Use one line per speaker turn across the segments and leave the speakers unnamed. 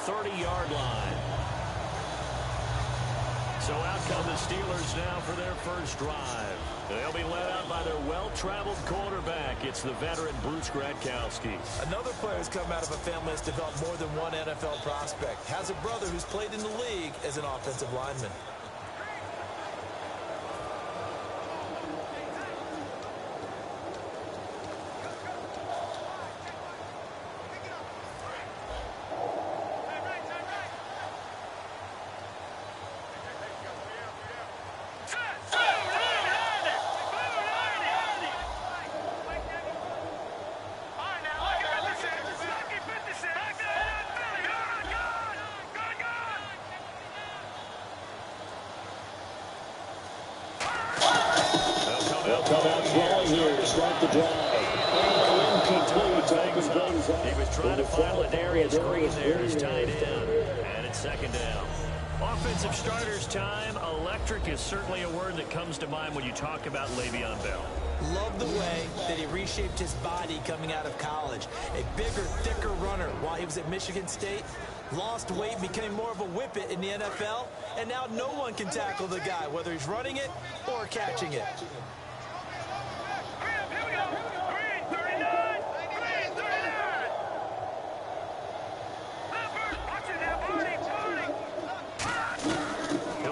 30-yard line. So out come the Steelers now for their first drive. They'll be led out by their well-traveled quarterback. It's the veteran Bruce Gradkowski.
Another player who's come out of a family that's developed more than one NFL prospect. Has a brother who's played in the league as an offensive lineman.
He was trying to find Ladarius Green there as tight end, and it's second down. Offensive starters time. Electric is certainly a word that comes to mind when you talk about Le'Veon Bell.
Love the way that he reshaped his body coming out of college. A bigger, thicker runner while he was at Michigan State. Lost weight, became more of a whippet in the NFL, and now no one can tackle the guy, whether he's running it or catching it.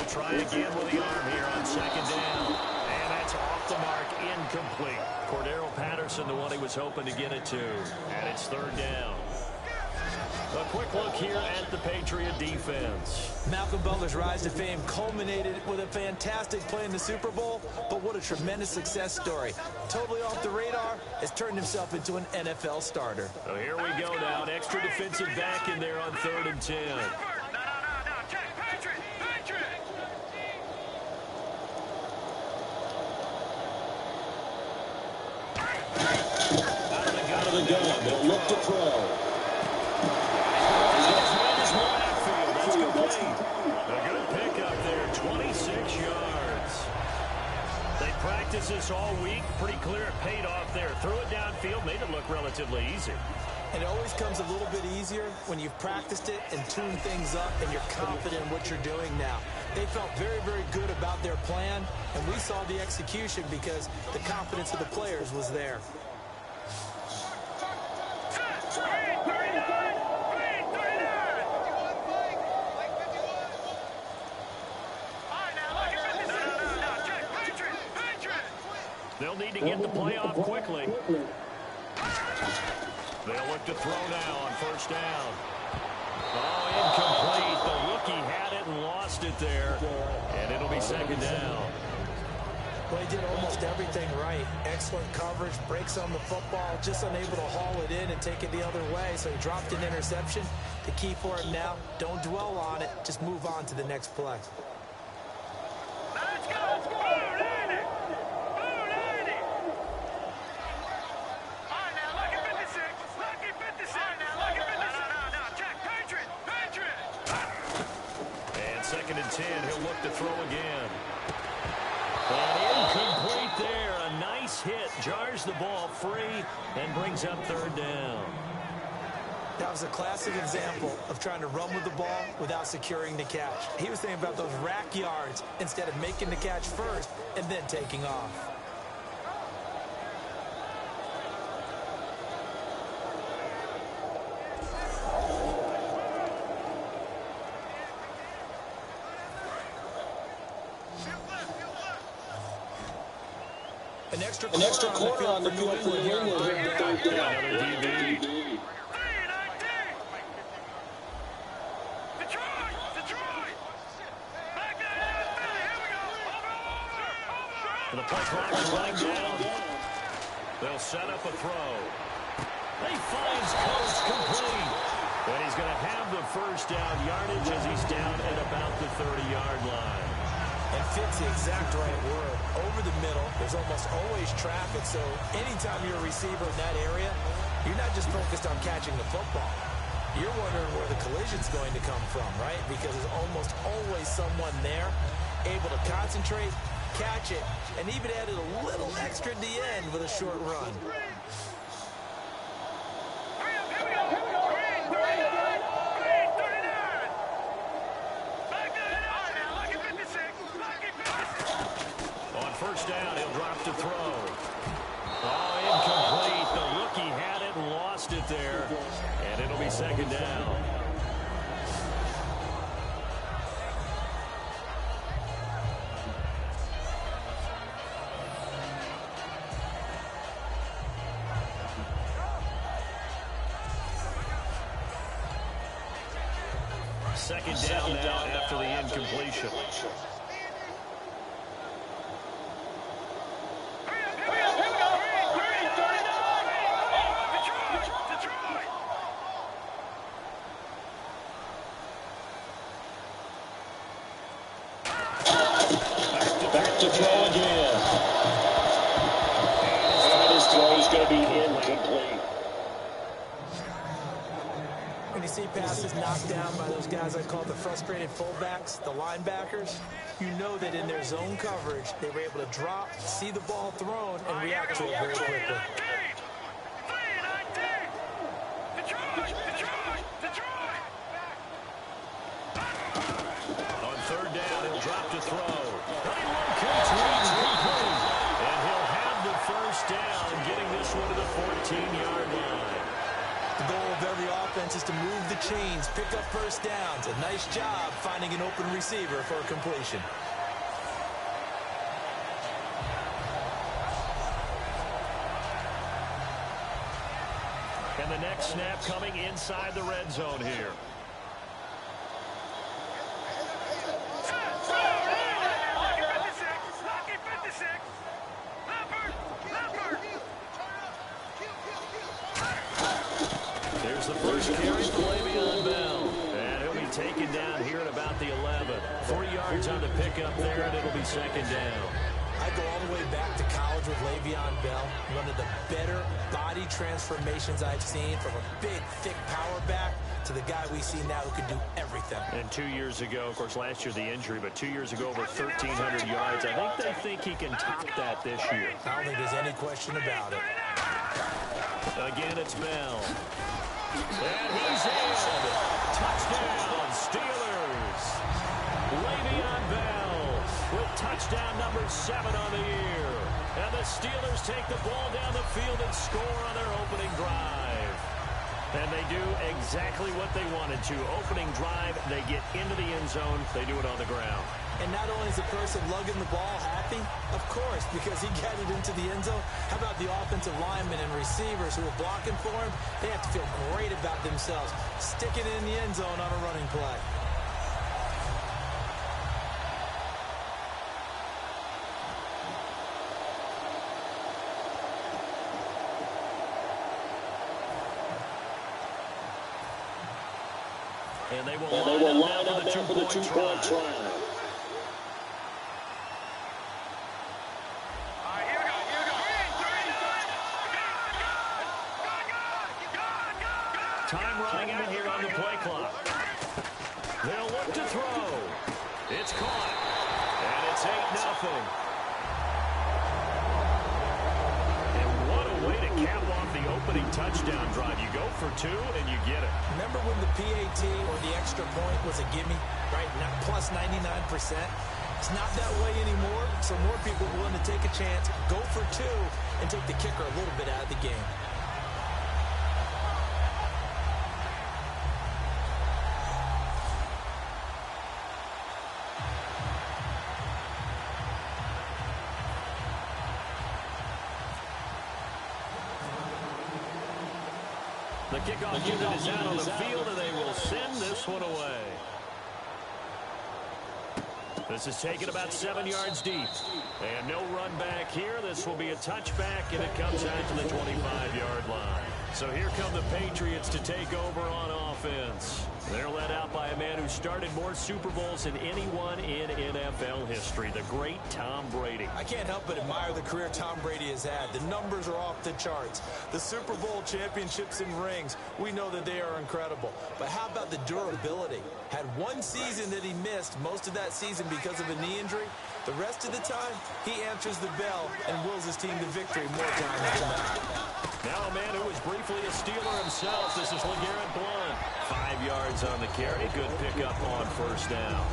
Try again with the arm here on second down. And that's off the mark, incomplete. Cordero Patterson, the one he was hoping to get it to. And it's third down. A quick look here at the Patriot defense.
Malcolm Butler's rise to fame culminated with a fantastic play in the Super Bowl, but what a tremendous success story. Totally off the radar, has turned himself into an NFL starter.
So here we go now. An extra defensive back in there on 3rd and 10.
The gun, they'll look to throw.
That's complete. A good pickup there, 26 yards. They practiced this all week. Pretty clear it paid off there. Threw it downfield, made it look relatively easy.
And it always comes a little bit easier when you've practiced it and tuned things up and you're confident in what you're doing now. They felt very, very good about their plan, and we saw the execution because the confidence of the players was there.
They'll need to get the play off quickly. They'll look to throw now on first down. Oh, incomplete. The rookie had it and lost it there. And it'll be second down.
Well, he did almost everything right. Excellent coverage, breaks on the football, just unable to haul it in and take it the other way. So he dropped an interception. The key for him now, don't dwell on it. Just move on to the next play.
Let's go.
Second and 10, he'll look to throw again. And incomplete there. A nice hit. Jars the ball free and brings up third down.
That was a classic example of trying to run with the ball without securing the catch. He was thinking about those rack yards instead of making the catch first and then taking off.
An extra quarter on the field for New England.
Another DB. And the play clock is running down. They'll set up a throw. He finds Coates complete. And he's going to have the first down yardage as he's down at about the 30-yard line.
And fits the exact right word. Over the middle, there's almost always traffic, so anytime you're a receiver in that area, you're not just focused on catching the football. You're wondering where the collision's going to come from, right? Because there's almost always someone there able to concentrate, catch it, and even added a little extra at the end with a short run.
second down. Second down now after the incompletion.
Back to throw again. And his throw is going to be incomplete.
When you see passes knocked down by those guys I call the frustrated fullbacks, the linebackers, you know that in their zone coverage, they were able to drop, see the ball thrown, and react to it very quickly.
On third down, he'll drop to throw. And he'll have the first down, getting this one to the 14-yard line.
The goal of every offense is to move the chains, pick up first downs. A nice job finding an open receiver for a completion.
And the next snap coming inside the red zone here. There's the first carry for Le'Veon Bell. And he'll be taken down here at about the 11. 3 yards on the pickup there, and it'll be second down.
I go all the way back to college with Le'Veon Bell. One of the better body transformations I've seen, from a big, thick power back to the guy we see now who can do everything.
And 2 years ago, of course, last year the injury, but 2 years ago over 1,300 yards. I think they think he can top that this year.
I don't think there's any question about it.
Again, it's Bell. And he's in. Touchdown, Steelers. Le'Veon Bell with touchdown number 7 on the year. And the Steelers take the ball down the field and score on their opening drive. And they do exactly what they wanted to. Opening drive, they get into the end zone. They do it on the ground.
And not only is the person lugging the ball happy, of course, because he got it into the end zone. How about the offensive linemen and receivers who are blocking for him? They have to feel great about themselves, sticking it in the end zone on a running play.
And they will line up now for the two-point try. Time running out here on the play clock. They'll look to throw. It's caught. And it's 8-0. And what a way to cap off the opening touchdown drive. You go for 2 and you get it.
Remember when the PAT or the extra point was a gimme, right? Not plus 99%. It's not that way anymore, so more people are willing to take a chance, go for 2, and take the kicker a little bit out of the game.
The kickoff unit is out on the field, and they will send this one away. This is taken about 7 yards deep. And no run back here. This will be a touchback, and it comes out to the 25-yard line. So here come the Patriots to take over on offense. They're led out by a man who started more Super Bowls than anyone in NFL history, the great Tom Brady.
I can't help but admire the career Tom Brady has had. The numbers are off the charts. The Super Bowl championships and rings, we know that they are incredible. But how about the durability? Had one season that he missed, most of that season because of a knee injury. The rest of the time, he answers the bell and wills his team to victory more times than not.
Now a man who was briefly a Steeler himself. This is LeGarrette Blount. 5 yards on the carry. Good pickup on first down.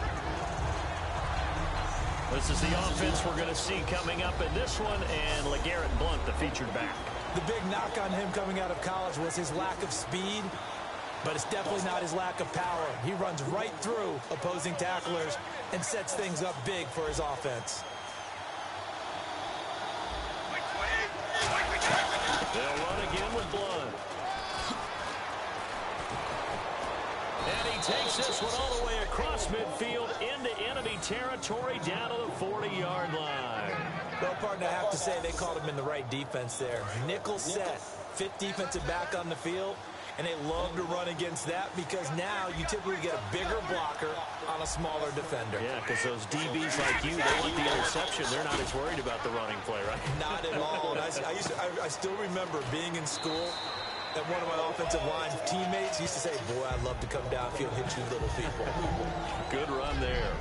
This is the offense we're going to see coming up in this one, and LeGarrette Blount, the featured back.
The big knock on him coming out of college was his lack of speed. But it's definitely not his lack of power. He runs right through opposing tacklers and sets things up big for his offense.
They'll run again with blood. And he takes this one all the way across midfield into enemy territory down to the 40-yard line.
Well, partner, I have to say they called him in the right defense there. Nickel set, fifth defensive back on the field, and they love to run against that because now you typically get a bigger blocker on a smaller defender.
Yeah, because those DBs like you, they want the interception. They're not as worried about the running play, right?
Not at all. And I still remember being in school, and one of my offensive line teammates used to say, boy, I'd love to come downfield and hit you little people.
Good run there.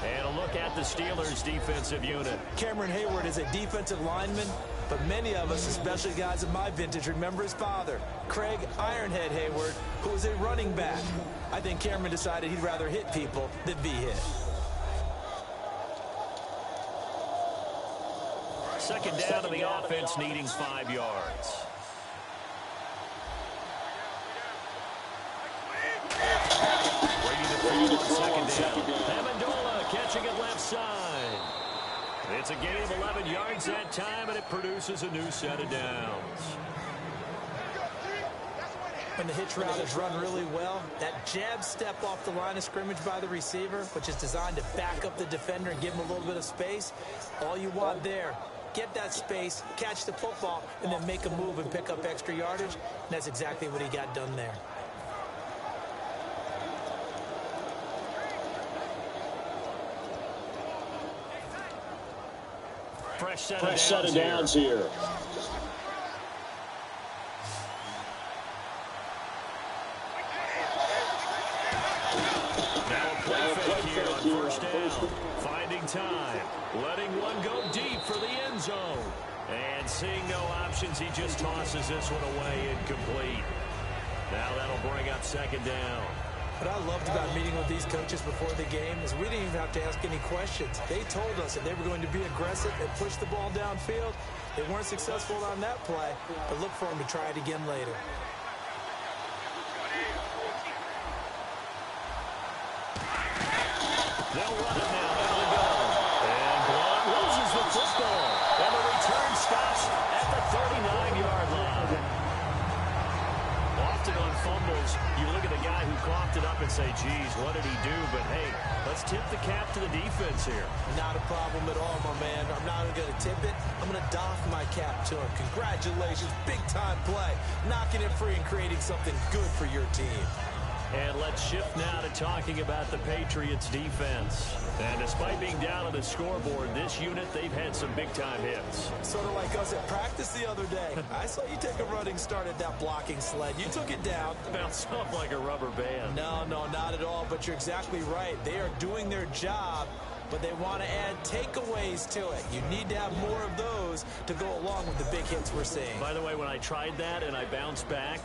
And a look at the Steelers' defensive unit.
Cameron Hayward is a defensive lineman, but many of us, especially guys of my vintage, remember his father, Craig Ironhead Hayward, who was a running back. I think Cameron decided he'd rather hit people than be hit.
Second down to the offense, needing 5 yards. Brady to throw on second down. Amendola catching it left side. It's a gain of 11 yards that time, and it produces a new set of downs.
When the hitch route is run really well, that jab step off the line of scrimmage by the receiver, which is designed to back up the defender and give him a little bit of space, all you want there, get that space, catch the football, and then make a move and pick up extra yardage. And that's exactly what he got done there.
Fresh set of downs here. Now a play fake here on first down. Finding time. Letting one go deep for the end zone. And seeing no options, he just tosses this one away incomplete. Now that'll bring up second down.
What I loved about meeting with these coaches before the game is we didn't even have to ask any questions. They told us that they were going to be aggressive and push the ball downfield. They weren't successful on that play, but look for them to try it again later.
They'll run it now out of the gun. And Blount loses the football. And the return stops at the 39-yard line. Often on fumbles, you look at the guy who coughed it up and say, geez, what did he do? But, hey, let's tip the cap to the defense here.
Not a problem at all, my man. I'm not even going to tip it. I'm going to doff my cap to him. Congratulations. Big-time play. Knocking it free and creating something good for your team.
And let's shift now to talking about the Patriots defense. And despite being down on the scoreboard, this unit, they've had some big-time hits.
Sort of like us at practice the other day. I saw you take a running start at that blocking sled. You took it down.
Bounced off like a rubber band.
No, not at all. But you're exactly right. They are doing their job, but they want to add takeaways to it. You need to have more of those to go along with the big hits we're seeing.
By the way, when I tried that and I bounced back,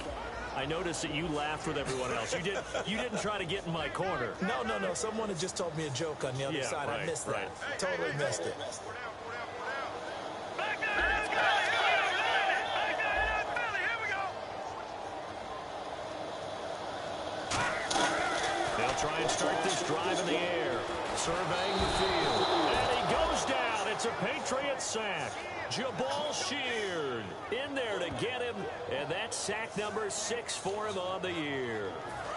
I noticed that you laughed with everyone else. You didn't try to get in my corner.
No. Someone had just told me a joke on the other side.
Right,
I missed that.
Right.
Totally missed it.
They'll try and start this drive in the air. Surveying the field. And he goes down. It's a Patriot sack. Jabal Sheard in there to get him, and that's sack number 6 for him on the year.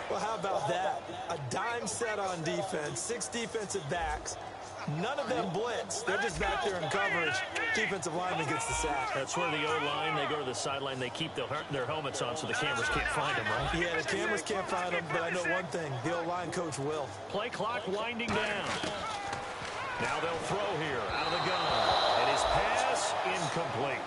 Well, how about that? A dime set on defense, 6 defensive backs. None of them blitz. They're just back there in coverage. Defensive lineman gets the sack.
That's where the O-line, they go to the sideline, they keep their helmets on so the cameras can't find them, right?
Yeah, the cameras can't find them, but I know one thing. The O-line coach will.
Play clock winding down. Now they'll throw here out of the gun. And his pass incomplete.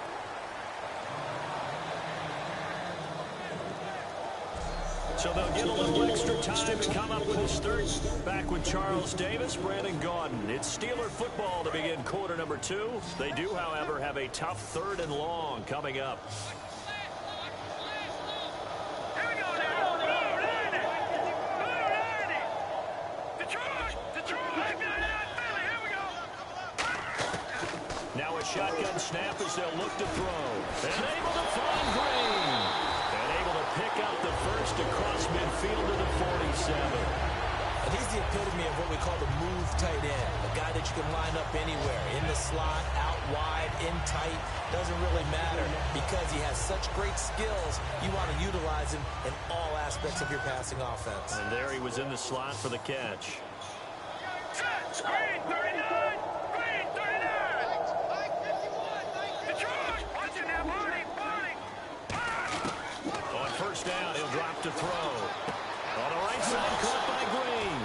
So they'll get a little extra time to come up with his third. Back with Charles Davis, Brandon Gaudin. It's Steeler football to begin quarter number 2. They do, however, have a tough 3rd and long coming up. Now a shotgun snap as they'll look to throw. And able to find Green. And able to pick up the first
the epitome of what we call the move tight end. A guy that you can line up anywhere, in the slot, out wide, in tight. Doesn't really matter because he has such great skills. You want to utilize him in all aspects of your passing offense.
And there he was in the slot for the catch.
Green 39! Green 39! Detroit! Watching that body!
On first down, he'll drop to throw. On the right side, caught by Green.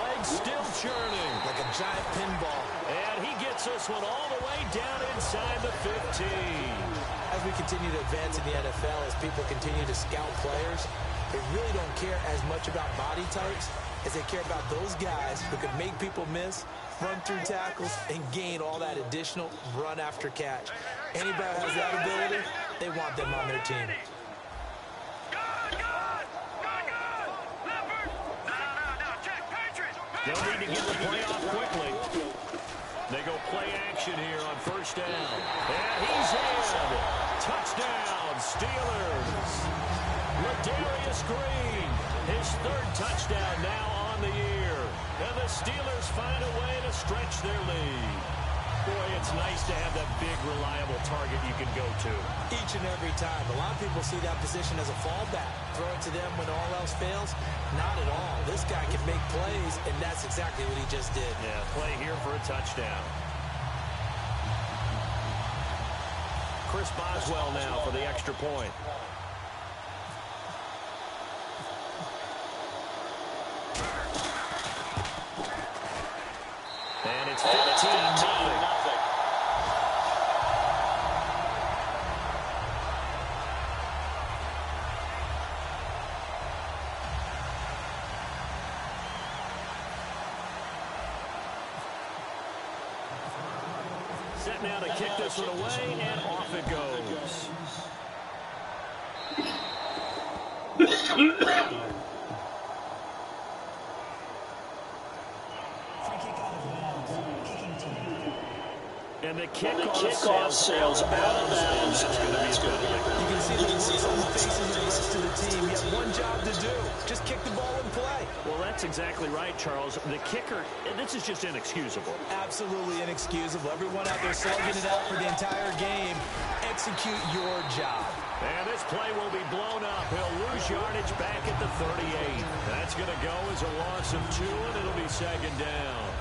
Legs still churning.
Like a giant pinball.
And he gets this one all the way down inside the 15.
As we continue to advance in the NFL, as people continue to scout players, they really don't care as much about body types as they care about those guys who can make people miss, run through tackles, and gain all that additional run after catch. Anybody who has that ability, they want them on their team.
They'll need to get the play off quickly. They go play action here on first down. And he's in. Touchdown, Steelers. Ladarius Green, his third touchdown now on the year. And the Steelers find a way to stretch their lead. Boy, it's nice to have that big, reliable target you can go to.
Each and every time. A lot of people see that position as a fallback. Throw it to them when all else fails. Not at all. This guy can make plays, and that's exactly what he just did.
Yeah, play here for a touchdown. Chris Boswell now for the extra point. And it's 15-0. Set now to kick this one away, and off it goes. And the kickoff sails out of bounds. That's going to be a good.
You can see the looks on the faces of the rest of the team. You have one job to do. Just kick the ball and play.
Well, that's exactly right, Charles. The kicker, and this is just inexcusable.
Absolutely inexcusable. Everyone out there slugging it out for the entire game. Execute your job.
And this play will be blown up. He'll lose yardage back at the 38. That's going to go as a loss of 2, and it'll be second down.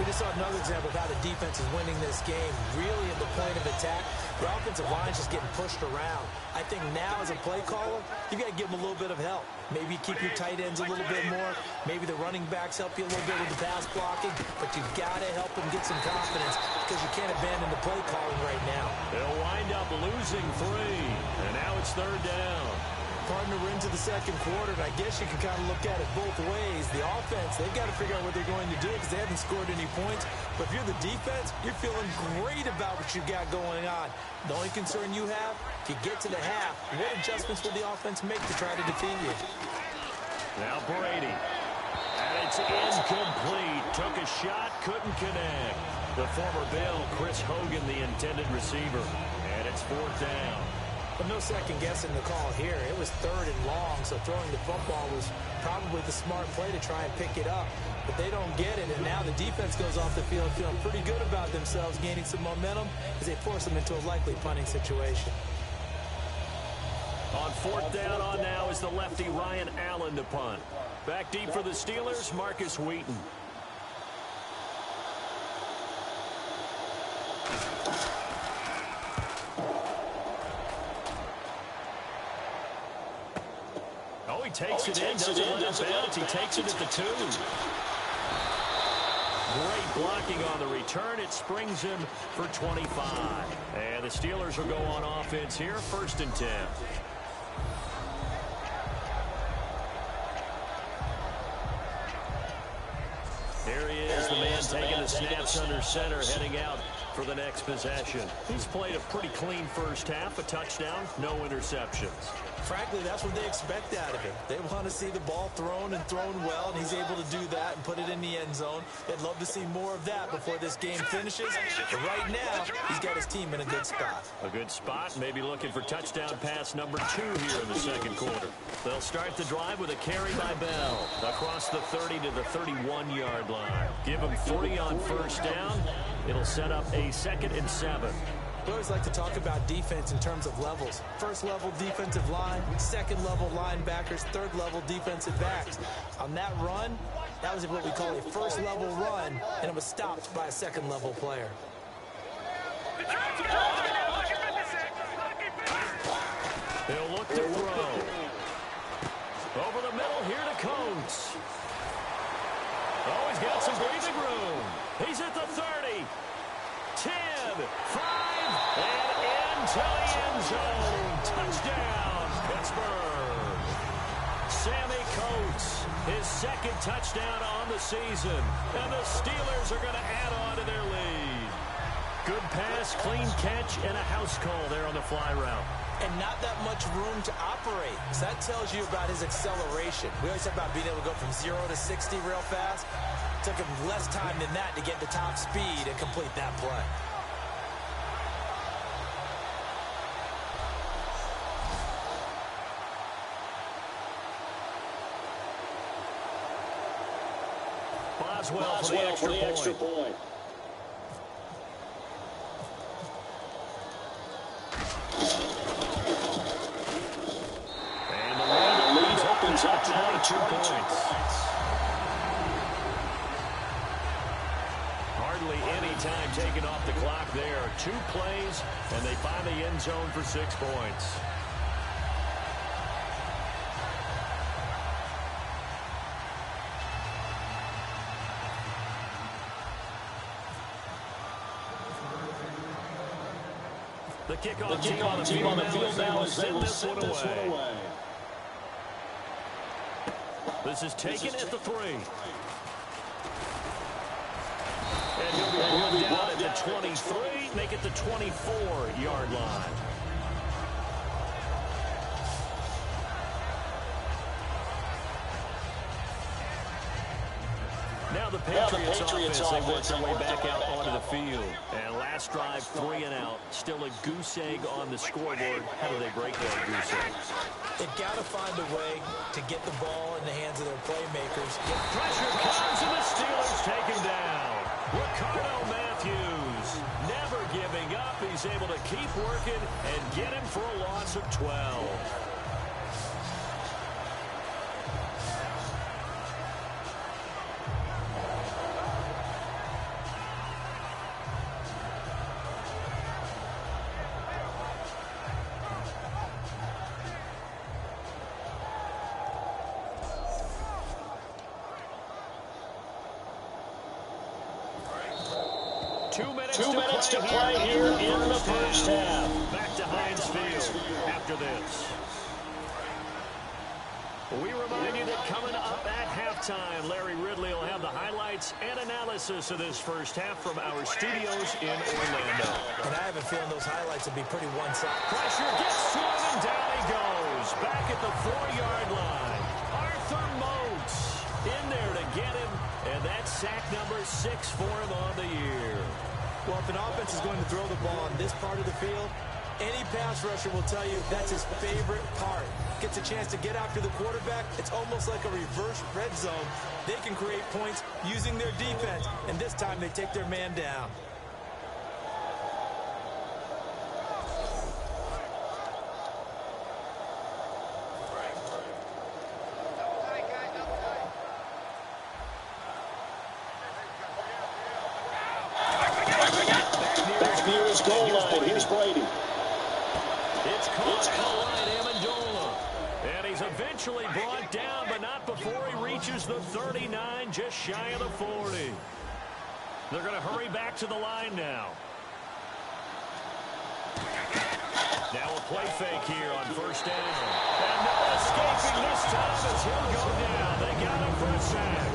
We just saw another example of how the defense is winning this game. Really at the point of attack, the offensive line's just getting pushed around. I think now as a play caller, you got to give them a little bit of help. Maybe keep your tight ends a little bit more. Maybe the running backs help you a little bit with the pass blocking. But you've got to help them get some confidence because you can't abandon the play calling right now.
They'll wind up losing 3. And now it's third down.
Partner, we're into the second quarter, and I guess you can kind of look at it both ways. The offense, they've got to figure out what they're going to do because they haven't scored any points. But if you're the defense, you're feeling great about what you've got going on. The only concern you have, if you get to the half, what adjustments will the offense make to try to defeat you?
Now Brady. And it's incomplete. Took a shot, couldn't connect. The former Bill, Chris Hogan, the intended receiver. And it's fourth down.
But no second guessing the call here. It was third and long, so throwing the football was probably the smart play to try and pick it up. But they don't get it, and now the defense goes off the field feeling pretty good about themselves, gaining some momentum as they force them into a likely punting situation.
On fourth down on now is the lefty Ryan Allen to punt. Back deep for the Steelers, Marcus Wheaton. Oh, he takes it in, doesn't let it bounce. He takes it at the 2. Great blocking on the return. It springs him for 25. And the Steelers will go on offense here, 1st and 10. Here he is, the man taking the snaps under center, heading out for the next possession. He's played a pretty clean first half, a touchdown, no interceptions.
Frankly, that's what they expect out of him. They want to see the ball thrown and thrown well, and he's able to do that and put it in the end zone. They'd love to see more of that before this game finishes. But right now, he's got his team in a good spot.
A good spot, maybe looking for touchdown pass number 2 here in the second quarter. They'll start the drive with a carry by Bell across the 30 to the 31-yard line. Give him 3 on first down. It'll set up a 2nd and 7.
We always like to talk about defense in terms of levels. First level defensive line, second level linebackers, third level defensive backs. On that run, that was what we call a first level run, and it was stopped by a second level player.
He'll look to throw. Over the middle here to Coates. Oh, he's got some breathing room. He's at the 30. 10, 5, and into the end zone. Touchdown, Pittsburgh. Sammy Coates, his 2nd touchdown on the season. And the Steelers are going to add on to their lead. Good pass, clean catch, and a house call there on the fly route.
And not that much room to operate. So that tells you about his acceleration. We always talk about being able to go from 0 to 60 real fast. Took him less time than that to get to top speed and complete that play.
Boswell for the extra point. And the lead opens up 22 points. Hardly any time taken off the clock there. 2 plays, and they find the end zone for 6 points. The kickoff team on the field now as they will send this one away. This is taken at the 3. And he'll be brought down at the 23, make it the 24-yard line. Now the Patriots offense, they work their way back out onto the field. And last drive, 3 and out. Still a goose egg on the scoreboard. How do they break that goose egg?
They've got to find a way to get the ball in the hands of their playmakers.
Pressure comes, and the Steelers take him down. Ricardo Matthews, never giving up. He's able to keep working and get him for a loss of 12. Two minutes to play here in the first half. Back to Heinz Field after this. We remind you that coming up at halftime, Larry Ridley will have the highlights and analysis of this first half from our studios in Orlando.
And I have a feeling those highlights will be pretty one-sided.
Pressure gets to him, and down he goes. Back at the 4-yard line. Arthur Moats in there to get him, and that's sack number 6 for him on the year.
Well, if an offense is going to throw the ball on this part of the field, any pass rusher will tell you that's his favorite part. Gets a chance to get after the quarterback. It's almost like a reverse red zone. They can create points using their defense, and this time they take their man down.
Near his goal line. Here's Brady.
It's caught at the line, Amendola. And he's eventually brought down, but not before he reaches the 39, just shy of the 40. They're going to hurry back to the line now. Now a play fake here on first down. And no escaping this time as he'll go down. They got him for a sack.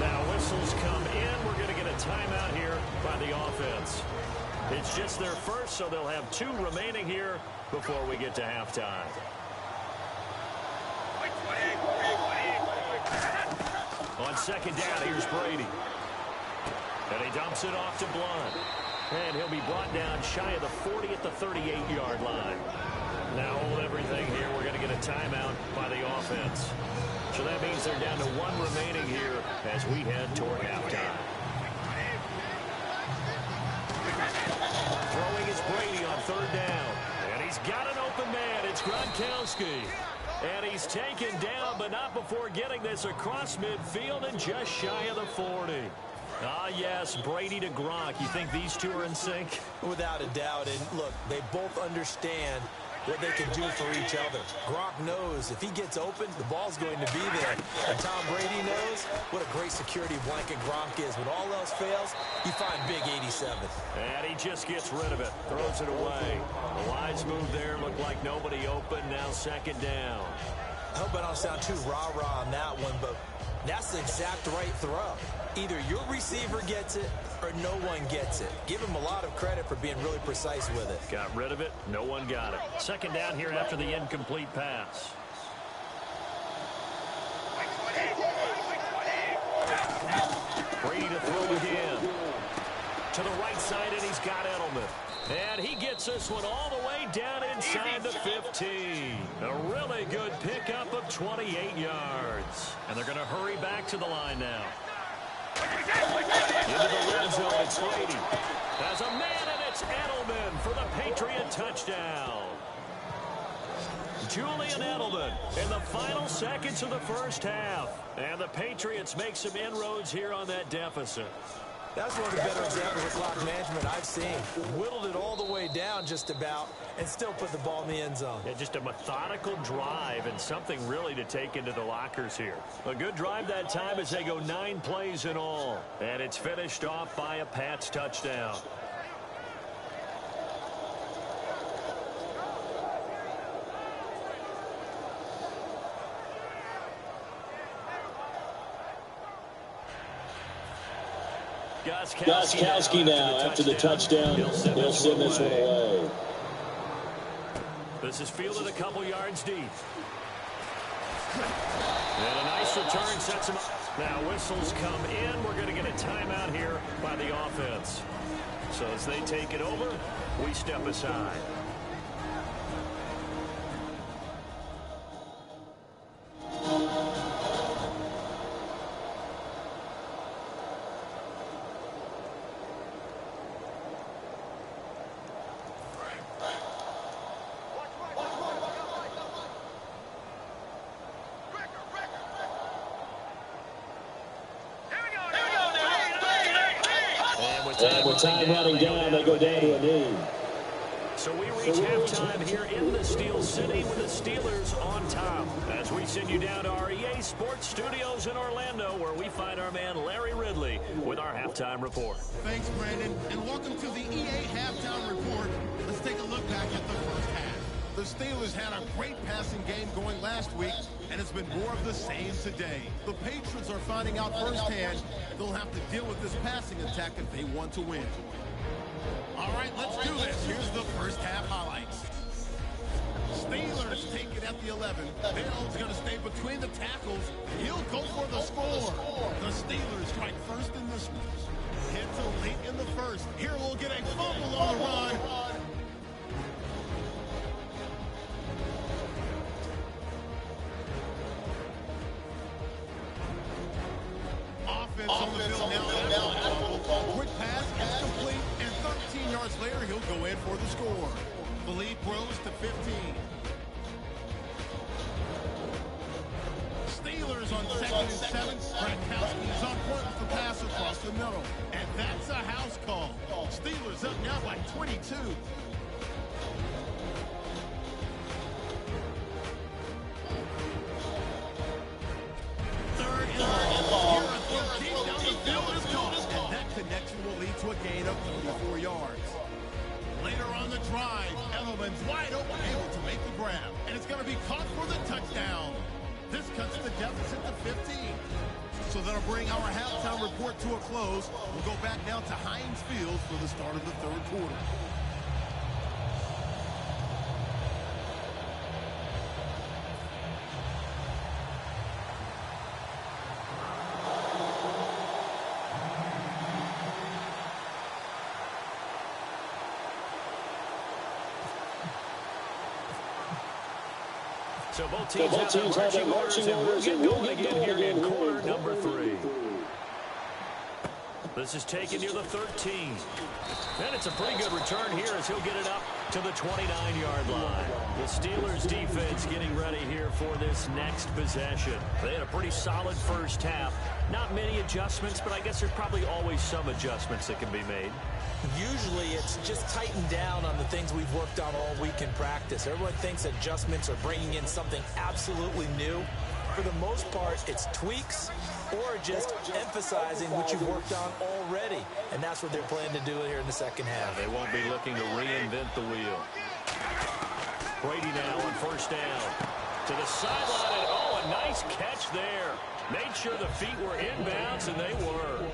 Now whistles come in. We're going to get a timeout here by the offense. It's just their first, so they'll have 2 remaining here before we get to halftime. On second down, here's Brady. And he dumps it off to Blunt. And he'll be brought down shy of the 40 at the 38-yard line. Now hold everything here. We're going to get a timeout by the offense. So that means they're down to 1 remaining here as we head toward halftime. Throwing is Brady on third down. And he's got an open man. It's Gronkowski. And he's taken down, but not before getting this across midfield and just shy of the 40. Ah, yes, Brady to Gronk. You think these two are in sync?
Without a doubt. And look, they both understand what they can do for each other. Gronk knows if he gets open, the ball's going to be there. And Tom Brady knows what a great security blanket Gronk is. When all else fails, you find big 87.
And he just gets rid of it, throws it away. The wise move there, looked like nobody open. Now second down.
I hope I don't sound too rah-rah on that one, but that's the exact right throw. Either your receiver gets it or no one gets it. Give him a lot of credit for being really precise with it.
Got rid of it. No one got it. Second down here after the incomplete pass. Brady to throw again. To the right side, and he's got Edelman. And he gets this one all the way down inside the 15. A really good pickup of 28 yards. And they're going to hurry back to the line now. Into the red zone, it's Brady. As a man, and it's Edelman for the Patriot touchdown. Julian Edelman in the final seconds of the first half. And the Patriots make some inroads here on that deficit.
That's one of the better examples of clock management I've seen. Whittled it all the way down just about and still put the ball in the end zone.
Yeah, just a methodical drive and something really to take into the lockers here. A good drive that time as they go 9 plays in all. And it's finished off by a Pats touchdown.
Gronkowski now after the touchdown. He'll send this one away.
This is fielded a couple yards deep. And a nice return sets him up. Now whistles come in. We're going to get a timeout here by the offense. So as they take it over, we step aside.
And with time running down, they go down to a knee.
So we reach halftime here in the Steel City with the Steelers on top. As we send you down to our EA Sports Studios in Orlando, where we find our man Larry Ridley with our halftime report.
Thanks, Brandon, and welcome to the EA Halftime Report. Let's take a look back at the first half. The Steelers had a great passing game going last week, and it's been more of the same today. The Patriots are finding out firsthand they'll have to deal with this passing attack if they want to win. All right, let's do this. Here's the first half highlights. Steelers take it at the 11. Bell's going to stay between the tackles. He'll go for the score. The Steelers strike first in this one. Hit till late in the first. Here we'll get a fumble on the run. Offense on the field now. Quick pass, it's complete, and 13 yards later, he'll go in for the score. The lead grows to 15. Steelers on 2nd and 7. Gronkowski's on point with the pass across the middle. And that's a house call. Steelers up now by 22. Third and long. Here a throw deep down the field is caught. And that connection will lead to a gain of 44 yards. Later on the drive, Edelman's wide open, able to make the grab. And it's going to be caught for the touchdown. This cuts the deficit to 15. So they'll to bring our halftime report to a close. We'll go back now to Heinz Field for the start of the third quarter.
So both teams have their marching orders, and we'll get going again here in quarter number 3. This is taken near the 13. And it's a pretty good return here as he'll get it up to the 29-yard line. The Steelers defense getting ready here for this next possession. They had a pretty solid first half. Not many adjustments, but I guess there's probably always some adjustments that can be made.
Usually it's just tightened down on the things we've worked on all week in practice. Everyone thinks adjustments are bringing in something absolutely new. For the most part, it's tweaks or just emphasizing what you've worked on already. And that's what they're planning to do here in the second half.
They won't be looking to reinvent the wheel. Brady now on first down. To the sideline, and oh, a nice catch there. Made sure the feet were inbounds, and they were.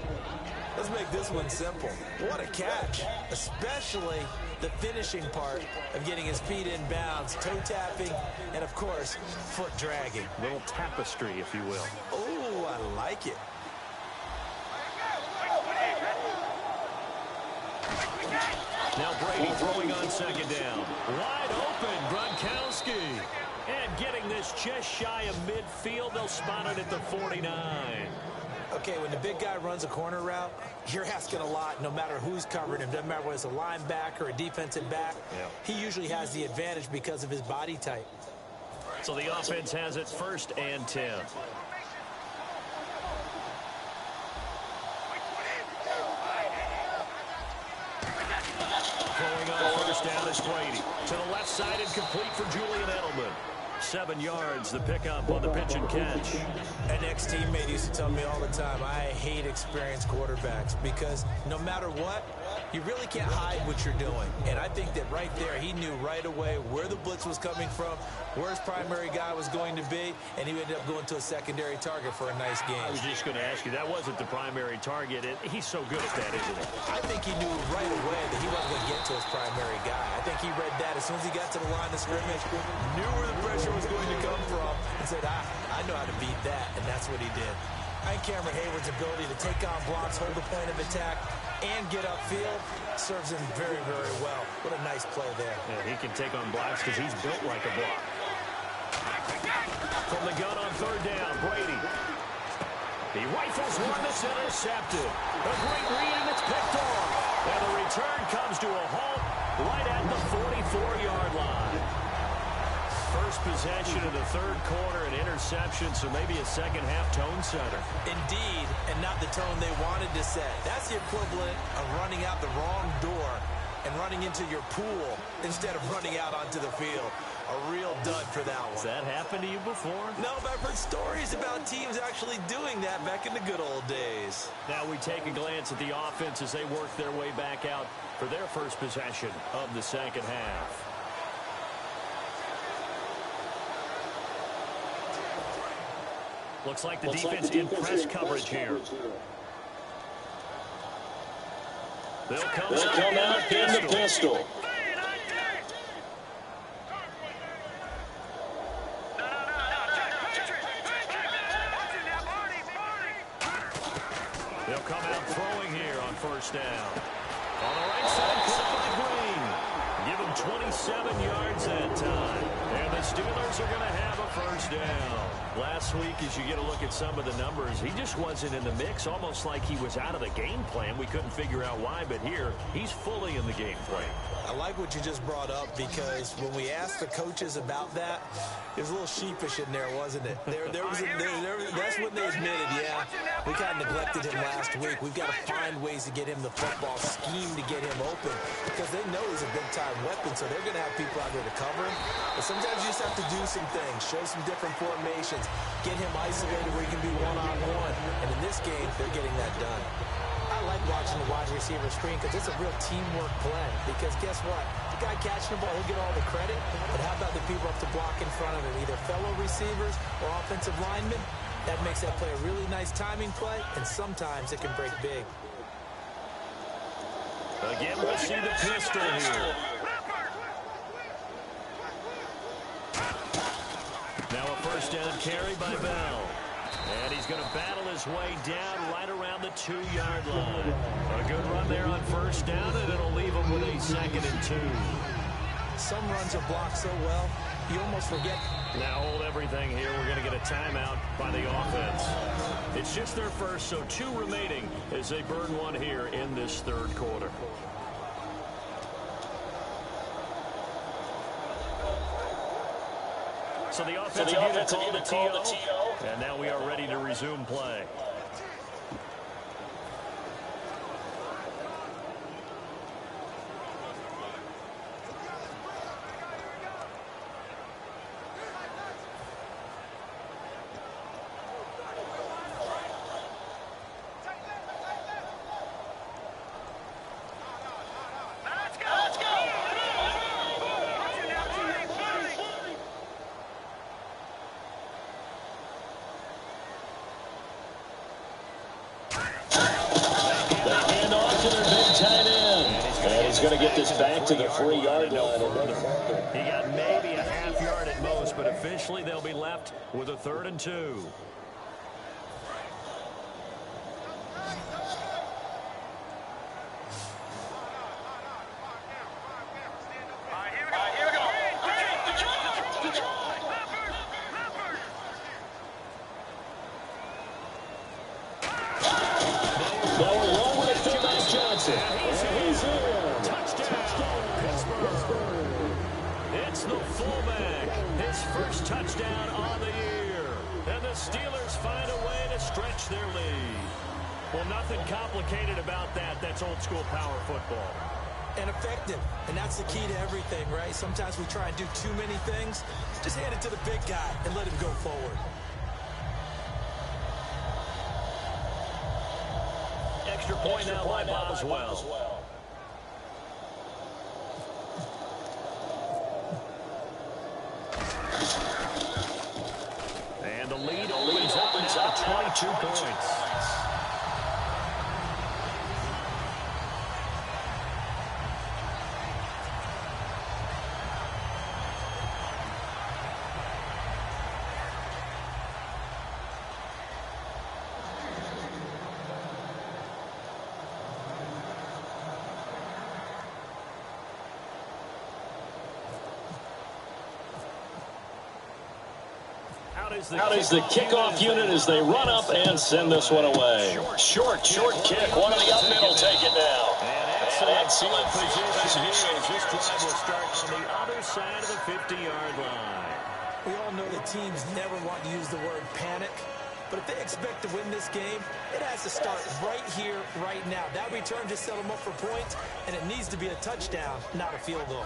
Let's make this one simple. What a catch, especially the finishing part of getting his feet in bounds, toe tapping, and of course, foot dragging.
Little tapestry, if you will.
Oh, I like it.
Now Brady throwing on second down. Wide open, Gronkowski. And getting this just shy of midfield, they'll spot it at the 49.
Okay, when the big guy runs a corner route, you're asking a lot no matter who's covering him. Doesn't matter whether it's a linebacker or a defensive back.
Yeah.
He usually has the advantage because of his body type.
So the offense has it 1st and 10. Throwing on first down is Brady. To the left side and complete for Julian Edelman. 7 yards, the pickup on the pitch and catch.
An ex-teammate used to tell me all the time, I hate experienced quarterbacks because no matter what, you really can't hide what you're doing. And I think that right there, he knew right away where the blitz was coming from, where his primary guy was going to be, and he ended up going to a secondary target for a nice game.
I was just going to ask you, that wasn't the primary target. He's so good at that, isn't he?
I think he knew right away that he wasn't going to get to his primary guy. I think he read that as soon as he got to the line of scrimmage, knew where the pressure was going to come from, and said, I know how to beat that, and that's what he did. I think Cameron Hayward's ability to take on blocks, hold the point of attack, and get upfield serves him very, very well. What a nice play there.
Yeah, he can take on blocks because he's built like a block. From the gun on third down, Brady. He rifles one that's intercepted. A great read, and it's picked off. And the return comes to a halt right at the 44-yard line. First possession of the third quarter, an interception, so maybe a second-half tone setter.
Indeed, and not the tone they wanted to set. That's the equivalent of running out the wrong door and running into your pool instead of running out onto the field. A real dud for that one.
Has that happened to you before?
No, but I've heard stories about teams actually doing that back in the good old days.
Now we take a glance at the offense as they work their way back out for their first possession of the second half. Looks like the defense in press coverage here. They'll come out in the pistol. They'll come out throwing here on first down. On the right side, caught by Green. Give him 27 yards that time. And the Steelers are going to have a first down. Last week, as you get a look at some of the numbers, he just wasn't in the mix, almost like he was out of the game plan. We couldn't figure out why, but here, he's fully in the game plan.
I like what you just brought up because when we asked the coaches about that, it was a little sheepish in there, wasn't it? That's when they admitted, yeah, we kind of neglected him last week. We've got to find ways to get him the football, scheme to get him open because they know he's a big-time weapon, so they're going to have people out there to cover him. But sometimes you just have to do some things, show some different formations, get him isolated where he can be one-on-one. And in this game, they're getting that done. I like watching the wide receiver screen because it's a real teamwork play. Because guess what? The guy catching the ball, he'll get all the credit. But how about the people up to block in front of him, either fellow receivers or offensive linemen? That makes that play a really nice timing play, and sometimes it can break big.
Again, we'll see the pistol here. Now a first down carry by Bell. And he's going to battle his way down right around the 2-yard line. A good run there on first down, and it'll leave him with a 2nd and 2.
Some runs are blocked so well, you almost forget.
Now hold everything here. We're going to get a timeout by the offense. It's just their first, so 2 remaining as they burn one here in this 3rd quarter. So the offensive unit called the TO, and now we are ready to resume play.
He's going to get this back to the 3-yard line.
He got maybe a half yard at most, but officially they'll be left with a 3rd and 2. Touchdown on the year. And the Steelers find a way to stretch their lead. Well, nothing complicated about that. That's old school power football.
And effective. And that's the key to everything, right? Sometimes we try and do too many things. Just hand it to the big guy and let him go forward.
Extra point now by Boswell. And the lead opens up now to 22 points.
Out is the kickoff unit as they run up and send this one away. Short kick. One of the up middle take it now.
And excellent position here as this drive will start on the other side of the 50-yard line.
We all know that teams never want to use the word panic. But if they expect to win this game, it has to start right here, right now. That return just set them up for points, and it needs to be a touchdown, not a field goal.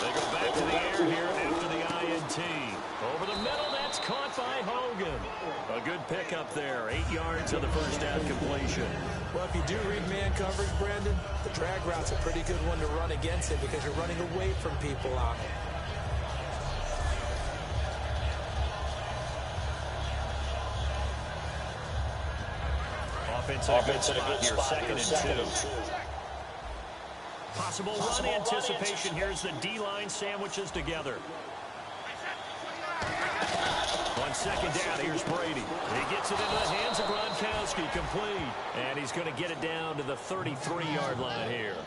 They go back to the air here after the INT. Over the middle, that's caught by Hogan. A good pickup there. 8 yards of the first down completion.
Well, if you do read man coverage, Brandon, the drag route's a pretty good one to run against it because you're running away from people on it.
Offense in a good spot here, 2nd and 2. Possible run anticipation. Here's the D-line sandwiches together. On 2nd down, here's Brady. He gets it into the hands of Gronkowski, complete. And he's going to get it down to the 33-yard line here.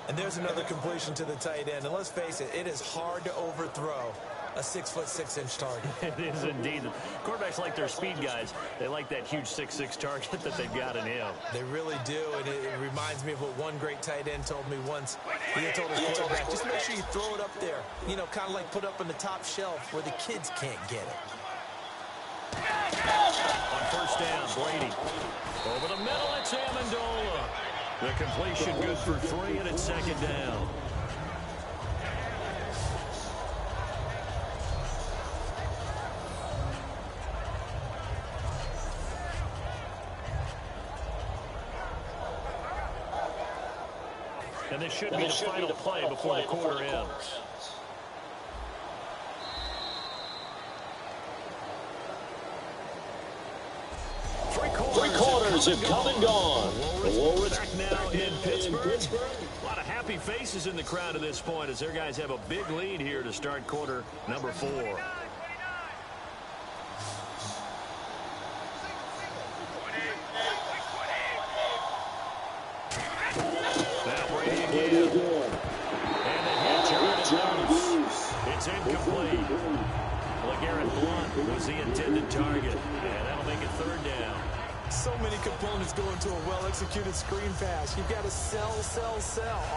And there's another completion to the tight end. And let's face it, it is hard to overthrow a 6'6" target.
It is indeed. Quarterbacks like their speed guys. They like that huge 6'6" target that they've got in him.
They really do, and it reminds me of what one great tight end told me once. He had told his quarterback, just make sure you throw it up there. You know, kind of like put up on the top shelf where the kids can't get it.
On first down, Brady. Over the middle, it's Amendola. The completion good for 3, and it's 2nd down. And this should be the final play before the quarter ends.
Three quarters have come and gone. The Wolves
back now in Pittsburgh. A lot of happy faces in the crowd at this point as their guys have a big lead here to start quarter number 4. Now Brady again. And the hit turn is loose. It's incomplete. LeGarrette Blount was the intended target. And that'll make it third down.
So many components go into a well-executed screen pass. You've got to sell.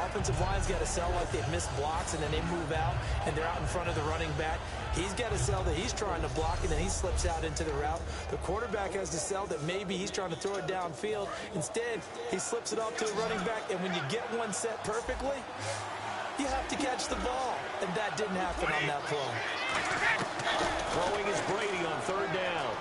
Offensive line's got to sell like they've missed blocks, and then they move out, and they're out in front of the running back. He's got to sell that he's trying to block, and then he slips out into the route. The quarterback has to sell that maybe he's trying to throw it downfield. Instead, he slips it off to a running back, and when you get one set perfectly, you have to catch the ball, and that didn't happen on that play.
Throwing is Brady on third down.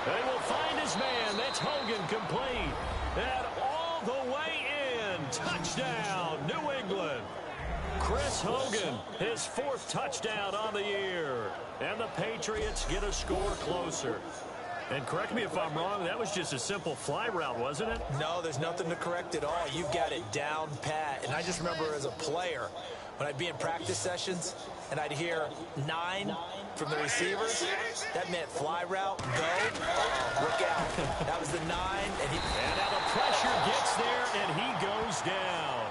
They will find his man. That's Hogan, complete. And all the way in. Touchdown, New England. Chris Hogan, his 4th touchdown on the year. And the Patriots get a score closer. And correct me if I'm wrong, that was just a simple fly route, wasn't it?
No, there's nothing to correct at all. You've got it down pat. And I just remember as a player, when I'd be in practice sessions and I'd hear 9 from the receivers, that meant fly route, go, look out. That was the 9.
And now the pressure gets there, and he goes down.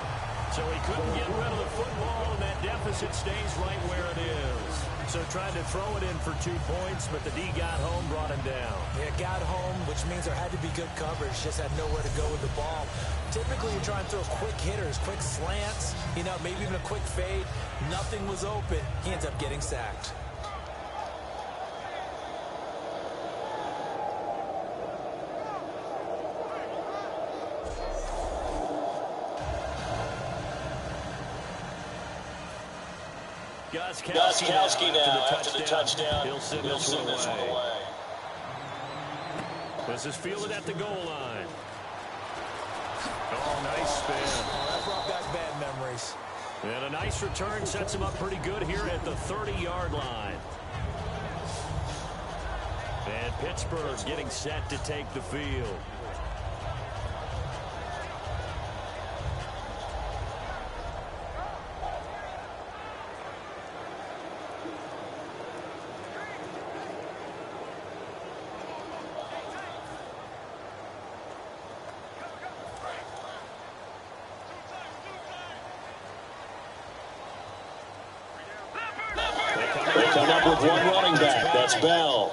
So he couldn't get rid of the football, and that deficit stays right where it is. So tried to throw it in for 2 points, but the D got home, brought him down.
Yeah, got home, which means there had to be good coverage. Just had nowhere to go with the ball. Typically, you're trying to throw quick hitters, quick slants, maybe even a quick fade. Nothing was open. He ends up getting sacked.
Gostkowski now after the touchdown.
He'll send this one away. This is fielded at the goal line. Oh, nice spin.
That brought back bad memories.
And a nice return sets him up pretty good here at the 30-yard line. And Pittsburgh getting set to take the field.
They come up with one running back. That's Bell.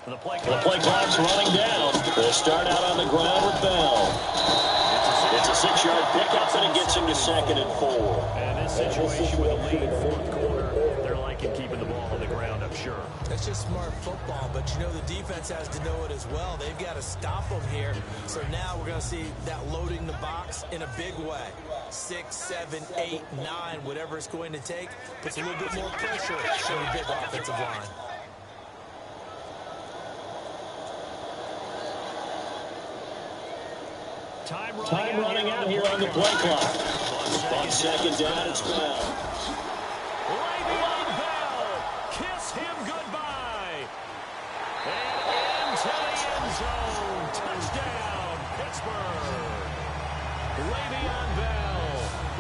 The play
clock's running down. They'll start out on the ground with Bell. It's a 6-yard pickup, and it gets him to 2nd and 4.
And this situation with a lead 4th quarter, they're liking keeping the ball on the ground, I'm sure.
That's just smart football, but the defense has to know it as well. They've got to stop them here. So now we're going to see that loading the box in a big way. 6, 7, 8, 9, whatever it's going to take, puts a little bit more pressure on the big offensive line.
Time
running out here on the play clock. On 2nd down, it's Bell.
Le'Veon Bell, kiss him goodbye. And into the end zone. Touchdown, Pittsburgh. Le'Veon Bell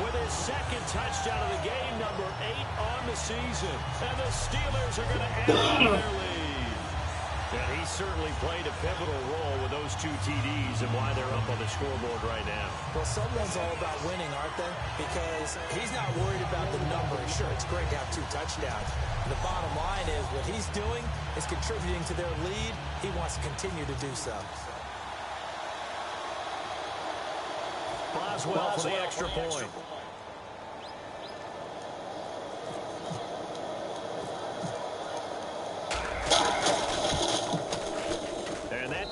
with his 2nd touchdown of the game, number 8 on the season. And the Steelers are going to add to their lead. And he certainly played a pivotal role with those 2 TDs and why they're up on the scoreboard right now.
Well, someone's all about winning, aren't they? Because he's not worried about the number. Sure, it's great to have 2 touchdowns. And the bottom line is what he's doing is contributing to their lead. He wants to continue to do so.
Boswell for the extra point.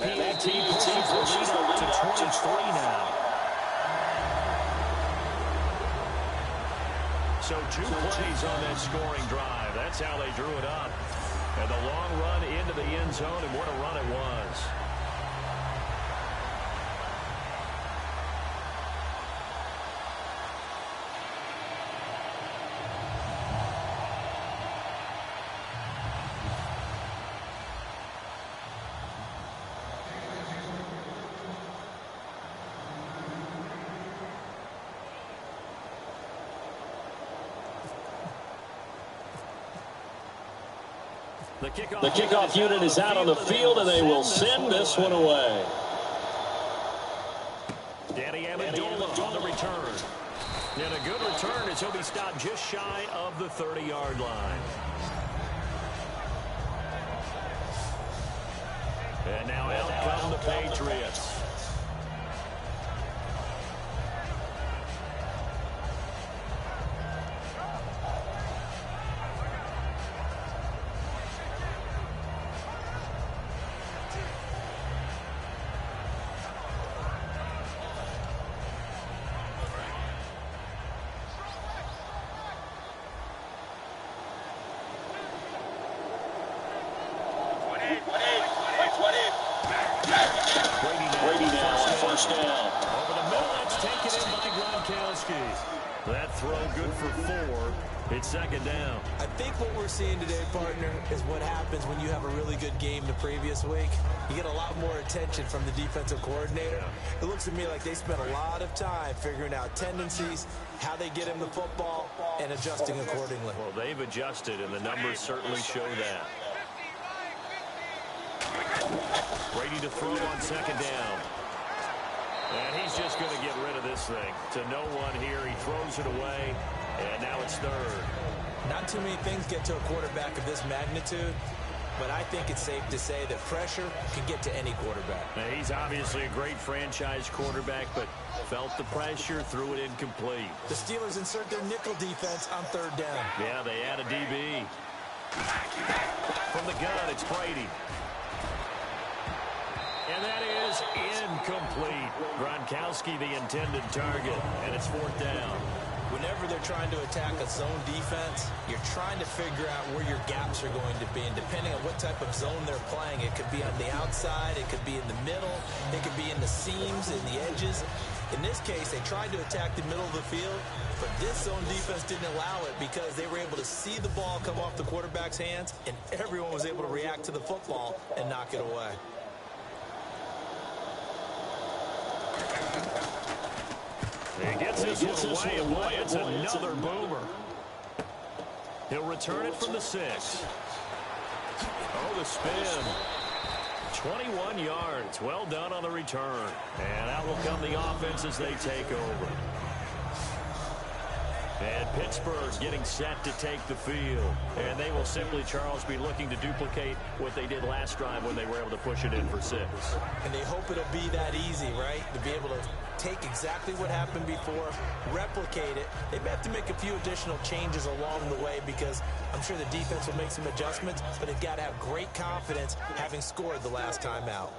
PAT pushes the lead up to 23 now. So 2 plays on that scoring drive. That's how they drew it up. And the long run into the end zone, and what a run it was.
The kickoff unit is out on the field, and they will send this one away.
Danny Amendola on the return. And a good return as he'll be stopped just shy of the 30-yard line. And now out come the Patriots.
Brady now, first down.
Over the middle, that's taken in by Gronkowski. That throw good for 4. It's second down.
I think what we're seeing today, partner, is what happens when you have a really good game the previous week. You get a lot more attention from the defensive coordinator. It looks to me like they spent a lot of time figuring out tendencies, how they get him the football, and adjusting accordingly.
Well, they've adjusted, and the numbers certainly show that. Brady to throw on second down. And he's just going to get rid of this thing. To no one here. He throws it away, and now it's third.
Not too many things get to a quarterback of this magnitude, but I think it's safe to say that pressure can get to any quarterback.
Now, he's obviously a great franchise quarterback, but felt the pressure, threw it incomplete.
The Steelers insert their nickel defense on third down.
Yeah, they add a DB. From the gun, it's Brady. And that is incomplete. Gronkowski, the intended target, and it's fourth down.
Whenever they're trying to attack a zone defense, you're trying to figure out where your gaps are going to be. And depending on what type of zone they're playing, it could be on the outside, it could be in the middle, it could be in the seams, in the edges. In this case, they tried to attack the middle of the field, but this zone defense didn't allow it because they were able to see the ball come off the quarterback's hands, and everyone was able to react to the football and knock it away.
He gets this one away, and boy, it's another boomer. He'll return it from the 6. Oh, the spin. 21 yards. Well done on the return. And out will come the offense as they take over. And Pittsburgh getting set to take the field. And they will simply, Charles, be looking to duplicate what they did last drive when they were able to push it in for 6.
And they hope it'll be that easy, right? To be able to take exactly what happened before, replicate it. They may have to make a few additional changes along the way because I'm sure the defense will make some adjustments, but they've got to have great confidence having scored the last time out.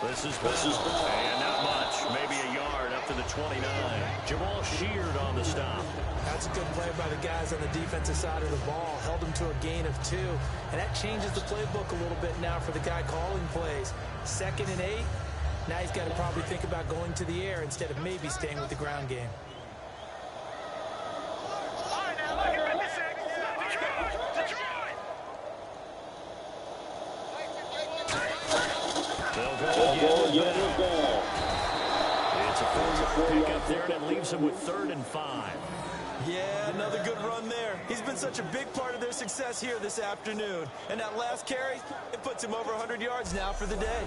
This is and not much, maybe a yard up to the 29. Jamal Sheard on the stop.
That's a good play by the guys on the defensive side of the ball. Held him to a gain of 2. And that changes the playbook a little bit now for the guy calling plays. 2nd and 8. Now he's got to probably think about going to the air instead of maybe staying with the ground game.
It's a 4-yard pickup there, and it leaves him with 3rd and 5.
Yeah, another good run there. He's been such a big part of their success here this afternoon. And that last carry, it puts him over 100 yards now for the day.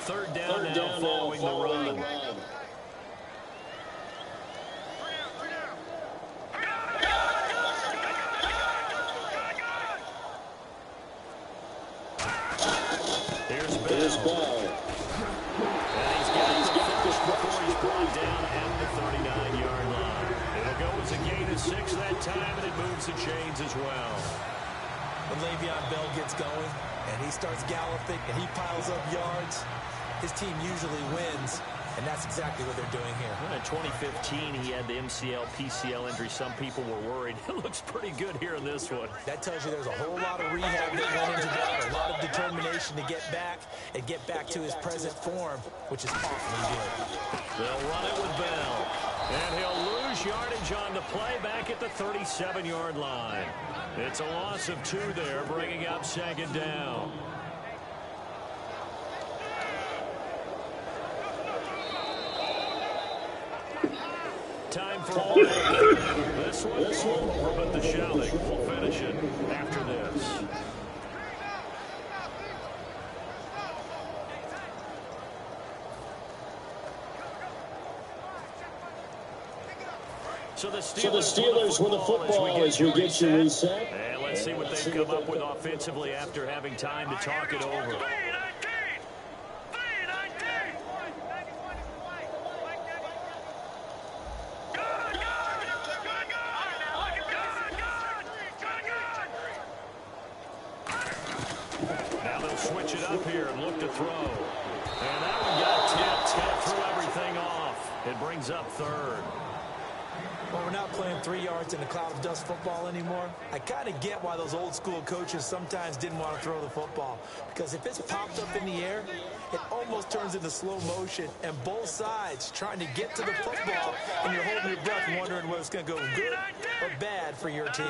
Third down now following the run.
Here's Ball.
And he's got the finish before he's brought down at the 39-yard line. It'll go as a gain time, and it moves the chains as well.
When Le'Veon Bell gets going and he starts galloping and he piles up yards, his team usually wins. And that's exactly what they're doing here.
In 2015, he had the MCL, PCL injury. Some people were worried. It looks pretty good here in this one.
That tells you there's a whole lot of rehab that went into that, a lot of determination to get back and get back to his present form, which is awfully good.
They'll run it with Bell. And he'll lose yardage on the play back at the 37-yard line. It's a loss of 2 there, bringing up second down. Time for all. This one's over, but the shouting will finish it after this. So the Steelers win the football as we get you reset. And let's see what they've come up with offensively after having time to talk it over. Switch it up here and look to throw. And that one got tipped. Kind of threw everything off. It brings up third.
Well, we're not playing 3 yards in a cloud of dust football anymore. I kind of get why those old school coaches sometimes didn't want to throw the football. Because if it's popped up in the air, it almost turns into slow motion. And both sides trying to get to the football, and you're holding your breath wondering whether it's going to go good or bad for your team.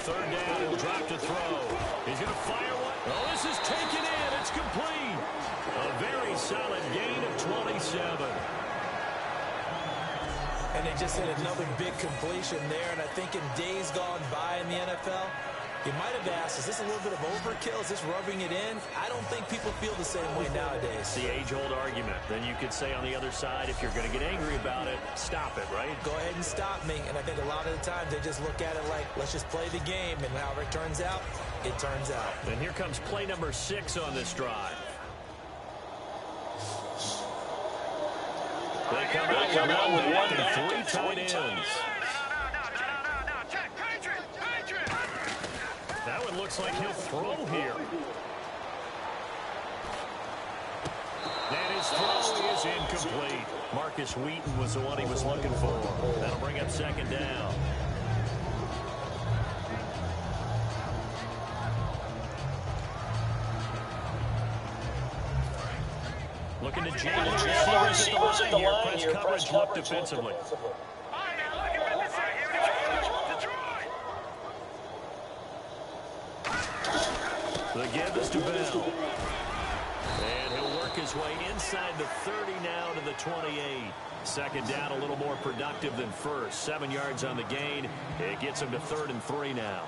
Third down, he'll drop to throw. He's going to fire one. Oh, this is taken in. It's complete. A very solid gain of 27.
And they just had another big completion there. And I think in days gone by in the NFL, you might have asked, is this a little bit of overkill? Is this rubbing it in? I don't think people feel the same way nowadays.
The age-old argument. Then you could say on the other side, if you're going to get angry about it, stop it, right?
Go ahead and stop me. And I think a lot of the times they just look at it like, let's just play the game. And however it turns out, it turns out.
And here comes play number 6 on this drive. They come out with 1 and 3 tight ends. That one looks like he'll throw here. And his throw is incomplete. Marcus Wheaton was the one he was looking for. That'll bring up second down. Looking to jam the receivers at the line here. Press coverage look defensively. The give is to Bell. And he'll work his way inside the 30 now to the 28. Second down, a little more productive than first. 7 yards on the gain. It gets him to 3rd and 3 now.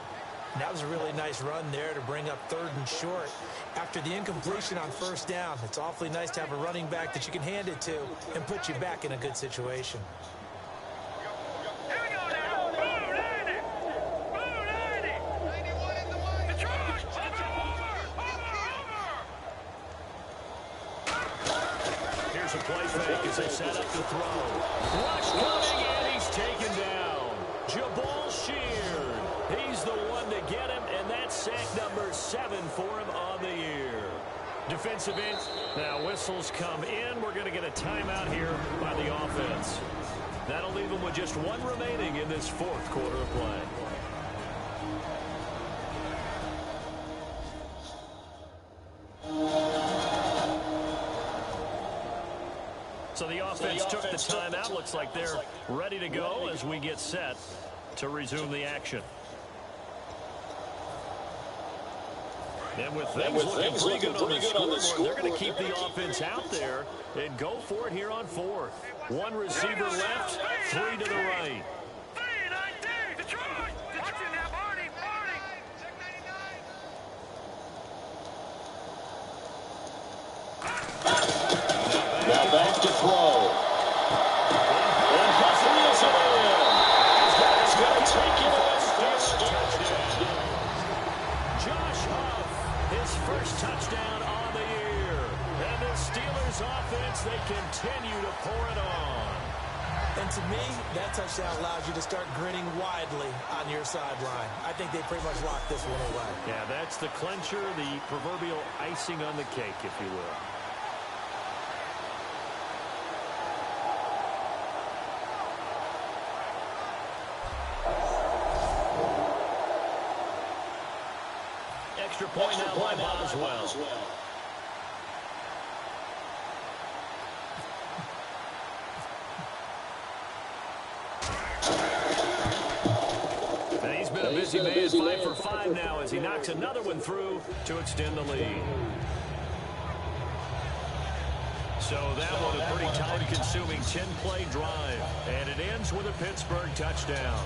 That was a really nice run there to bring up 3rd and short. After the incompletion on 1st down, it's awfully nice to have a running back that you can hand it to and put you back in a good situation.
Here's a play fake as they set up to throw. Rush coming, and he's taken down. Jabal Sheard. He's the one to get him, and that's sack number 7 for him on the year. Defensive end. Now whistles come in. We're going to get a timeout here by the offense. That'll leave them with just 1 remaining in this 4th quarter of play. So the offense took the timeout. Looks like they're ready to go as we get set to resume the action. And with things looking pretty good on the scoreboard, they're going to keep the offense out there and go for it here on 4th. 1 receiver left, 3 to the right.
Now back to throw. And Huff it in. He's going to take it off. Touchdown.
Josh Huff, his first touchdown on the year. And the Steelers offense, they continue to pour it on.
And to me, that touchdown allows you to start grinning widely on your sideline. I think they pretty much locked this one away.
Yeah, that's the clincher, the proverbial icing on the cake, if you will. Extra point now by Boswell. And he's been a busy man, 5 for 5 now as he knocks another one through to extend the lead. So that was a pretty time-consuming 10-play drive, and it ends with a Pittsburgh touchdown.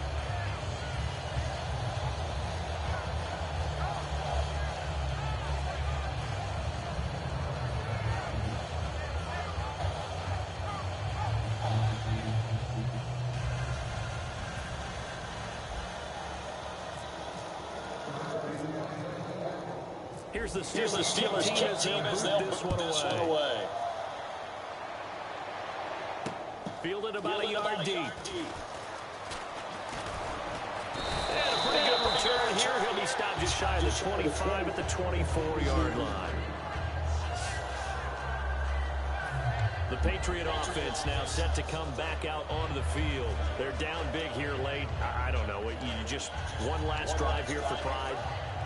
Here's the Steelers team as they'll put this one away. Fielded about a yard deep. And a pretty good return here. He'll be stopped just shy of the 25 at the 24-yard line. The Patriot offense now set to come back out onto the field. They're down big here late. I don't know. You just one last drive here for pride.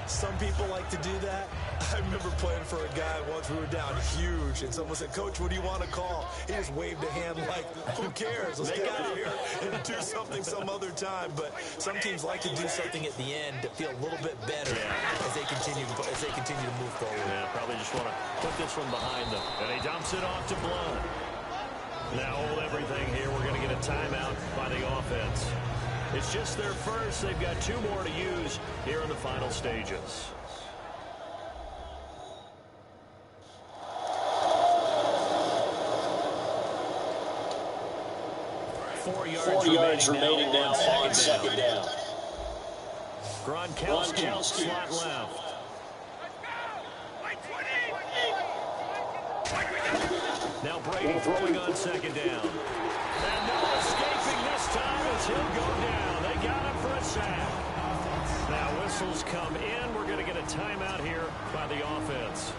Some people like to do that. I remember playing for a guy once. We were down huge, and someone said, "Coach, what do you want to call?" He just waved a hand like, "Who cares? Let's get out of here and do something some other time." But some teams like to do something at the end to feel a little bit better as they continue to move forward.
Yeah, probably just want to put this one behind them. And he dumps it off to Blunt. Now hold everything here. We're going to get a timeout by the offense. It's just their first. They've got 2 more to use here in the final stages. Four yards remaining now on second down. Gronkowski, slot left. Now Brady throwing on second down. And no escaping this time as he'll go down. They got him for a sack. Now whistles come in. We're going to get a timeout here by the offense.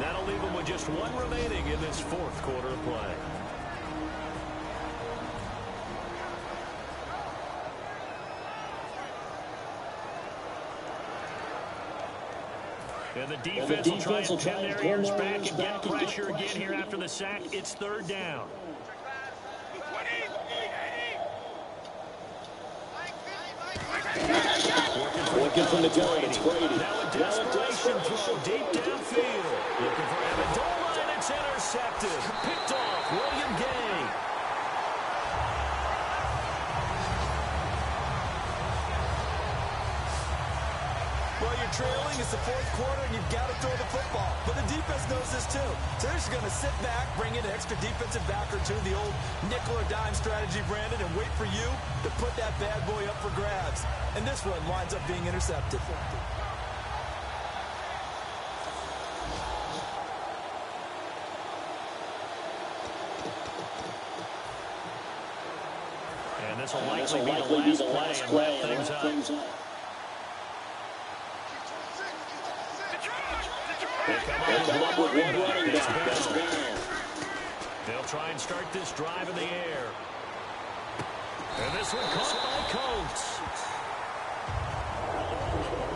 That'll leave them with just 1 remaining in this 4th quarter of play. And the defense will try and pin their ears back and get pressure again here after the sack. It's 3rd down. Working from the gun, it's Brady. Now a desperation throw deep downfield. Looking for Amendola, and it's intercepted. Picked off William Gay.
Well, you're trailing. It's the 4th quarter, and you've got to throw the football. But the defense knows this, too. So they're just going to sit back, bring in an extra defensive back or 2, the old nickel or dime strategy, Brandon, and wait for you to put that bad boy up for grabs. And this one winds up being intercepted.
And this will likely be the last play and wrap things up. They'll come up with one running back. They'll try and start this drive in the air. And this one caught by Coates.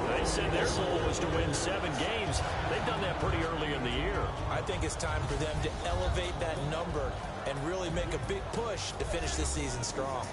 They said their goal was to win 7 games. They've done that pretty early in the year.
I think it's time for them to elevate that number and really make a big push to finish this season strong.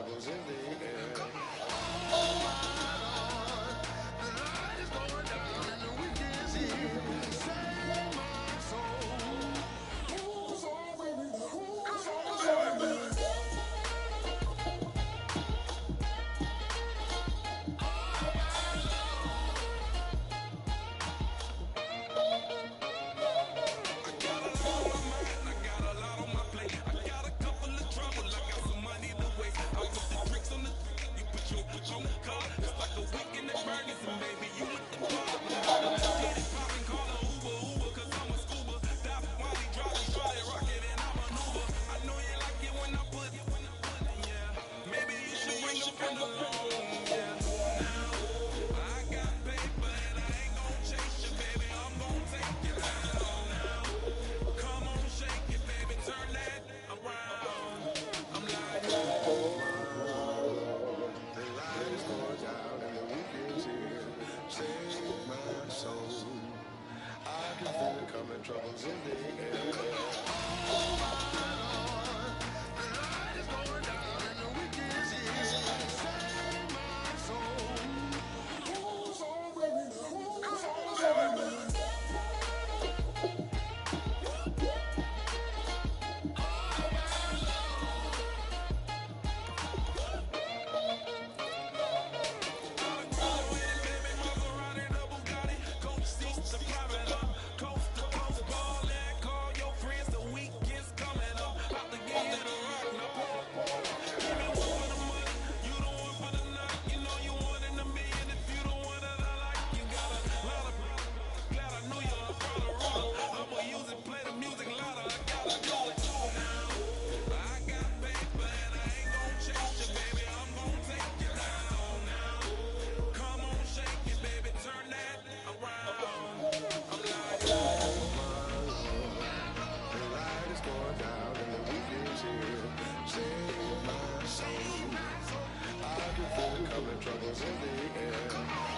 troubles in the air. Troubles in the air. Troubles in the air.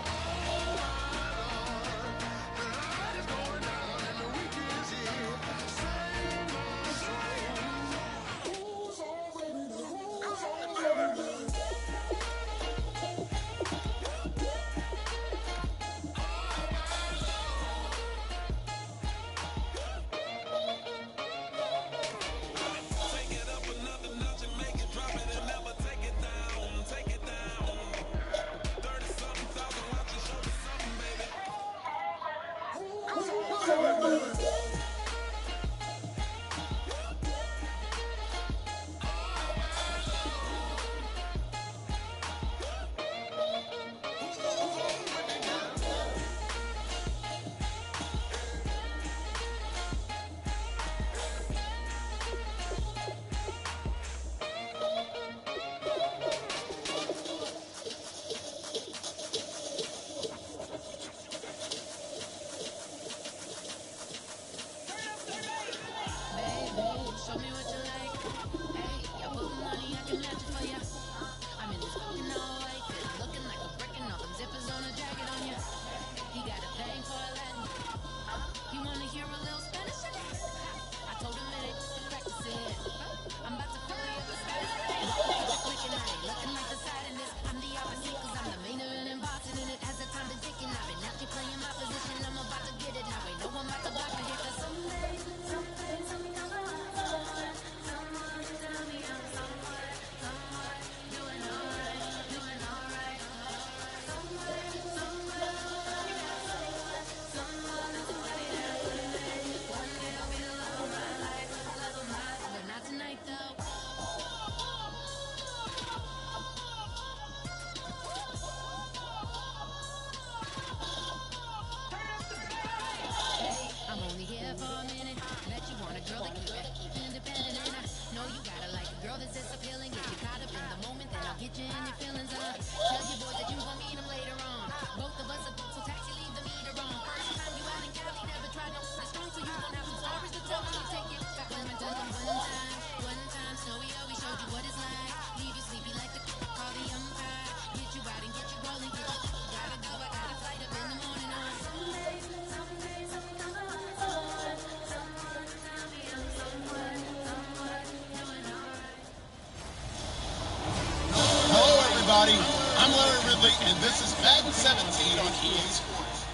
and this is Madden 17 on EA Sports.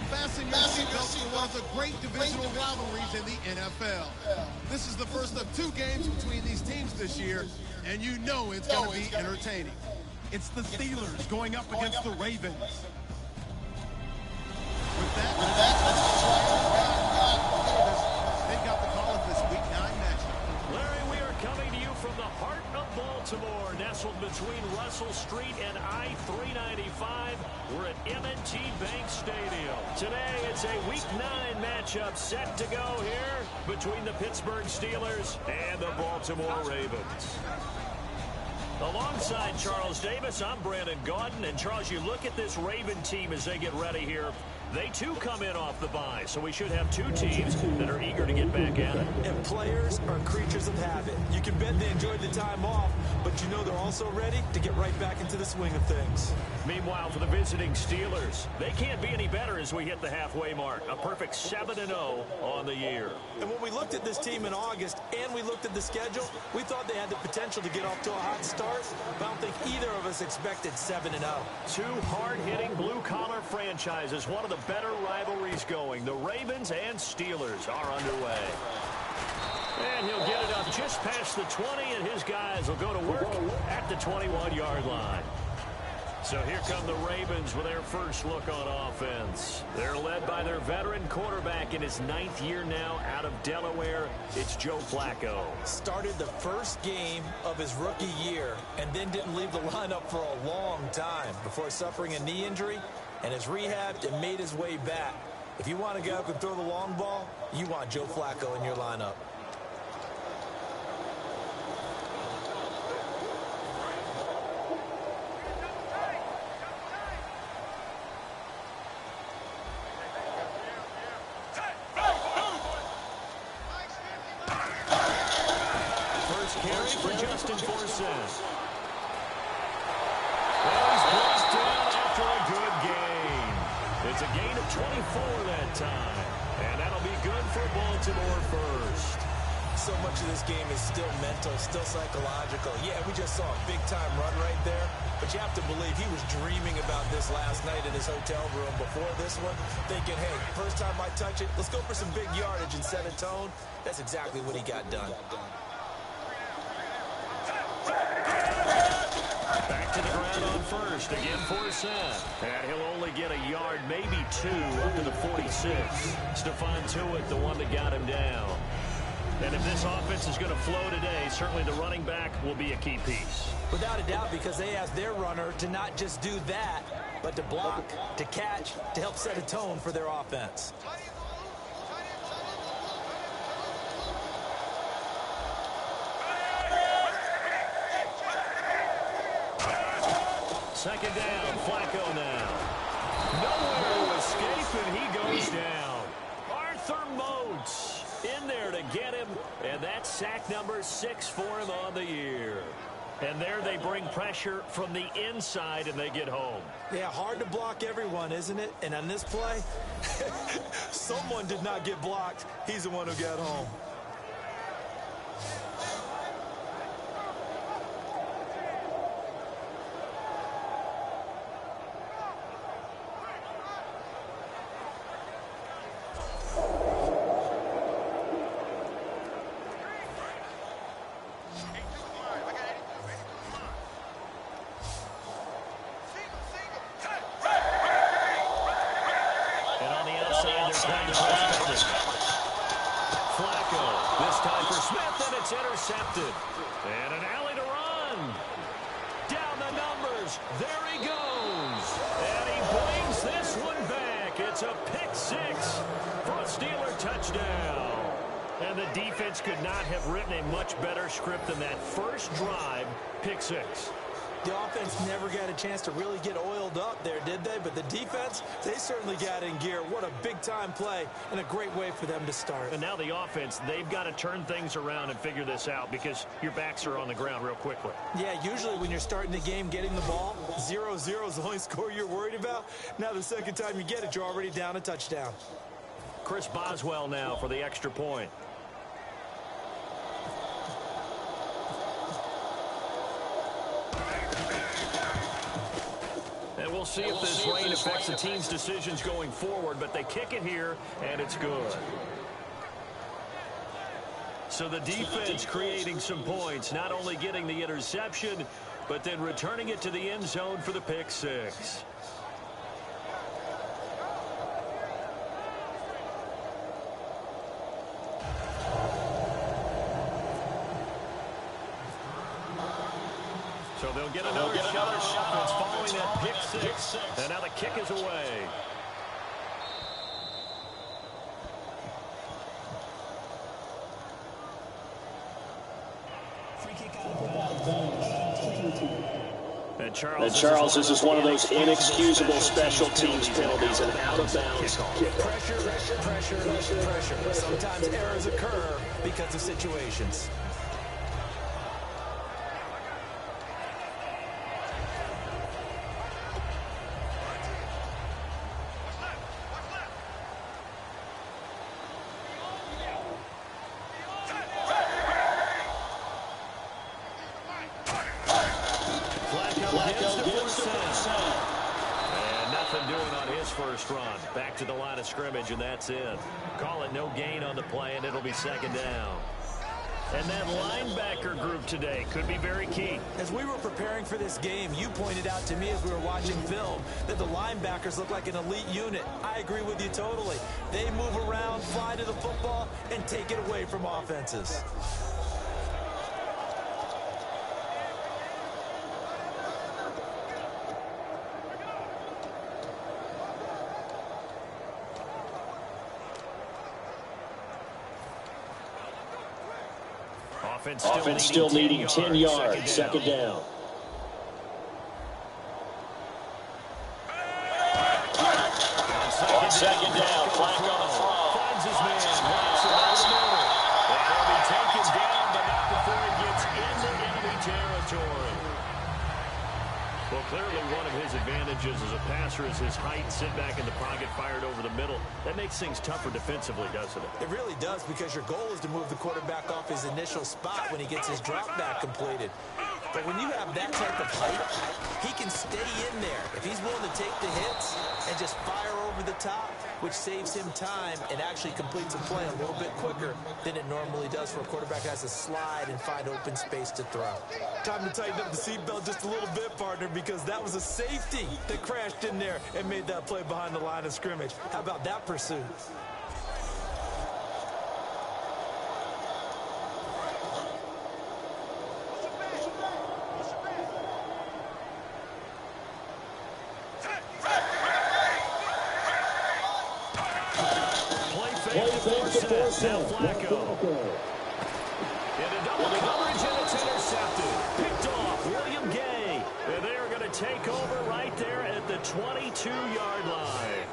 Fasten your seatbelts for one of the great divisional rivalries in the NFL. This is the first of 2 games between these teams this year, and you know it's going to be entertaining. It's the Steelers going up against the Ravens. With that, they've got the call of this Week 9 matchup.
Larry, we are coming to you from the heart of Baltimore, nestled between Russell Street and I-395. We're at M&T Bank Stadium. Today, it's a Week 9 matchup set to go here between the Pittsburgh Steelers and the Baltimore Ravens. Alongside Charles Davis, I'm Brandon Gaudin. And Charles, you look at this Raven team as they get ready here. They, too, come in off the bye, so we should have 2 teams that are eager to get back at it.
And players are creatures of habit. You can bet they enjoyed the time off, but you know they're also ready to get right back into the swing of things.
Meanwhile, for the visiting Steelers, they can't be any better as we hit the halfway mark. A perfect 7-0 on the year.
And when we looked at this team in August and we looked at the schedule, we thought they had the potential to get off to a hot start, but I don't think either of us expected 7-0.
2 hard-hitting blue-collar franchises, one of the better rivalries going. The Ravens and Steelers are underway. And he'll get it up just past the 20, and his guys will go to work at the 21-yard line. So here come the Ravens with their first look on offense. They're led by their veteran quarterback in his 9th year now out of Delaware. It's Joe Flacco.
Started the first game of his rookie year and then didn't leave the lineup for a long time before suffering a knee injury and has rehabbed and made his way back. If you want a guy who can throw the long ball, you want Joe Flacco in your lineup.
It's a gain of 24 that time. And that'll be good for Baltimore first.
So much of this game is still mental, still psychological. Yeah, we just saw a big-time run right there. But you have to believe he was dreaming about this last night in his hotel room before this one, thinking, hey, first time I touch it, let's go for some big yardage and set a tone. That's exactly what he got done.
Back to the ground on first, again for a set. And he'll only get a yard, maybe 2, up to the 46. Stephon Tuitt, the one that got him down. And if this offense is going to flow today, certainly the running back will be a key piece.
Without a doubt, because they asked their runner to not just do that, but to block, to catch, to help set a tone for their offense.
Second down, Flacco now. Nowhere to escape, and he goes down. Arthur Moats in there to get him, and that's sack number 6 for him on the year. And there they bring pressure from the inside, and they get home.
Yeah, hard to block everyone, isn't it? And on this play, someone did not get blocked. He's the one who got home.
Intercepted. And an alley to run. Down the numbers. There he goes. And he brings this one back. It's a pick 6 for a Steeler touchdown. And the defense could not have written a much better script than that first drive, pick 6.
The offense never got a chance to really get oiled up there, did they? But the defense, they certainly got in gear. What a big-time play and a great way for them to start.
And now the offense, they've got to turn things around and figure this out because your backs are on the ground real quickly.
Yeah, usually when you're starting the game getting the ball, 0-0 is the only score you're worried about. Now the second time you get it, you're already down a touchdown.
Chris Boswell now for the extra point. we'll see if this rain affects the team's decisions going forward, but they kick it here, and it's good. So the defense creating some points, not only getting the interception, but then returning it to the end zone for the pick six. So they'll get another shot following that pick six. And now the kick is away.
And Charles, this is one of those inexcusable special teams penalties, an out-of-bounds kick.
Pressure. Sometimes errors occur because of situations.
First run. Back to the line of scrimmage, and that's in. Call it no gain on the play, and it'll be second down. And that linebacker group today could be very key.
As we were preparing for this game, you pointed out to me as we were watching film that the linebackers look like an elite unit. I agree with you totally. They move around, fly to the football, and take it away from offenses.
Offense still needing 10 yards. Second down. On second down, Flacco on the throw.
Finds his man, walks it over the middle. And he'll be taken down, but not before he gets into enemy territory. Well, clearly one of his advantages as a passer is his height. Sit back in the pocket, fired over the middle. That makes things tougher defensively, doesn't it?
It really does, because your goal is to move the quarterback off his initial spot when he gets his drop back completed. But when you have that type of height, he can stay in there if he's willing to take the hits and just fire over the top, which saves him time and actually completes a play a little bit quicker than it normally does for a quarterback that has to slide and find open space to throw. Time to tighten up the seatbelt just a little bit, partner, because that was a safety that crashed in there and made that play behind the line of scrimmage. How about that pursuit?
Now Flacco. Into double coverage, and it's intercepted. Picked off, William Gay. And they are going to take over right there at the 22-yard line.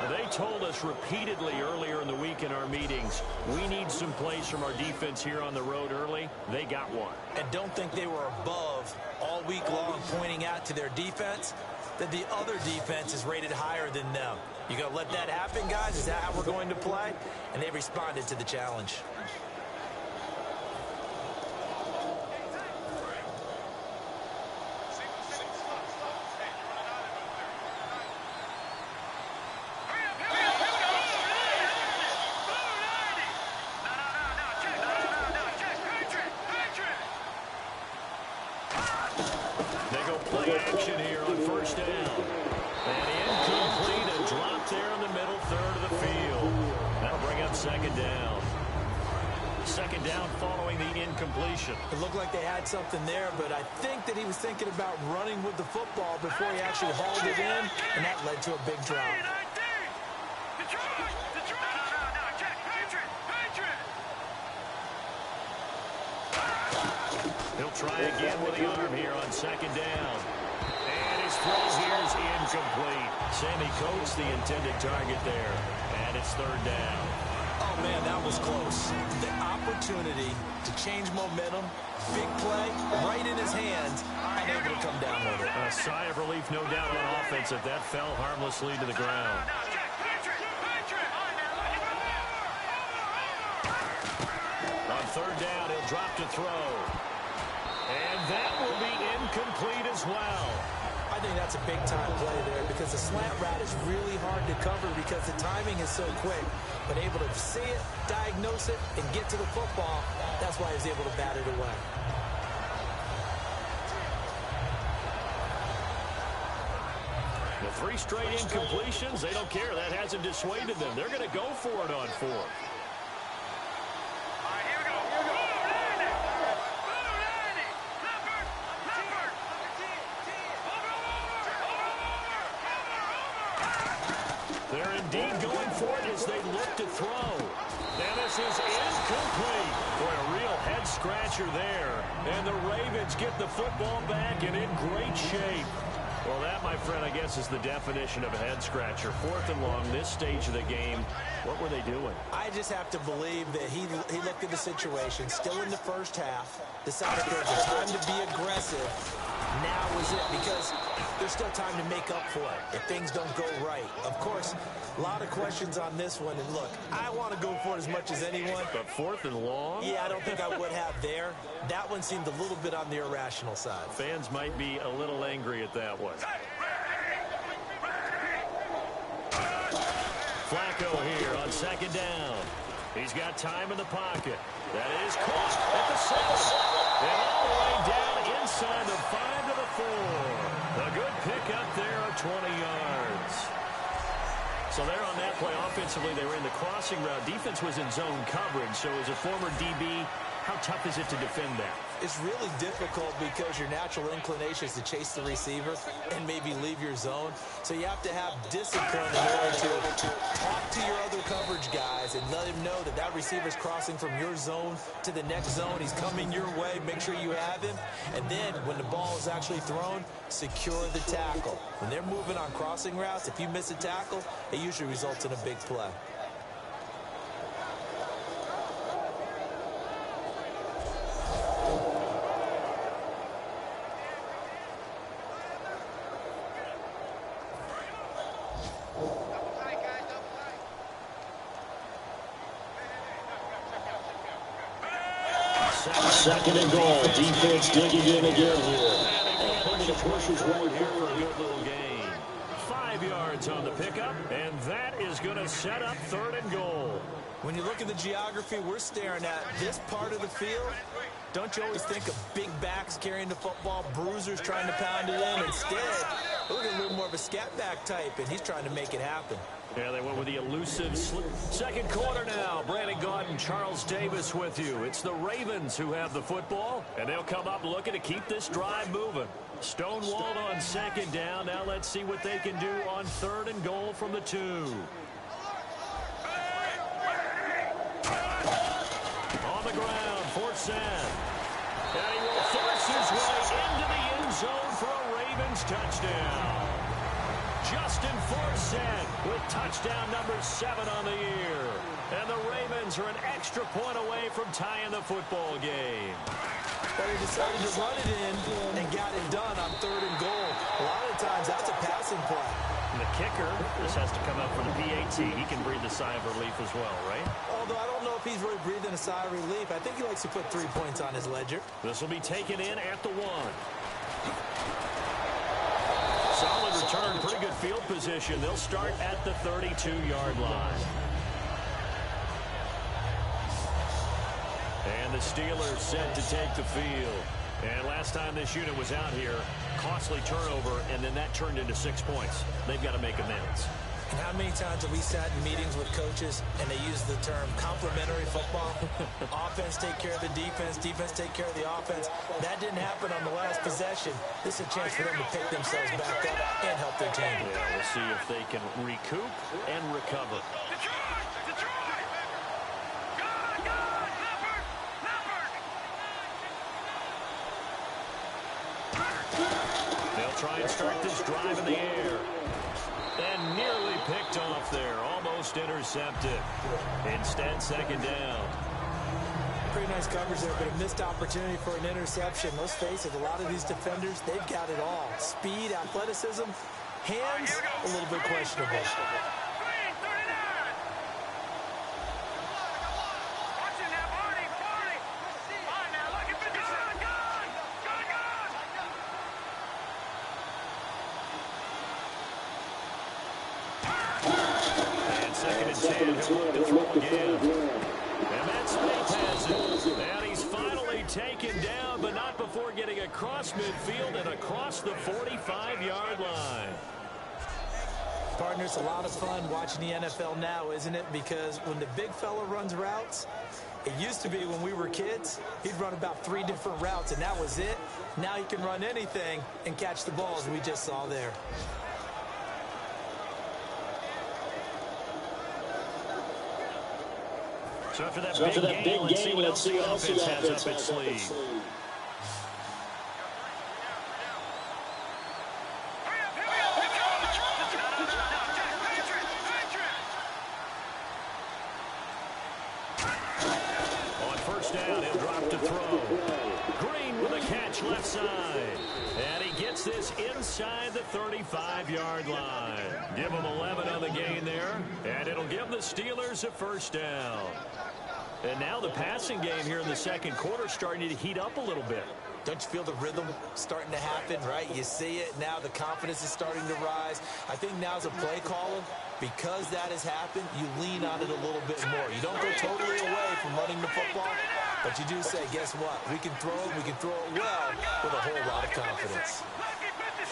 They told us repeatedly earlier in the week in our meetings, we need some plays from our defense here on the road early. They got one.
And don't think they were above all week long, pointing out to their defense that the other defense is rated higher than them. You going to let that happen, guys? Is that how we're going to play? And they responded to the challenge.
They go play action here on first down. And incomplete, a drop there in the middle third of the field. That'll bring up second down. Second down following the incompletion.
It looked like they had something there, but I think that he was thinking about running with the football before he actually hauled it in, and that led to a big drop.
He'll try again with the arm here on second down. And his throw here is incomplete. Sammy Coates, the intended target there. And it's third down.
Oh, man, that was close. The opportunity to change momentum, big play, right in his hands, unable to come down with it.
A sigh of relief, no doubt, on offense if that fell harmlessly to the ground. On third down, he'll drop to throw. And that will be incomplete as well.
I I think that's a big-time play there because the slant route is really hard to cover because the timing is so quick. But able to see it, diagnose it, and get to the football, that's why he was able to bat it away.
The 3 straight incompletions, they don't care. That hasn't dissuaded them. They're going to go for it on 4th. They're indeed going for it as they look to throw. And this is incomplete. Boy, a real head-scratcher there. And the Ravens get the football back and in great shape. Well, that, my friend, I guess is the definition of a head-scratcher. 4th and long, this stage of the game. What were they doing?
I just have to believe that he looked at the situation, still in the first half, decided there's a time to be aggressive. Now is it, because there's still time to make up for it if things don't go right. Of course, a lot of questions on this one. And look, I want to go for it as much as anyone.
But 4th and long?
Yeah, I don't think I would have there. That one seemed a little bit on the irrational side.
Fans might be a little angry at that one. Flacco here on 2nd down. He's got time in the pocket. That is caught at the 6. And all the way down inside the 5 to the 4. A good pick up there of 20 yards. So there on that play, offensively, they were in the crossing route. Defense was in zone coverage. So as a former DB, how tough is it to defend that?
It's really difficult because your natural inclination is to chase the receiver and maybe leave your zone. So you have to have discipline in order to talk to your other coverage guys and let him know that that receiver's crossing from your zone to the next zone. He's coming your way. Make sure you have him. And then when the ball is actually thrown, secure the tackle. When they're moving on crossing routes, if you miss a tackle, it usually results in a big play.
Second and goal. Defense digging in again here.
The pressure's right here for a good little gain. 5 yards on the pickup, and that is going to set up 3rd and goal.
When you look at the geography we're staring at, this part of the field, don't you always think of big backs carrying the football, bruisers trying to pound it in? Instead, look at a little more of a scat back type, and he's trying to make it happen.
Yeah, they went with the elusive second quarter now. Brandon Gaudin, Charles Davis with you. It's the Ravens who have the football, and they'll come up looking to keep this drive moving. Stonewalled on 2nd down. Now let's see what they can do on 3rd and goal from the 2. On the ground, 4th set. And he will force his way into the end zone for a Ravens touchdown. Justin Forsett with touchdown number 7 on the year. And the Ravens are an extra point away from tying the football game.
But he decided to run it in and got it done on 3rd and goal. A lot of times that's a passing play.
And the kicker, this has to come up for the PAT. He can breathe a sigh of relief as well, right?
Although I don't know if he's really breathing a sigh of relief. I think he likes to put 3 points on his ledger.
This will be taken in at the 1. Solid return, pretty good field position. They'll start at the 32-yard line. And the Steelers set to take the field. And last time this unit was out here, costly turnover, and then that turned into 6 points. They've got to make amends.
And how many times have we sat in meetings with coaches and they use the term complementary football? Offense take care of the defense, defense take care of the offense. That didn't happen on the last possession. This is a chance for them to pick themselves back up and help their team.
Yeah, we'll see if they can recoup and recover. They'll try and start this drive in the air. And nearly picked off there. Almost intercepted. Instead, 2nd down.
Pretty nice coverage there, but a missed opportunity for an interception. Let's face it, a lot of these defenders, they've got it all. Speed, athleticism, hands, a little bit questionable.
second and 10. He'll look to throw again. And that Smith has it. And he's finally taken down, but not before getting across midfield and across the 45-yard line.
Partner, it's a lot of fun watching the NFL now, isn't it? Because when the big fella runs routes, it used to be when we were kids, he'd run about 3 different routes, and that was it. Now he can run anything and catch the balls we just saw there.
So after that big game, let's see what else the offense has up its sleeve. On first down, he'll drop to throw. Green with a catch left side. And he gets this inside the 35-yard line. Give him 11 on the gain there. And it'll give the Steelers a first down. And now the passing game here in the second quarter is starting to heat up a little bit.
Don't you feel the rhythm starting to happen, right? You see it now. The confidence is starting to rise. I think now as a play caller, because that has happened, you lean on it a little bit more. You don't go totally away from running the football, but you do say, guess what? We can throw it. We can throw it well with a whole lot of confidence.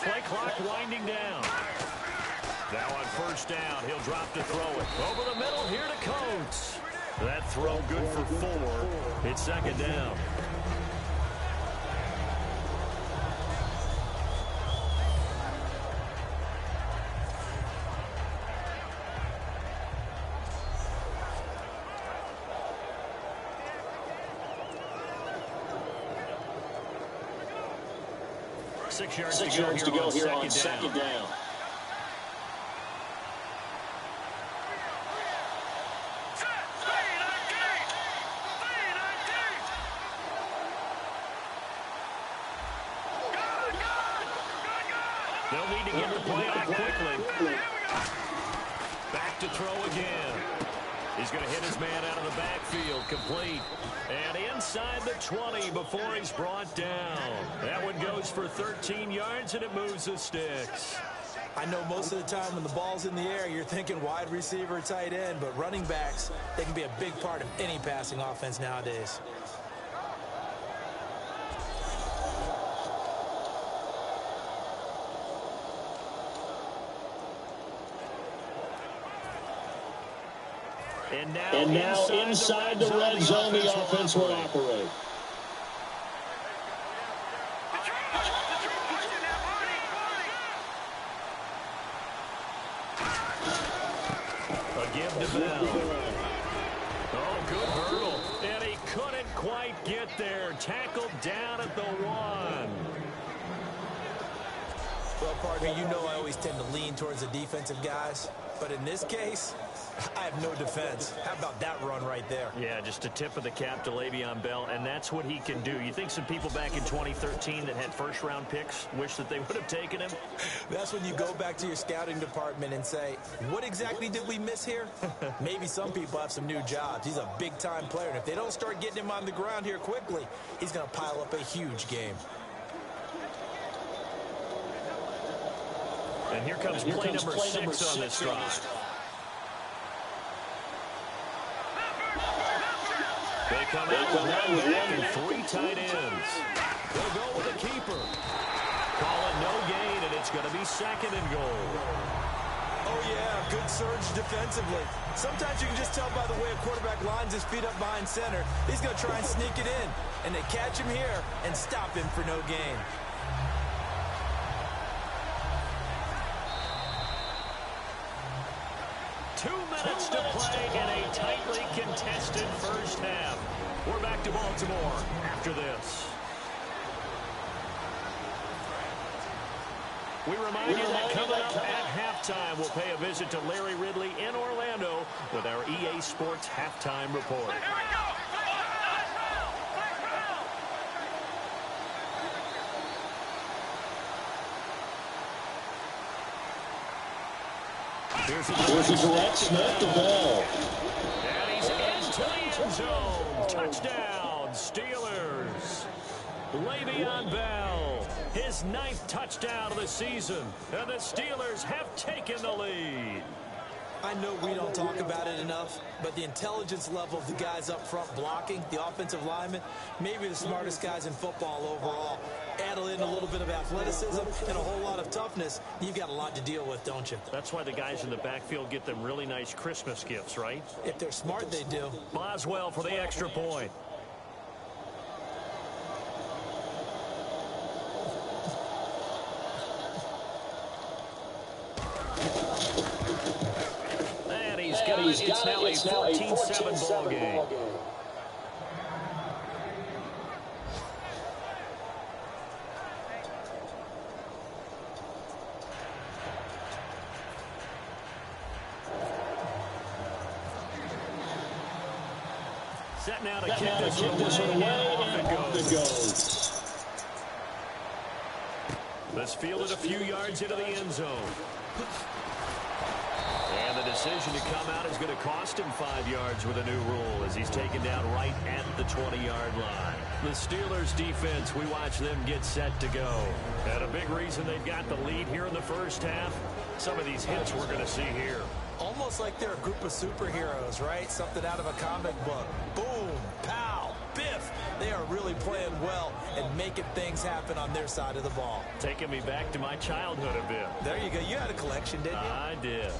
Play clock winding down. Now on first down, he'll drop to throw it. Over the middle here to Coates. That throw good for 4. It's second down. Six yards to go here on second down. They'll need to get the play on quickly. Back to throw again. He's going to hit his man out of the backfield, complete. And inside the 20 before he's brought down. That one goes for 13 yards, and it moves the sticks.
I know most of the time when the ball's in the air, you're thinking wide receiver, tight end, but running backs, they can be a big part of any passing offense nowadays.
And now inside the red zone, the offense will operate.
A give to Bell. Oh, good hurdle. And he couldn't quite get there. Tackled down at the 1.
Well, partner, you know I always tend to lean towards the defensive guys. But in this case, I have no defense. How about that run right there?
Yeah, just a tip of the cap to Le'Veon Bell, and that's what he can do. You think some people back in 2013 that had first-round picks wish that they would have taken him?
That's when you go back to your scouting department and say, what exactly did we miss here? Maybe some people have some new jobs. He's a big-time player, and if they don't start getting him on the ground here quickly, he's going to pile up a huge game.
And here comes play number 6 on this drive. They come out with one and 3 tight ends. They'll go with a keeper. Call it no gain, and it's going to be second and goal.
Oh, yeah, good surge defensively. Sometimes you can just tell by the way a quarterback lines his feet up behind center. He's going to try and sneak it in, and they catch him here and stop him for no gain.
Minutes to play in a tightly contested first half. We're back to Baltimore after this. We remind you that coming up at halftime, we'll pay a visit to Larry Ridley in Orlando with our EA Sports Halftime Report. Here's a direct snap to Bell. And he's into the end zone. Touchdown, Steelers. Le'Veon Bell, his 9th touchdown of the season. And the Steelers have taken the lead.
I know we don't talk about it enough, but the intelligence level of the guys up front blocking, the offensive linemen, maybe the smartest guys in football overall. Add in a little bit of athleticism and a whole lot of toughness, you've got a lot to deal with, don't you?
That's why the guys in the backfield get them really nice Christmas gifts, right?
If they're smart, they do.
Boswell for the extra point. And he's got it. It's now a 14-7 ball game. Set now to kick this one away, and off it goes. This fielded a few yards into the end zone. And the decision to come out is going to cost him 5 yards with a new rule as he's taken down right at the 20-yard line. The Steelers defense, we watch them get set to go. And a big reason they've got the lead here in the first half, some of these hits we're going to see here.
Almost like they're a group of superheroes, right? Something out of a comic book. Boom, pow, biff. They are really playing well and making things happen on their side of the ball.
Taking me back to my childhood a bit.
There you go. You had a collection, didn't you?
I did.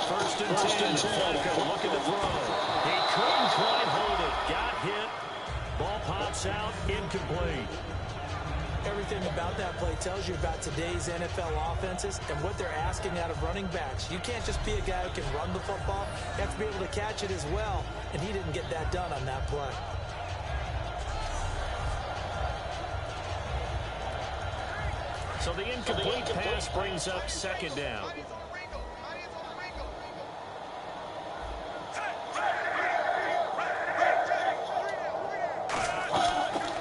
First and 10. Flacco looking to throw. He couldn't quite hold it. Got hit. Ball pops out. Incomplete.
Everything about that play tells you about today's NFL offenses and what they're asking out of running backs. You can't just be a guy who can run the football. You have to be able to catch it as well, and he didn't get that done on that play.
So the incomplete pass brings up second down.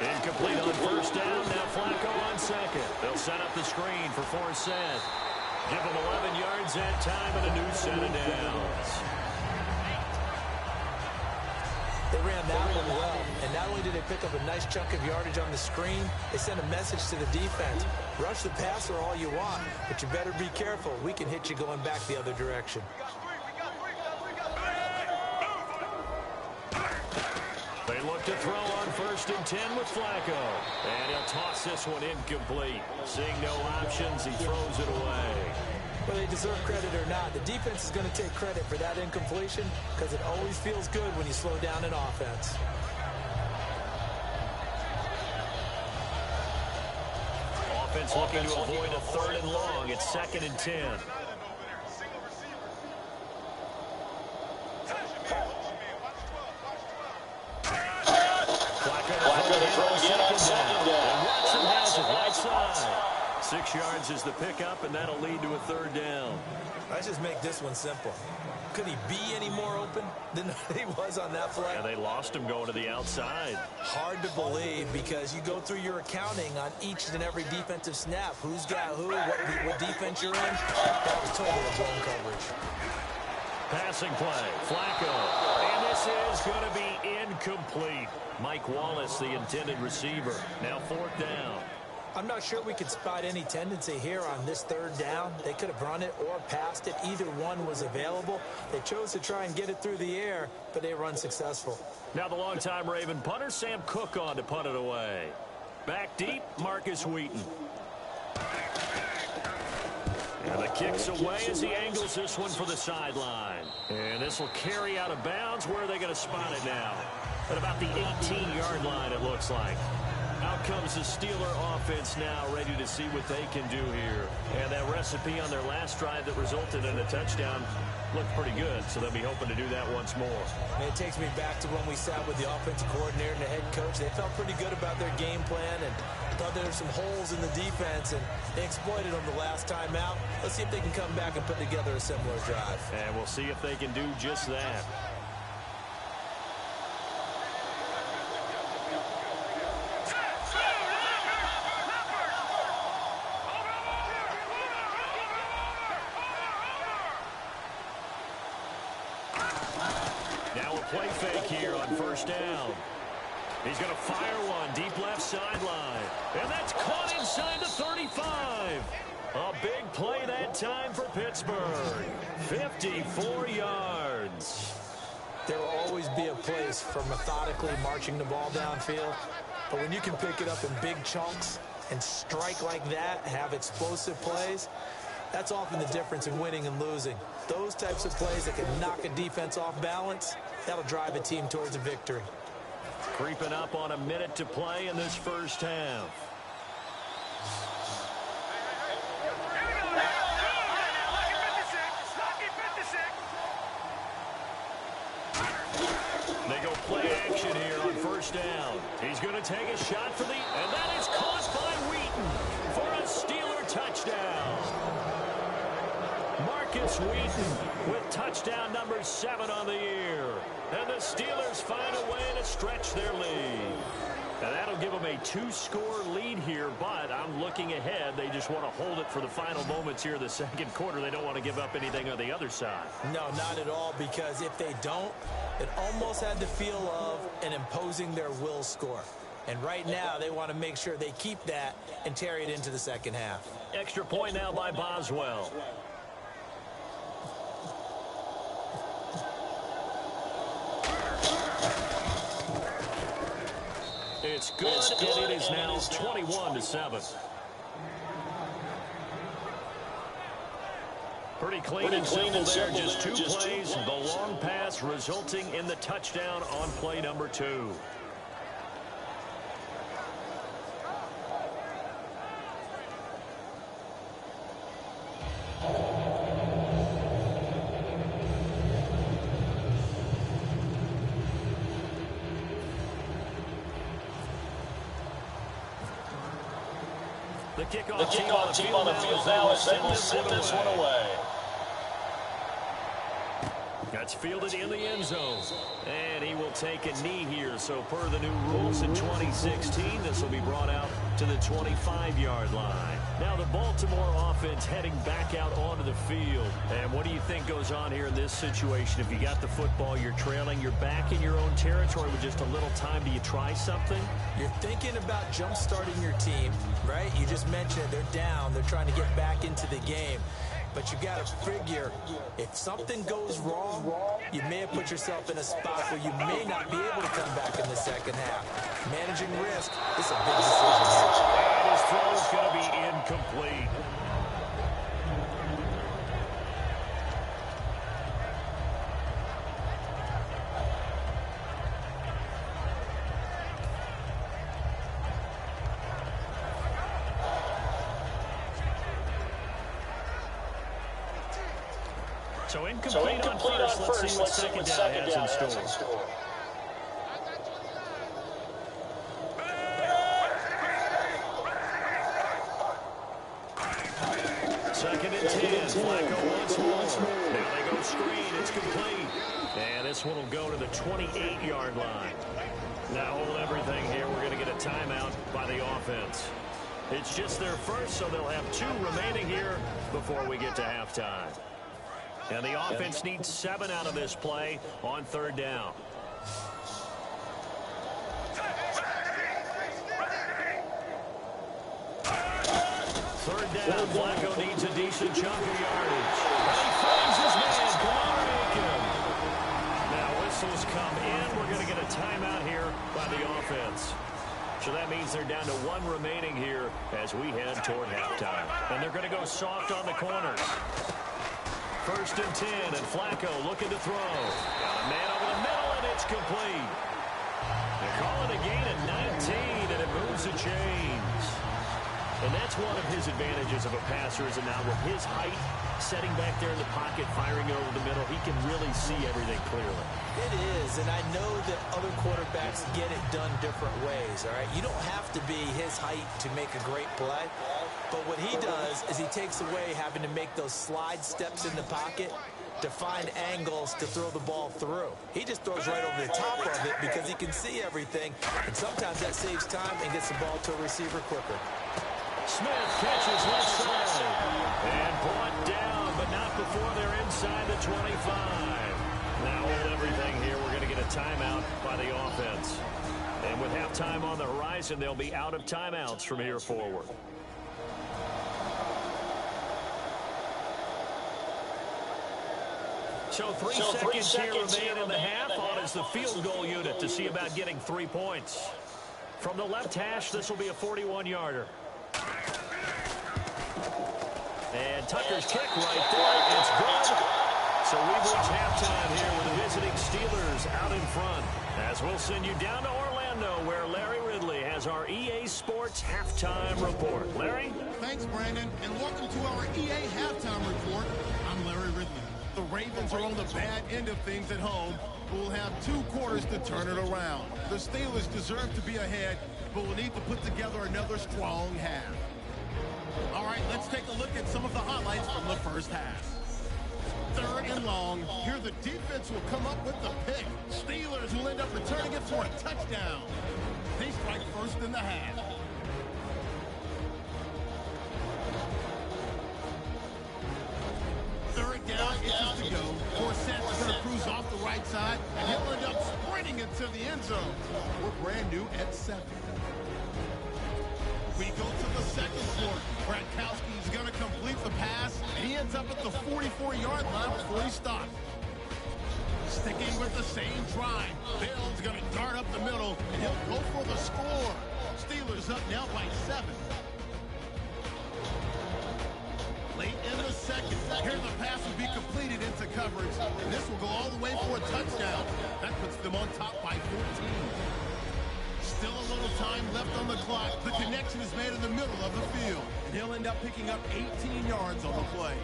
Incomplete on first down. Now Flacco on second. They'll set up the screen for Forsett. Give him 11 yards at time and a new set of downs.
They ran that one well, and not only did they pick up a nice chunk of yardage on the screen, they sent a message to the defense. Rush the passer all you want, but you better be careful. We can hit you going back the other direction.
They look to throw on first and 10 with Flacco. And he'll toss this one incomplete. Seeing no options, he throws it away.
Whether they deserve credit or not, the defense is going to take credit for that incompletion because it always feels good when you slow down an offense.
Offense looking to avoid a third and long. It's second and 10. Flacco to throw again on second down. And Watson has it right side. 6 yards is the pickup, and that'll lead to a third down.
Let's just make this one simple. Could he be any more open than he was on that play?
Yeah, they lost him going to the outside.
Hard to believe because you go through your accounting on each and every defensive snap. Who's got who, what defense you're in. That was totally blown coverage.
Passing play, Flacco. And this is going to be incomplete. Mike Wallace, the intended receiver. Now fourth down.
I'm not sure we could spot any tendency here on this third down. They could have run it or passed it. Either one was available. They chose to try and get it through the air, but they were unsuccessful.
Now the longtime Raven punter, Sam Cook, on to punt it away. Back deep, Marcus Wheaton. And the kick's away as he angles this one for the sideline. And this will carry out of bounds. Where are they going to spot it now? At about the 18-yard line, it looks like. Out comes the Steeler offense now, ready to see what they can do here. And that recipe on their last drive that resulted in a touchdown looked pretty good, so they'll be hoping to do that once more.
And it takes me back to when we sat with the offensive coordinator and the head coach. They felt pretty good about their game plan and thought there were some holes in the defense, and they exploited them the last time out. Let's see if they can come back and put together a similar drive.
And we'll see if they can do just that. Now a play fake here on first down. He's going to fire one deep left sideline. And that's caught inside the 35. A big play that time for Pittsburgh. 54 yards.
There will always be a place for methodically marching the ball downfield. But when you can pick it up in big chunks and strike like that, have explosive plays, that's often the difference in winning and losing. Those types of plays that can knock a defense off balance, that'll drive a team towards a victory.
Creeping up on a minute to play in this first half. They go play action here on first down. He's going to take a shot for and that is caught by Wheaton for a Steeler touchdown. Marcus Wheaton with touchdown number 7 on the year. And the Steelers find a way to stretch their lead. And that'll give them a 2-score lead here, but I'm looking ahead. They just want to hold it for the final moments here of the second quarter. They don't want to give up anything on the other side.
No, not at all, because if they don't, it almost had the feel of an imposing their will score. And right now, they want to make sure they keep that and carry it into the second half.
Extra point now by Boswell. It's good, and it is now 21-7. Pretty clean and simple there, just 2 plays. The long pass resulting in the touchdown on play number 2. The kickoff team on the field now as they will send this one away. That's fielded in the end zone. And he will take a knee here. So per the new rules in 2016, this will be brought out to the 25-yard line. Now the Baltimore offense heading back out onto the field. And what do you think goes on here in this situation? If you got the football, you're trailing, you're back in your own territory with just a little time. Do you try something?
You're thinking about jump-starting your team, right? You just mentioned it. They're down. They're trying to get back into the game. But you got to figure, if something goes wrong, you may have put yourself in a spot where you may not be able to come back in the second half. Managing risk is a big decision.
And his throw is going to be incomplete. So incomplete on first. Let's see what second down has in store. Second and 10. Flacco once more. Now they go screen. It's complete. And this one will go to the 28-yard line. Now hold everything here. We're going to get a timeout by the offense. It's just their first, so they'll have 2 remaining here before we get to halftime. And the offense needs 7 out of this play on third down. Third down, Flacco needs a decent chunk of yardage. And he finds his man, Kamara Aiken. Now whistles come in. We're going to get a timeout here by the offense. So that means they're down to 1 remaining here as we head toward halftime. And they're going to go soft on the corners. First and 10, and Flacco looking to throw. Got a man over the middle, and it's complete. They call it a gain of 19, and it moves the chains. And that's one of his advantages of a passer, is now with his height, setting back there in the pocket, firing over the middle, he can really see everything clearly.
It is, and I know that other quarterbacks get it done different ways, all right? You don't have to be his height to make a great play, but what he does is he takes away having to make those slide steps in the pocket to find angles to throw the ball through. He just throws right over the top of it because he can see everything, and sometimes that saves time and gets the ball to a receiver quicker.
Smith catches left side and brought down, but not before they're inside the 25. Now hold everything here. We're going to get a timeout by the offense. And with halftime on the horizon, they'll be out of timeouts from here forward. So three seconds here remain in the half. On is the field goal unit to see about getting 3 points. From the left hash, this will be a 41-yarder. And Tucker's kick right there. It's good. So we've reached halftime here with the visiting Steelers out in front. As we'll send you down to Orlando, where Larry Ridley has our EA Sports Halftime Report. Larry?
Thanks, Brandon, and welcome to our EA Halftime Report. I'm Larry Ridley. The Ravens are on the bad end of things at home, but will have 2 quarters to turn it around. The Steelers deserve to be ahead, but will need to put together another strong half. All right, let's take a look at some of the highlights from the first half. 3rd and long. Here the defense will come up with the pick. Steelers will end up returning it for a touchdown. They strike first in the half. Third down, inches to go. Forset's going to cruise off the right side, and he'll end up sprinting into the end zone. We're brand new at 7. We go to the second quarter. Bratkowski is going to complete the pass, and he ends up at the 44-yard line before he stops. Sticking with the same drive, Bill's going to dart up the middle, and he'll go for the score. Steelers up now by 7. Late in the second, here the pass will be completed into coverage, and this will go all the way for a touchdown. That puts them on top by 14. Still a little time left on the clock. The connection is made in the middle of the field, and he'll end up picking up 18 yards on the play.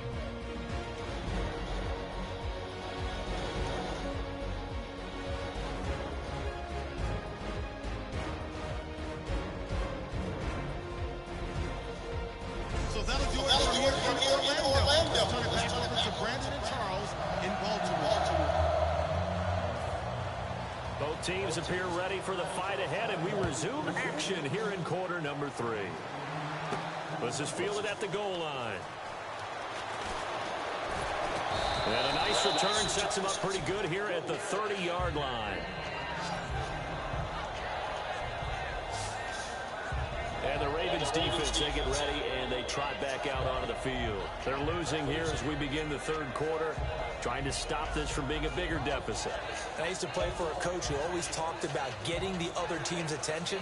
So that'll do it from here in Orlando. Let's turn it back over to Brandon and Charles in Baltimore.
Both teams appear ready for the fight ahead, and we resume action here in quarter number 3. This is fielded at the goal line. And a nice return sets him up pretty good here at the 30-yard line. And the Ravens defense, they get ready, and they trot back out onto the field. They're losing here as we begin the 3rd quarter, trying to stop this from being a bigger deficit.
I used to play for a coach who always talked about getting the other team's attention.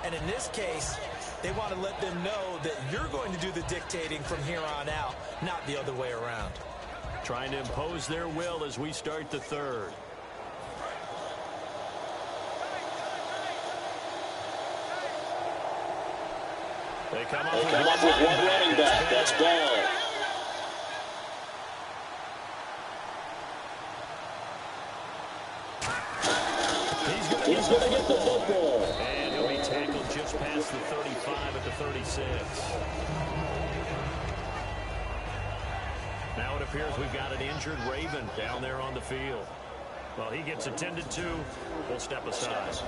And in this case, they want to let them know that you're going to do the dictating from here on out, not the other way around.
Trying to impose their will as we start the 3rd. They come up with one running back. That's Bell. He's going to get the football. And he'll be tackled just past the 35 at the 36. Now it appears we've got an injured Raven down there on the field. Well, he gets attended to. We'll step aside.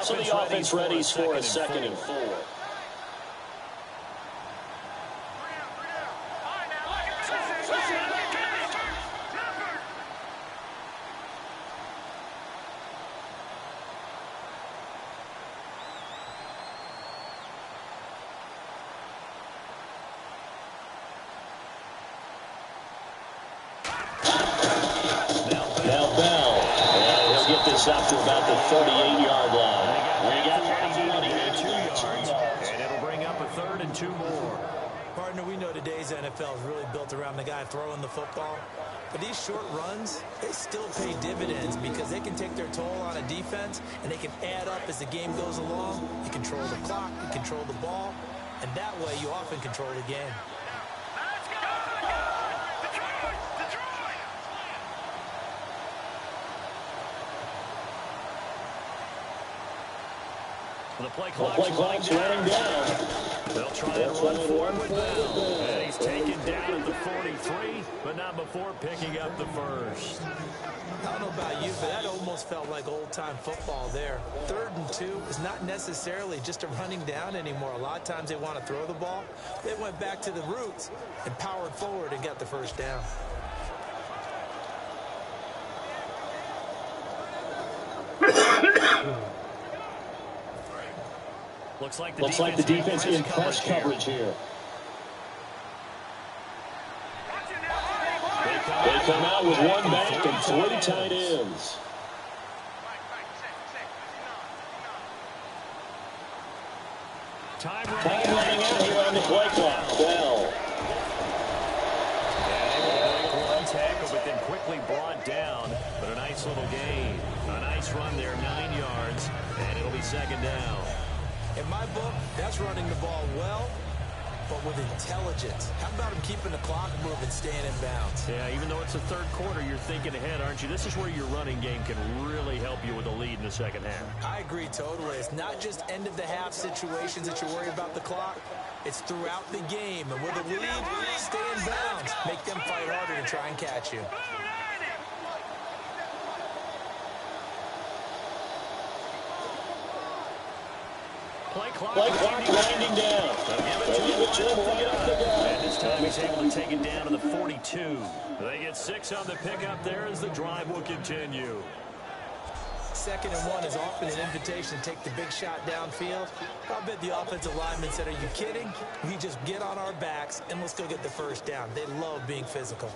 So the offense ready for a 2nd and 4. Now Bell. And he'll get this up to about the 38-yard line. We got 22 yards, and it'll bring up a 3rd and 2 more.
Partner, we know today's NFL is really built around the guy throwing the football. But these short runs, they still pay dividends because they can take their toll on a defense, and they can add up as the game goes along. You control the clock, you control the ball, and that way you often control the game.
The play clock's running down. They'll try and run forward now. And he's taken down at the 43, but not before picking up the first.
I don't know about you, but that almost felt like old-time football there. 3rd and 2 is not necessarily just a running down anymore. A lot of times they want to throw the ball. They went back to the roots and powered forward and got the first down.
Looks like the defense in press coverage here. They come out with one back and 3 tight ends. Time running out here on the play clock. Bell. One tackle, but then quickly brought down. But a nice little gain. A nice run there, 9 yards, and it'll be 2nd down.
In my book, that's running the ball well, but with intelligence. How about him keeping the clock moving, staying in bounds?
Yeah, even though it's the 3rd quarter, you're thinking ahead, aren't you? This is where your running game can really help you with a lead in the 2nd half.
I agree totally. It's not just end-of-the-half situations that you worry about the clock. It's throughout the game. And with a lead, stay in bounds. Make them fight harder to try and catch you.
Play clock winding down. Give it to him and this time he's able to take it down to the 42. They get 6 on the pickup there as the drive will continue.
2nd and 1 is often an invitation to take the big shot downfield. I'll bet the offensive lineman said, are you kidding? We just get on our backs and let's go get the first down. They love being physical.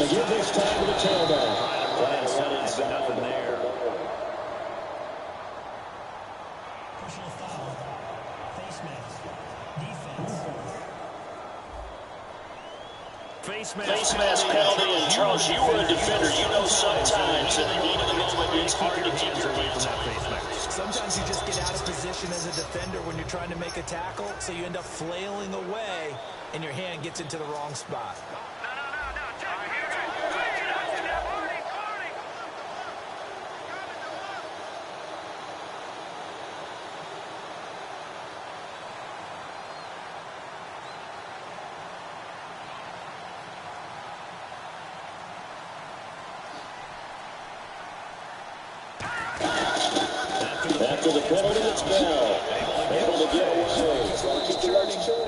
Give this time to the tailback. Right inside, but nothing there.
Personal foul. Face mask. Defense.
Face mask penalty, and Charles, you were a defender. You know sometimes in the heat of the moment it's hard to keep your hands on.
Sometimes you just get out of position as a defender when you're trying to make a tackle, so you end up flailing away, and your hand gets into the wrong spot.
After the penalty, it's Bell. Able to get away.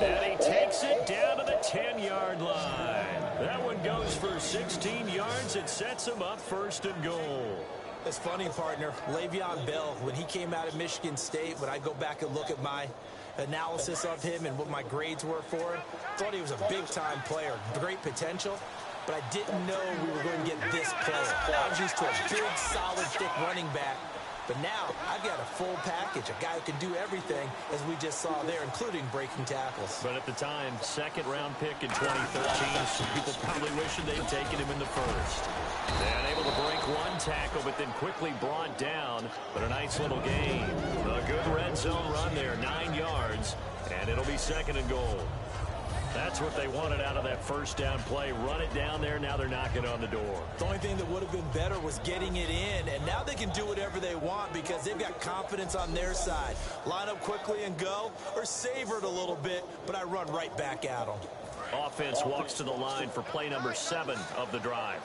And he takes it down to the 10-yard line. That one goes for 16 yards. It sets him up 1st and goal.
It's funny, partner. Le'Veon Bell, when he came out of Michigan State, when I go back and look at my analysis of him and what my grades were for him, thought he was a big-time player, great potential, but I didn't know we were going to get this player. I was used to a big, solid, thick running back. But now, I've got a full package, a guy who can do everything, as we just saw there, including breaking tackles.
But at the time, 2nd-round pick in 2013, some people probably wishing they'd taken him in the 1st. And able to break one tackle, but then quickly brought down. But a nice little gain. A good red zone run there, 9 yards, and it'll be 2nd and goal. That's what they wanted out of that 1st down play. Run it down there. Now they're knocking on the door.
The only thing that would have been better was getting it in. And now they can do whatever they want because they've got confidence on their side. Line up quickly and go, or savor it a little bit, but I run right back at them.
Offense walks to the line for play number 7 of the drive.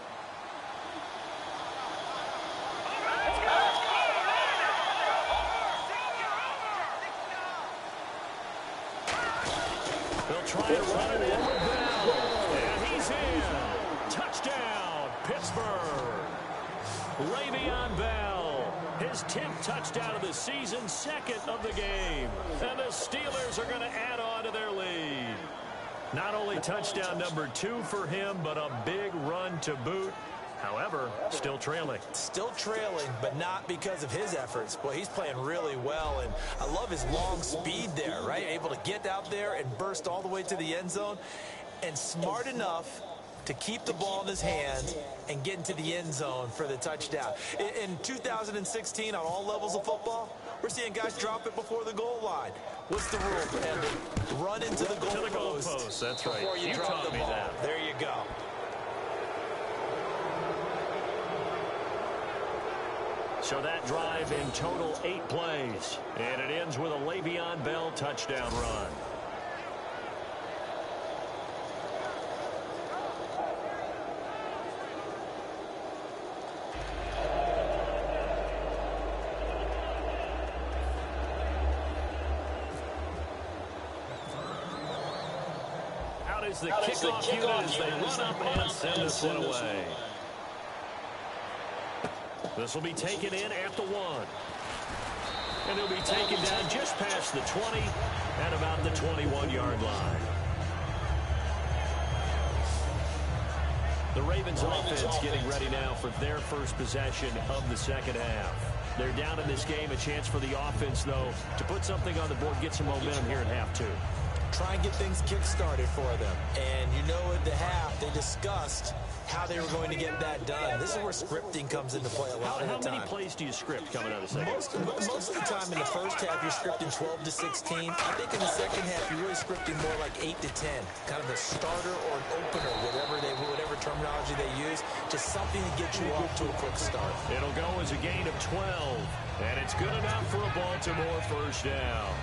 They'll try to run it in with Bell. And he's in. Touchdown, Pittsburgh. Le'Veon Bell, his 10th touchdown of the season, 2nd of the game. And the Steelers are going to add on to their lead. Not only touchdown number 2 for him, but a big run to boot. However, still trailing.
Still trailing, but not because of his efforts. Boy, he's playing really well, and I love his long speed there, right? Able to get out there and burst all the way to the end zone, and smart enough to keep the ball in his hands and get into the end zone for the touchdown. In 2016, on all levels of football, we're seeing guys drop it before the goal line. What's the rule, Brandon? Run into the goal post.
That's right.
Before you drop the ball.
That.
There you go.
So that drive in total 8 plays. And it ends with a Le'Veon Bell touchdown run. Out is the kickoff unit as they run up and send this one away. This will be taken in at the 1. And he'll be taken down just past the 20 and about the 21-yard line. The Ravens offense getting ready now for their first possession of the second half. They're down in this game. A chance for the offense, though, to put something on the board, get some momentum here in half 2.
Try and get things kick-started for them. And you know at the half, they discussed how they were going to get that done. This is where scripting comes into play a lot of the time.
How many plays do you script coming out of the second?
Most of the time in the first half, you're scripting 12 to 16. I think in the second half, you're really scripting more like 8 to 10. Kind of a starter or an opener, whatever terminology they use. Just something to get you off to a quick start.
It'll go as a gain of 12. And it's good enough for a Baltimore first down.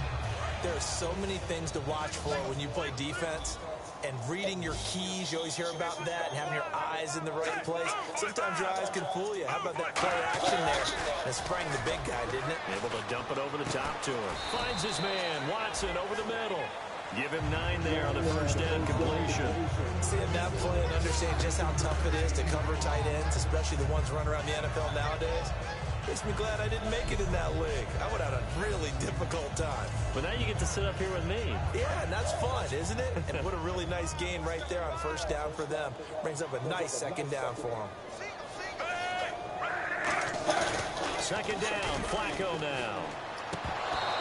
There are so many things to watch for when you play defense. And reading your keys, you always hear about that, and having your eyes in the right place. Sometimes your eyes can fool you. How about that play action there? That sprang the big guy, didn't it?
Able to dump it over the top to him. Finds his man, Watson, over the middle. Give him 9 there on the first down completion.
Seeing that play and understanding just how tough it is to cover tight ends, especially the ones running around the NFL nowadays, makes me glad I didn't make it in that league. I would have had a really difficult time.
But now you get to sit up here with me.
Yeah, and that's fun, isn't it? And what a really nice game right there on first down for them. Brings up a nice second down for them.
Second down, Flacco now.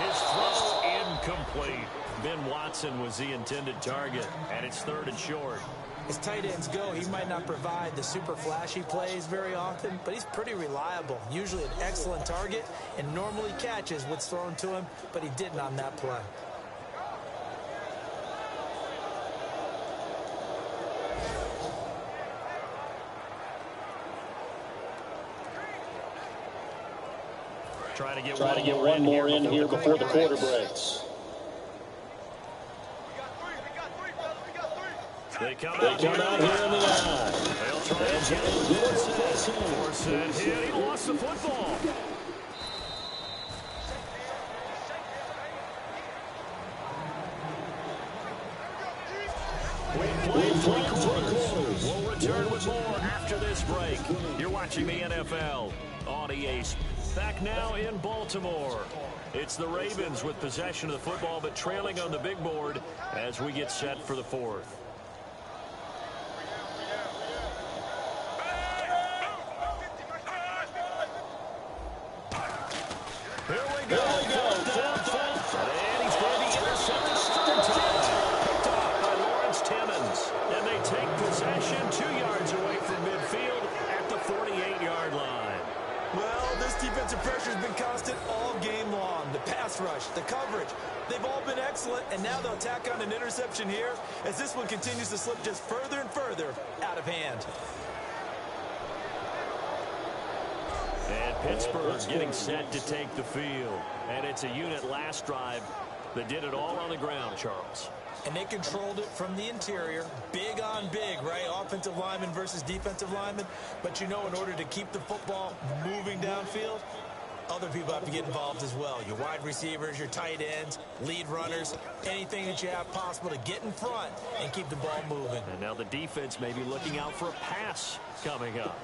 His throw incomplete. Ben Watson was the intended target, and it's 3rd and short.
As tight ends go, he might not provide the super flashy plays very often, but he's pretty reliable. Usually an excellent target, and normally catches what's thrown to him, but he didn't on that play.
Try to get one more in here before the quarter breaks.
They come out here in the line. They'll try and get it. Forsett hit. He lost the football. We've played 3 quarters. We'll return with more after this break. You're watching the NFL on EA. Back now in Baltimore. It's the Ravens with possession of the football, but trailing on the big board as we get set for the 4th. Here we go. And he's going to be intercepted. Picked off by Lawrence Timmons. And they take possession 2 yards away from midfield at the 48-yard line.
Well, this defensive pressure has been constant all game long. The pass rush, the coverage, they've all been excellent, and now they'll tack on an interception here as this one continues to slip just further and further out of hand.
And Pittsburgh's getting set to take the field. And it's a unit last drive that did it all on the ground, Charles.
And they controlled it from the interior. Big on big, right? Offensive lineman versus defensive lineman. But you know, in order to keep the football moving downfield, other people have to get involved as well. Your wide receivers, your tight ends, lead runners, anything that you have possible to get in front and keep the ball moving.
And now the defense may be looking out for a pass coming up.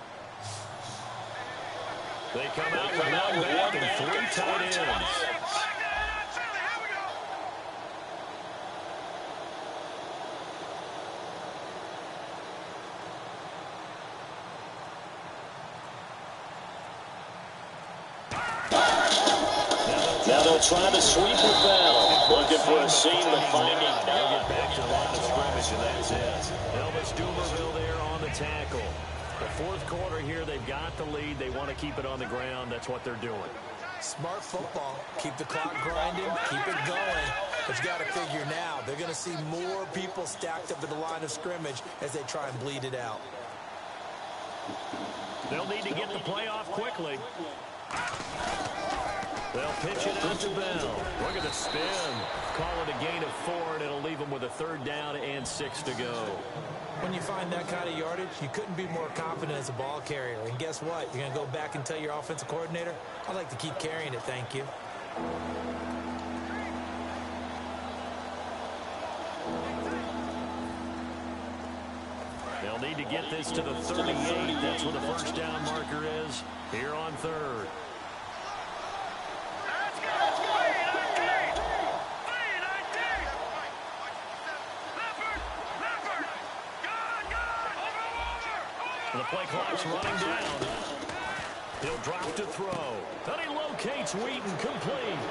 They come out with one back and 3 tight ends.
Now they'll try to sweep it down. Looking for a seam to find it.
They'll get back to the line of scrimmage And that's it. Elvis Dumerville there on the tackle. The fourth quarter here, they've got the lead. They want to keep it on the ground. That's what they're doing.
Smart football. Keep the clock grinding. Keep it going. But you got to figure now, they're going to see more people stacked up at the line of scrimmage as they try and bleed it out.
They'll need to get the play off quickly. They'll pitch it out to Bell. Look at the spin. Call it a gain of 4, and it'll leave them with a 3rd down and 6 to go.
When you find that kind of yardage, you couldn't be more confident as a ball carrier. And guess what? You're going to go back and tell your offensive coordinator, I'd like to keep carrying it, thank you.
They'll need to get this to the 38. That's where the first down marker is here on 3rd. The play clock's running down. He'll drop to throw. Then he locates Wheaton, complete.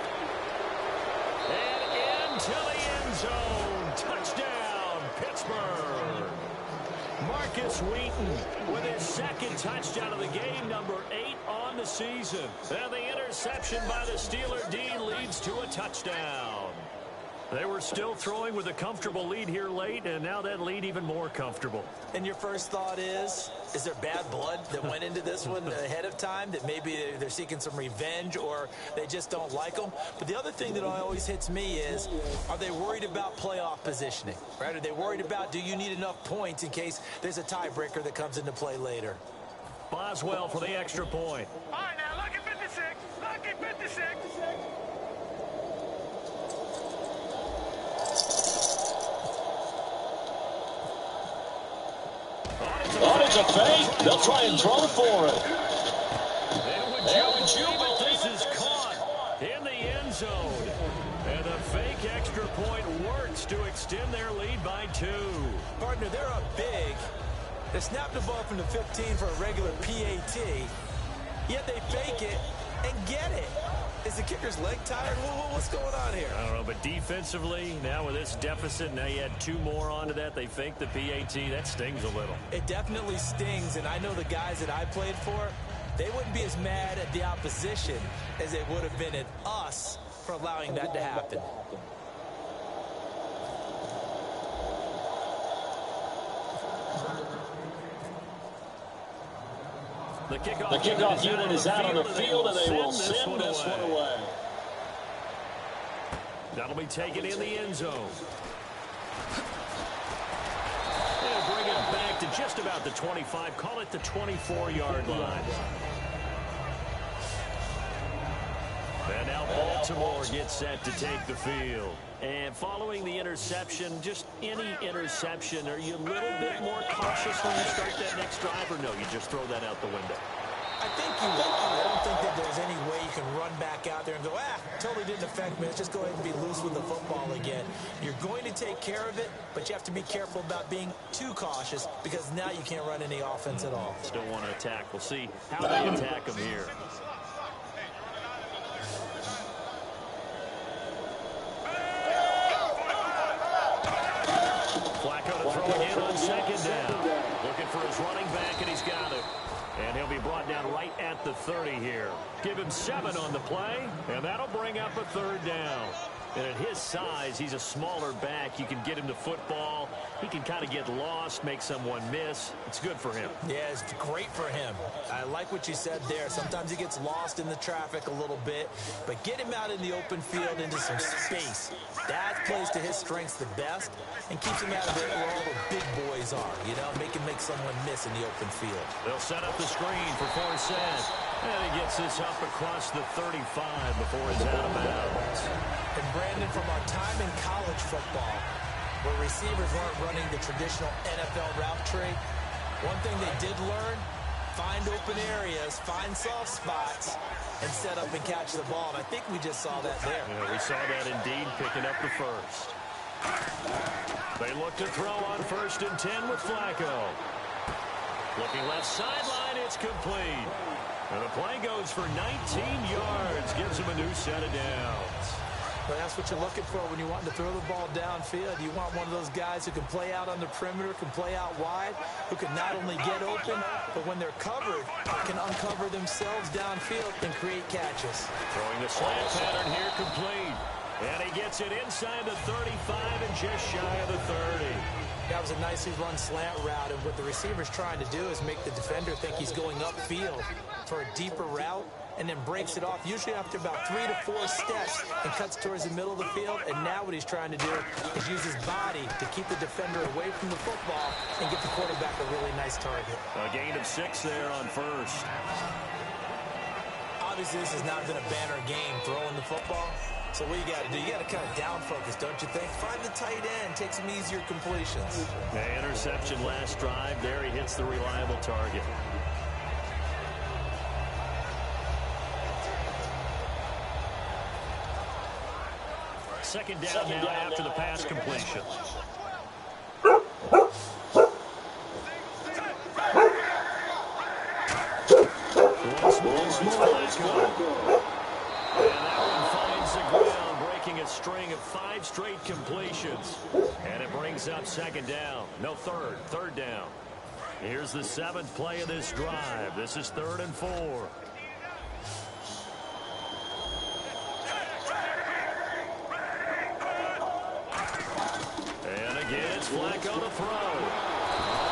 And into the end zone. Touchdown, Pittsburgh. Marcus Wheaton with his 2nd touchdown of the game, number 8 on the season. And the interception by the Steeler D leads to a touchdown. They were still throwing with a comfortable lead here late, and now that lead even more comfortable.
And your first thought is there bad blood that went into this one ahead of time, that maybe they're seeking some revenge or they just don't like them? But the other thing that always hits me is, are they worried about playoff positioning? Right? Are they worried about, do you need enough points in case there's a tiebreaker that comes into play later?
Boswell for the extra point.
All right, now, lucky 56. Lucky 56.
On it's a fake. They'll try and throw for it.
And would you believe it, this is caught in the end zone. And the fake extra point works to extend their lead by 2.
Partner, they're up big. They snapped the ball from the 15 for a regular PAT, yet they fake it and get it. Is the kicker's leg tired? What's going on here?
I don't know, but defensively, now with this deficit, now you add 2 more onto that. They fake the PAT. That stings a little.
It definitely stings, and I know the guys that I played for, they wouldn't be as mad at the opposition as they would have been at us for allowing that to happen.
The kickoff
unit is out on the field, and they will send this one away.
That'll be taken in the end zone. They'll bring it back to just about the 25. Call it the 24-yard line. And now Baltimore gets set to take the field. And following the interception, just any interception, are you a little bit more cautious when you start that next drive, or no, you just throw that out the window?
I think you will. I don't think that there's any way you can run back out there and go, totally didn't affect me. Let's just go ahead and be loose with the football again. You're going to take care of it, but you have to be careful about being too cautious because now you can't run any offense at all.
Still want to attack. We'll see how they attack them here. Flacco to throw again on 2nd down. Looking for his running back, and he's got it. And he'll be brought down right at the 30 here. Give him 7 on the play, and that'll bring up a 3rd down. And at his size, he's a smaller back. You can get him to football. He can kind of get lost, make someone miss. It's good for him.
Yeah, it's great for him. I like what you said there. Sometimes he gets lost in the traffic a little bit, but get him out in the open field into some space. That plays to his strengths the best and keeps him out of it where all the big boys are, you know, make someone miss in the open field.
They'll set up the screen for Forsett. And he gets this up across the 35 before he's out of bounds.
And Brandon, from our time in college football, where receivers weren't running the traditional NFL route tree, one thing they did learn, find open areas, find soft spots, and set up and catch the ball. And I think we just saw that there.
Yeah, we saw that indeed, picking up the first. They look to throw on 1st and 10 with Flacco. Looking left sideline, it's complete. And the play goes for 19 yards, gives him a new set of downs.
But that's what you're looking for when you want to throw the ball downfield. You want one of those guys who can play out on the perimeter, can play out wide, who can not only get open, but when they're covered, can uncover themselves downfield and create catches.
Throwing the slant pattern here complete. And he gets it inside the 35 and just shy of the 30.
That was a nicely run slant route, and what the receiver's trying to do is make the defender think he's going upfield for a deeper route, and then breaks it off, usually after about 3 to 4 steps, and cuts towards the middle of the field. And now what he's trying to do is use his body to keep the defender away from the football and get the quarterback a really nice target.
A gain of 6 there on first.
Obviously, this has not been a banner game throwing the football. So what you got to do, you got to kind of down focus, don't you think? Find the tight end, take some easier completions.
The interception last drive. There he hits the reliable target. Second down now after the pass completion. Once more, let's go. And that one finds the ground, breaking a string of 5 straight completions. And it brings up second down. No, third down. Here's the 7th play of this drive. This is 3rd and 4. And again, it's Flacco to throw.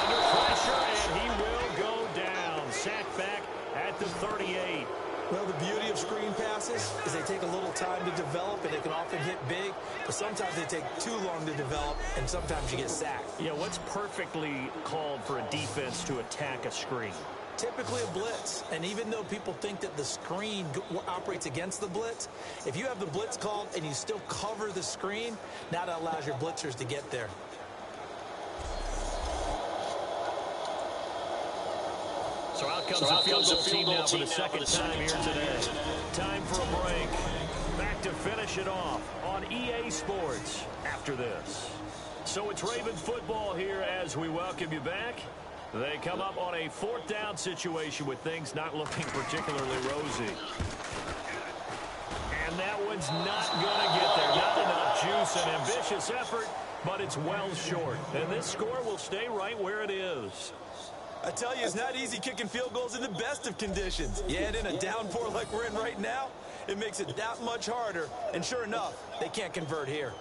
Under pressure, and he will go down. Sacked back at the 38.
Well, the beauty of screen passes is they take a little time to develop, and they can often hit big, but sometimes they take too long to develop, and sometimes you get sacked.
Yeah, what's perfectly called for a defense to attack a screen?
Typically a blitz, and even though people think that the screen operates against the blitz, if you have the blitz called and you still cover the screen, now that allows your blitzers to get there.
So out comes the field goal team now for the second time here today. Time for a break. Back to finish it off on EA Sports after this. So it's Raven football here as we welcome you back. They come up on a 4th down situation with things not looking particularly rosy. And that one's not going to get there. Not enough juice. An ambitious effort, but it's well short. And this score will stay right where it is.
I tell you, it's not easy kicking field goals in the best of conditions. Yet in a downpour like we're in right now, it makes it that much harder. And sure enough, they can't convert here.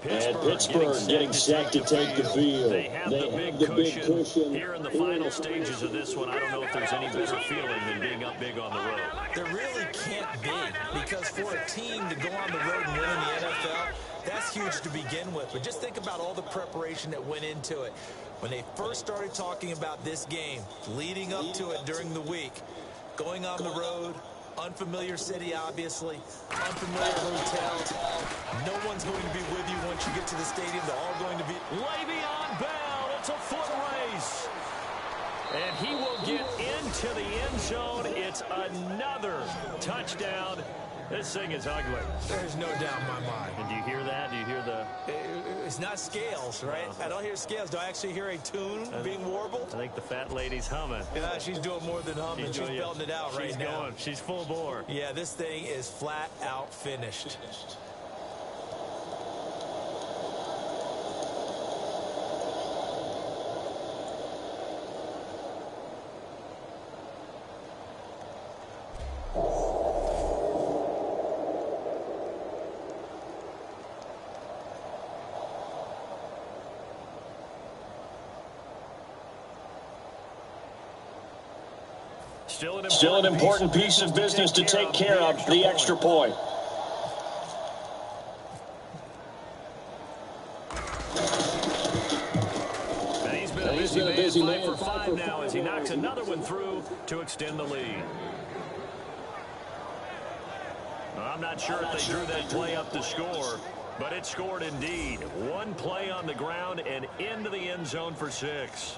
And Pittsburgh getting set to take the field. They have the big cushion here in the final stages of this one. I don't know if there's any better feeling than being up big on the road.
There really can't be, because for a team to go on the road and win in the NFL, that's huge to begin with. But just think about all the preparation that went into it. When they first started talking about this game, leading up to it during the week, going on the road, unfamiliar city, obviously, unfamiliar hotels. No one's going to be with you once you get to the stadium. They're all going to be...
Le'Veon Bell, it's a foot race. And he will get into the end zone. It's another touchdown. This thing is ugly.
There's no doubt in my mind.
And do you hear that? Do you hear the...
It's not scales, right? I don't hear scales. Do I actually hear a tune being warbled?
I think the fat lady's humming.
Yeah, she's doing more than humming. She's belting it out right now.
She's full bore.
Yeah, this thing is flat out finished.
Still an important piece of business to take care of, the extra point.
And he's been a busy man, 5 for 5 now as he knocks another one through to extend the lead. I'm not sure if they drew that play up to score, but it scored indeed. One play on the ground and into the end zone for 6.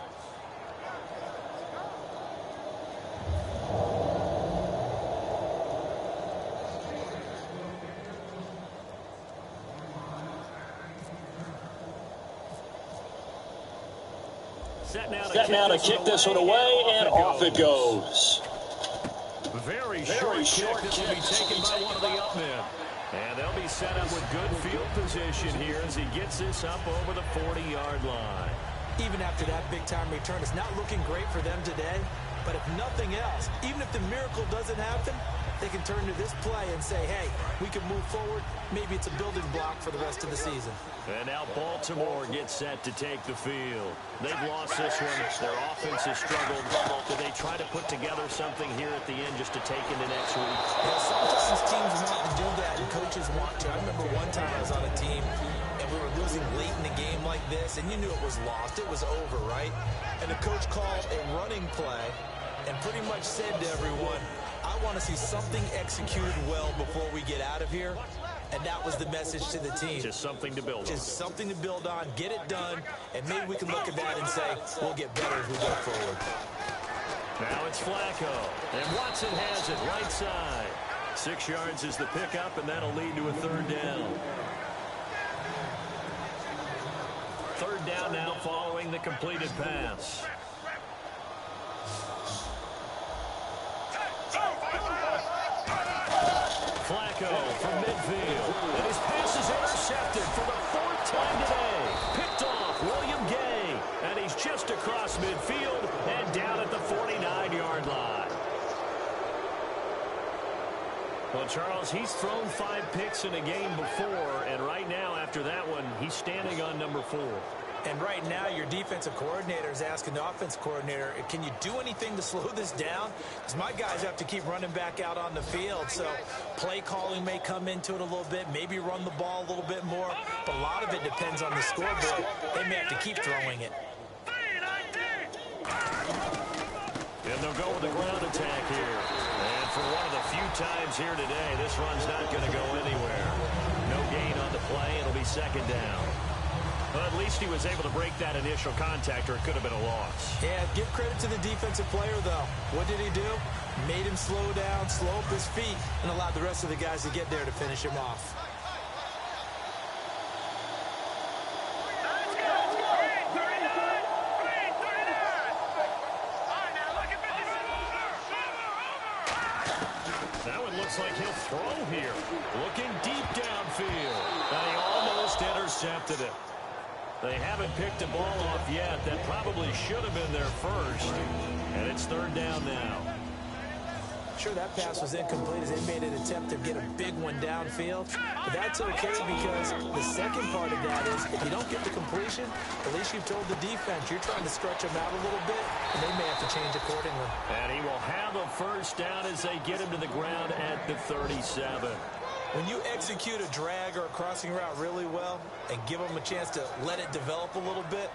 Set now to kick this one away, and off it goes. Very short kick. This will be taken by one of the up men. And they'll be set up with good field position here as he gets this up over the 40-yard line.
Even after that big-time return, it's not looking great for them today. But if nothing else, even if the miracle doesn't happen, they can turn to this play and say, hey, we can move forward. Maybe it's a building block for the rest of the season.
And now Baltimore gets set to take the field. They've lost this one. Their offense has struggled. Do they try to put together something here at the end just to take into next week?
Yeah, sometimes teams want to do that and coaches want to. I remember one time I was on a team and we were losing late in the game like this, and you knew it was lost. It was over, right? And the coach called a running play and pretty much said to everyone, I want to see something executed well before we get out of here. And that was the message to the team.
Just something to build on.
Just something to build on, get it done, and maybe we can look at that and say, we'll get better as we go forward.
Now it's Flacco. And Watson has it right side. 6 yards is the pickup, and that'll lead to a third down. Third down now following the completed pass. Flacco from midfield. And his pass is intercepted for the 4th time today. Picked off William Gay. And he's just across midfield and down at the 49-yard line. Well, Charles, he's thrown 5 picks in a game before. And right now, after that one, he's standing on number 4.
And right now, your defensive coordinator is asking the offense coordinator, can you do anything to slow this down? Because my guys have to keep running back out on the field. So play calling may come into it a little bit, maybe run the ball a little bit more. But a lot of it depends on the scoreboard. They may have to keep throwing it.
And they'll go with the ground attack here. And for one of the few times here today, this run's not going to go anywhere. No gain on the play. It'll be second down. But at least he was able to break that initial contact, or it could have been a loss.
Yeah, give credit to the defensive player, though. What did he do? Made him slow down, slow up his feet, and allowed the rest of the guys to get there to finish him off.
That one looks like he'll throw here. Looking deep downfield. And he almost intercepted it. They haven't picked a ball off yet. That probably should have been their first. And it's third down now.
Sure, that pass was incomplete as they made an attempt to get a big one downfield. But that's okay because the second part of that is if you don't get the completion, at least you've told the defense you're trying to stretch them out a little bit, and they may have to change accordingly.
And he will have a first down as they get him to the ground at the 37.
When you execute a drag or a crossing route really well and give them a chance to let it develop a little bit,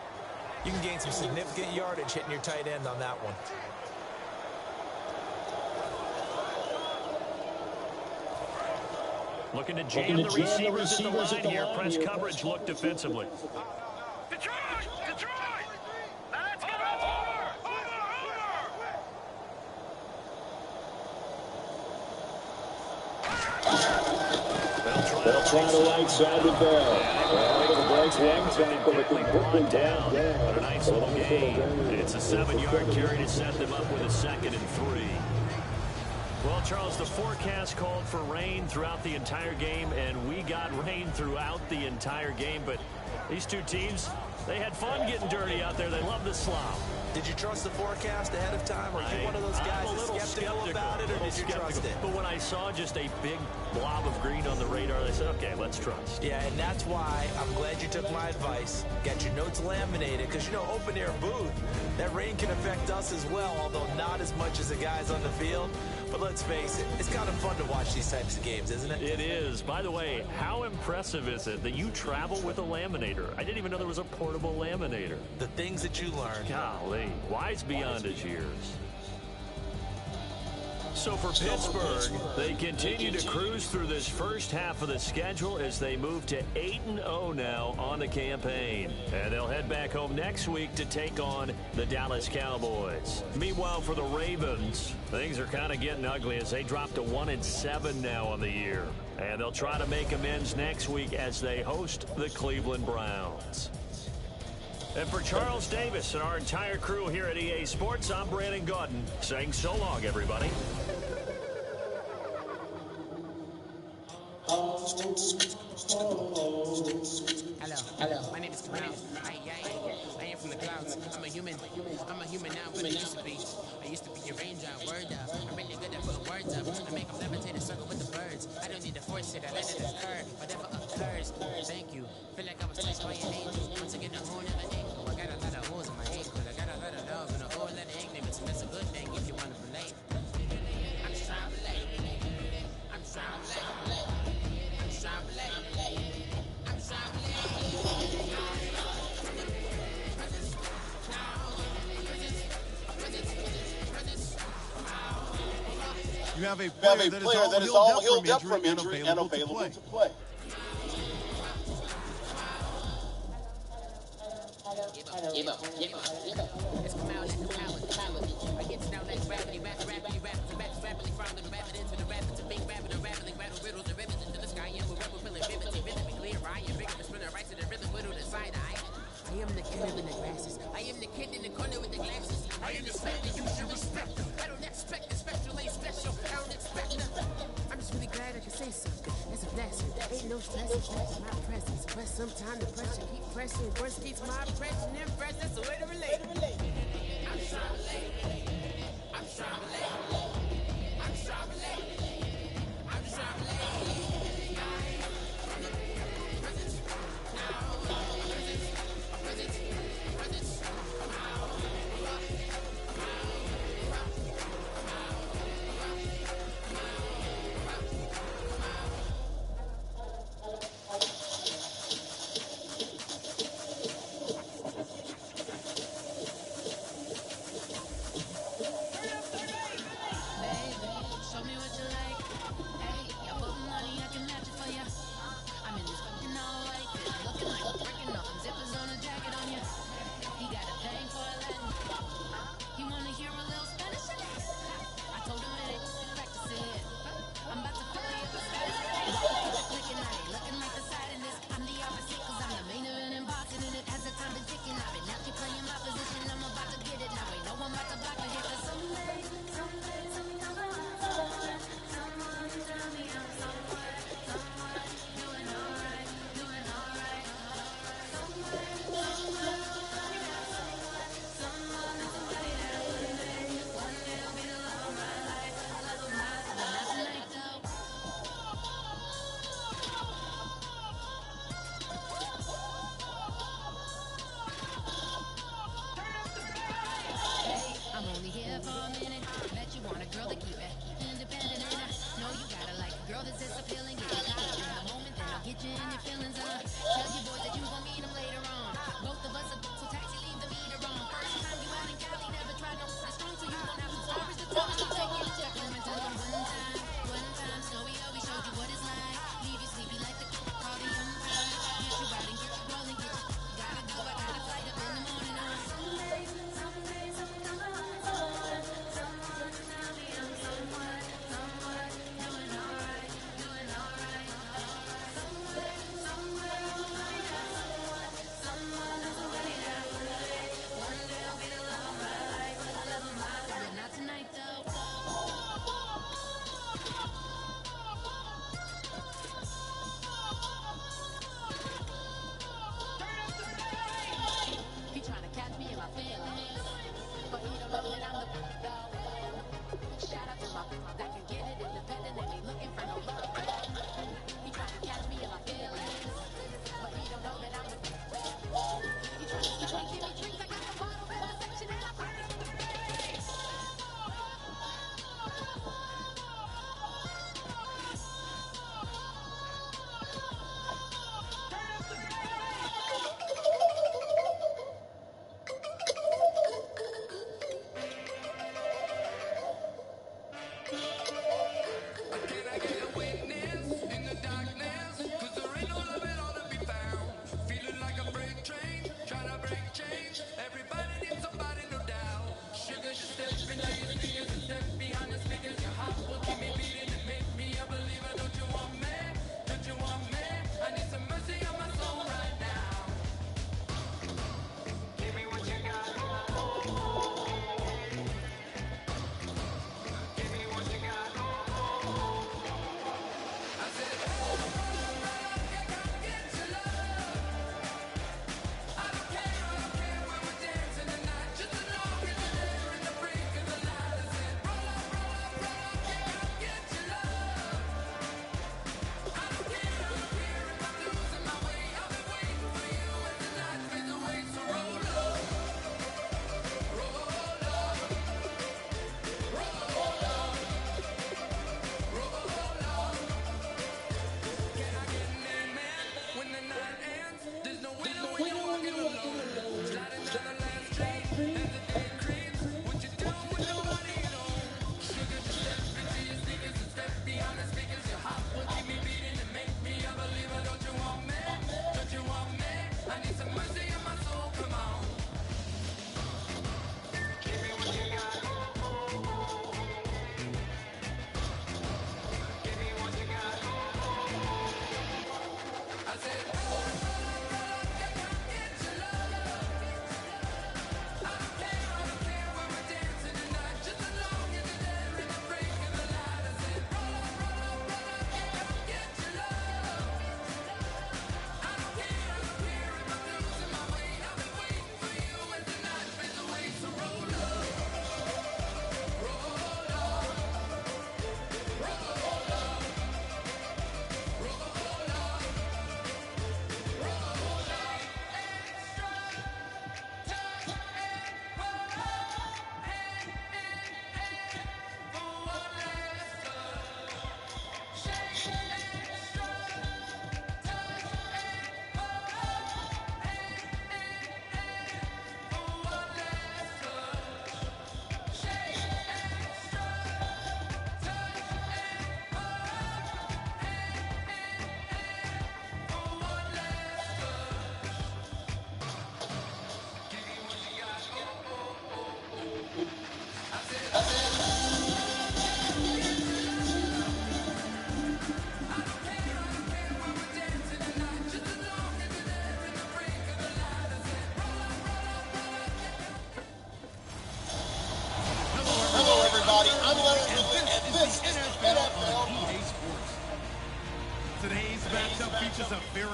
you can gain some significant yardage hitting your tight end on that one.
Looking to jam the receivers at the line here. Press coverage look defensively.
Detroit! Detroit! Let's get over!
They'll try to right side with Bell. It'll break one tackle, but they quickly down.
But a nice little game. It's a 7-yard carry to set them up with a 2nd and 3. Well, Charles, the forecast called for rain throughout the entire game, and we got rain throughout the entire game. But these two teams, they had fun getting dirty out there. They love the slop.
Did you trust the forecast ahead of time? Or are you one of those guys that's skeptical about it, or did you trust it?
But when I saw just a big blob of green on the radar, I said, okay, let's trust.
Yeah, and that's why I'm glad you took my advice. Got your notes laminated, because, you know, open-air booth, that rain can affect us as well, although not as much as the guys on the field. But let's face it, it's kind of fun to watch these types of games, isn't it?
It is. By the way, how impressive is it that you travel with a laminator? I didn't even know there was a portable laminator.
The things that you learn.
Golly, wise beyond his years. So for Pittsburgh, they continue to cruise through this first half of the schedule as they move to 8-0 now on the campaign. And they'll head back home next week to take on the Dallas Cowboys. Meanwhile, for the Ravens, things are kind of getting ugly as they drop to 1-7 now on the year. And they'll try to make amends next week as they host the Cleveland Browns. And for Charles Davis and our entire crew here at EA Sports, I'm Brandon Gaudin saying so long, everybody.
Hello. My name is Kamau. I am from the clouds. I'm a human. I'm a human now, but I used to be. I used to be a ranger. Word up. I'm really good at putting words up. I make them levitate and circle with the birds. I don't need to force it. I let it occur. Whatever occurs. Thank you. Feel like I was touched by an angel. Once again, a whole nother angle. I got a lot of holes in my ankle. I got a lot of love and a whole lot of ignorance. And that's a good thing if you want to relate. I'm traveling. I'm traveling. I'm traveling. I'm traveling.
You have a player that is all healed up from injury and available to play.
It's come out like a power. I get down like rapidly, rapidly from the rapid into the rapid to big rapid, a rattling, rattle riddles, the rivers into the sky, and we're rebel, feeling vividly clear. I am bigger, spinner, right to the rhythm, widow to side eye. I am the kid in the glasses. I am the kid in the corner with the glasses. I am the spectre, you should respect. I don't expect the special, ain't special. I don't expect nothing. I'm just really glad I can say something. It's a blessing. Ain't no stress, it's my presence. Press some time to pressure, keep pressing. Worst keeps my impression impressed. That's the way to relate. I'm traveling. I'm traveling. I'm traveling. I'm traveling.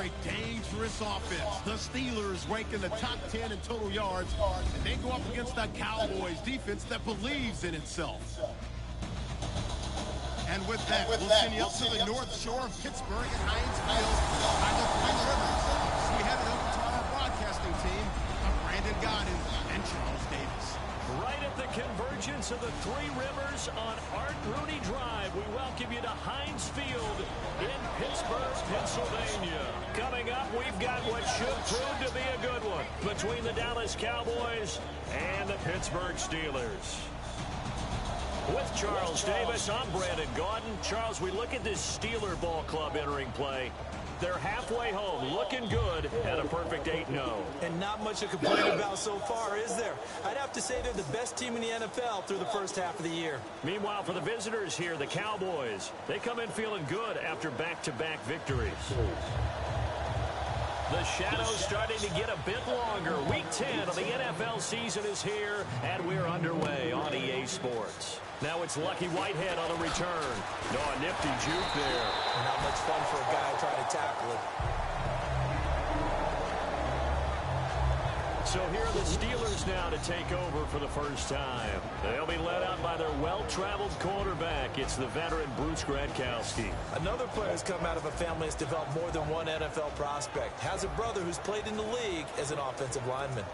a dangerous offense. The Steelers rank in the top 10 in total yards, and they go up against the Cowboys defense that believes in itself. And with that, we'll send you up to the North Shore of Pittsburgh at Heinz Field by the Three Rivers. So we head it over to our broadcasting team of Brandon Godden and Charles Davis.
Right at the convergence of the Three Rivers on Art Rooney Drive, we welcome you to Heinz Field in Pittsburgh, Pennsylvania. Coming up, we've got what should prove to be a good one between the Dallas Cowboys and the Pittsburgh Steelers. With Charles Davis, I'm Brandon Gaudin. Charles, we look at this Steeler ball club entering play. They're halfway home, looking good, at a perfect 8-0.
And not much to complain about so far, is there? I'd have to say they're the best team in the NFL through the first half of the year.
Meanwhile, for the visitors here, the Cowboys, they come in feeling good after back-to-back victories. The shadow's starting to get a bit longer. Week 10 of the NFL season is here, and we're underway on EA Sports. Now it's Lucky Whitehead on the return. No, a nifty juke there.
Not much fun for a guy trying to tackle it.
So here are the Steelers now to take over for the first time. They'll be led out by their well-traveled quarterback. It's the veteran Bruce Gradkowski.
Another player has come out of a family that's developed more than one NFL prospect. Has a brother who's played in the league as an offensive lineman.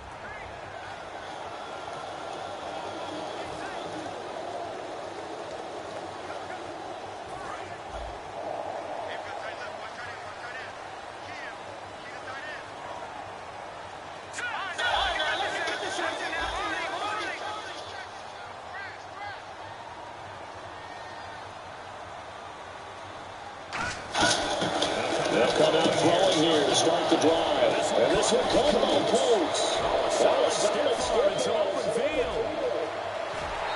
Come out throwing here to start the drive. And this one coming on Colts.
Solid stiff arm into open field.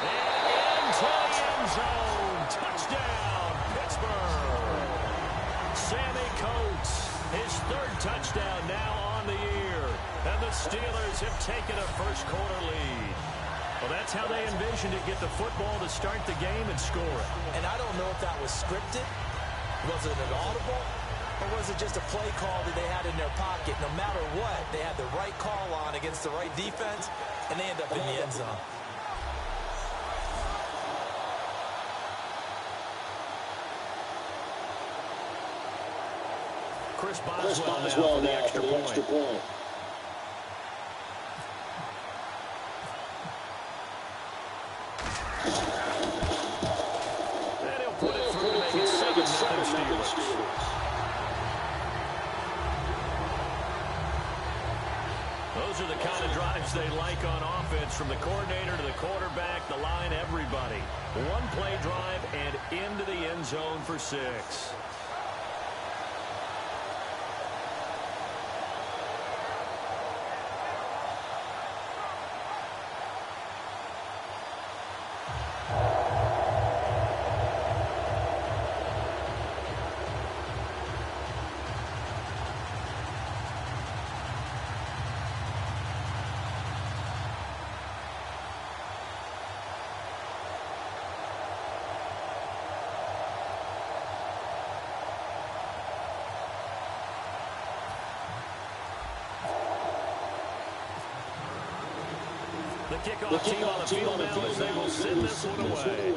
And into the end zone. Touchdown, Pittsburgh. Sammy Coates, his third touchdown now on the year. And the Steelers have taken a first-quarter lead. Well, that's how they envisioned it, get the football to start the game and score it.
And I don't know if that was scripted. Was it an audible? Or was it just a play call that they had in their pocket? No matter what, they had the right call on against the right defense, and they end up in the end zone.
Chris Boswell now for the extra point. And he'll put it through to make it 7-0 Steelers. Those are the kind of drives they like on offense, from the coordinator to the quarterback, the line, everybody. One play drive and into the end zone for 6. The kickoff team on the field now as they will send this one away.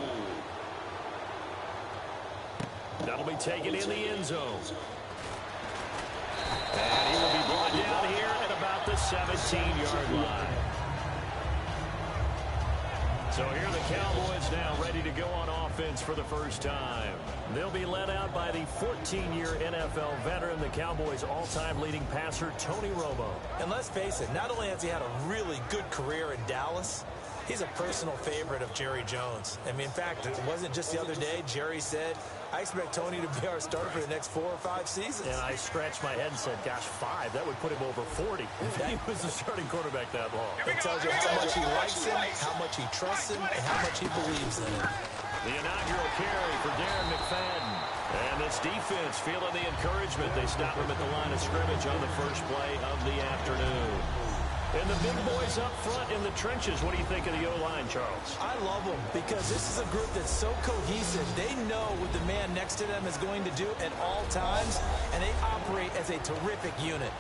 That'll be taken in the end zone. And he will be brought down here at about the 17-yard line. So here are the Cowboys now ready to go on offense for the first time. They'll be led out by the 14-year NFL veteran, the Cowboys' all-time leading passer, Tony Romo.
And let's face it, not only has he had a really good career in Dallas, he's a personal favorite of Jerry Jones. I mean, in fact, it wasn't just the other day. Jerry said, I expect Tony to be our starter for the next 4 or 5 seasons.
And I scratched my head and said, gosh, 5. That would put him over 40 if he was the starting quarterback that long.
It tells you how much he likes him, how much he trusts him, and how much he believes in him.
The inaugural carry for Darren McFadden. And this defense feeling the encouragement. They stop him at the line of scrimmage on the first play of the afternoon. And the big boys up front in the trenches, what do you think of the O-line, Charles?
I love them because this is a group that's so cohesive. They know what the man next to them is going to do at all times, and they operate as a terrific unit.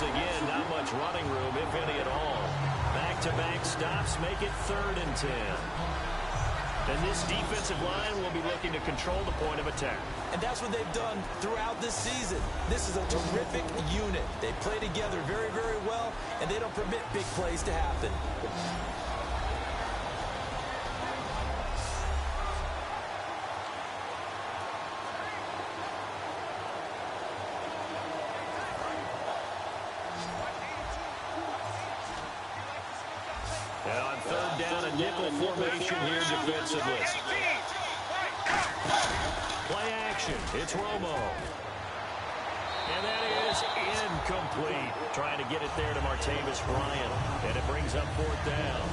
Again, not much running room, if any at all. Back-to-back stops make it 3rd and 10. And this defensive line will be looking to control the point of attack.
And that's what they've done throughout this season. This is a terrific unit. They play together very, very well, and they don't permit big plays to happen.
And on 3rd down, a nickel formation here defensively. Play action. It's Romo. And that is incomplete. Trying to get it there to Martavis Bryant. And it brings up 4th down.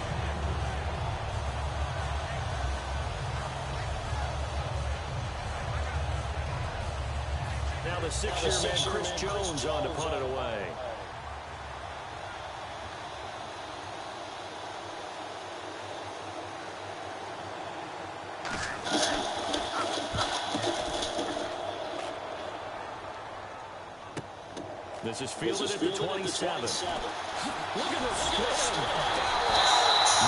Now the 6-year man, Chris Jones, on to punt it away. This is fielded at the 27. Look at the spin.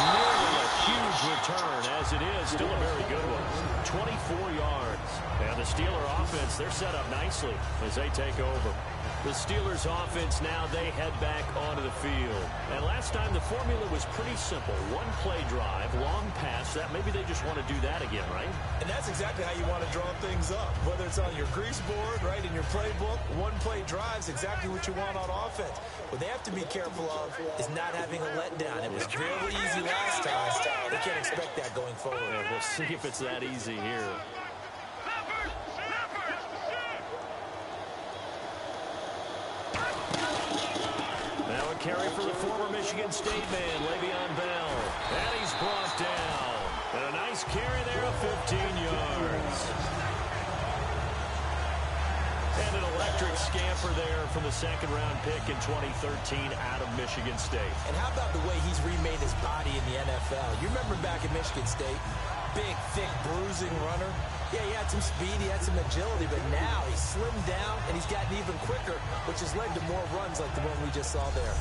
Nearly a huge return, as it is. Still a very good one. 24 yards. And the Steeler offense, they're set up nicely as they take over. The Steelers offense now, they head back onto the field. And last time the formula was pretty simple. One play drive, long pass. That maybe they just want to do that again, right?
And that's exactly how you want to draw things up. Whether it's on your grease board, right, in your playbook, one play drive is exactly what you want on offense. What they have to be careful of is not having a letdown. It was really easy last time. They can't expect that going forward.
Yeah, we'll see if it's that easy here. Now a carry for the former Michigan State man, Le'Veon Bell. And he's brought down. And a nice carry there of 15 yards. And an electric scamper there from the 2nd-round pick in 2013 out of Michigan State.
And how about the way he's remade his body in the NFL? You remember back at Michigan State, big, thick, bruising runner. Yeah, he had some speed, he had some agility, but now he's slimmed down and he's gotten even quicker, which has led to more runs like the one we just saw there.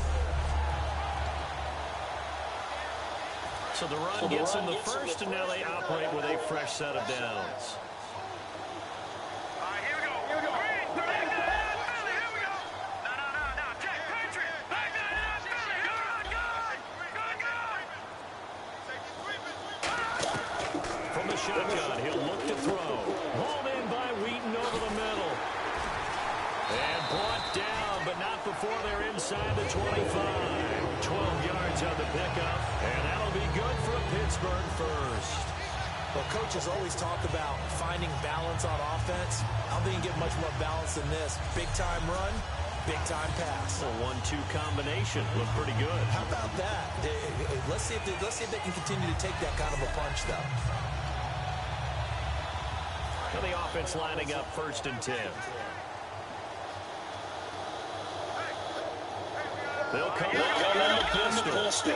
So the run gets him the first, and now they operate with a fresh set of downs. Shotgun, he'll look to throw. Hauled in by Wheaton over the middle. And brought down, but not before they're inside the 25. 12 yards on the pickup, and that'll be good for a Pittsburgh first.
Well, coaches always talk about finding balance on offense. I don't think you get much more balance than this. Big-time run, big-time pass.
A 1-2 combination. Looked pretty good.
How about that? Let's see if they can continue to take that kind of a punch, though.
Now the offense lining up 1st and 10. They'll come in the pistol.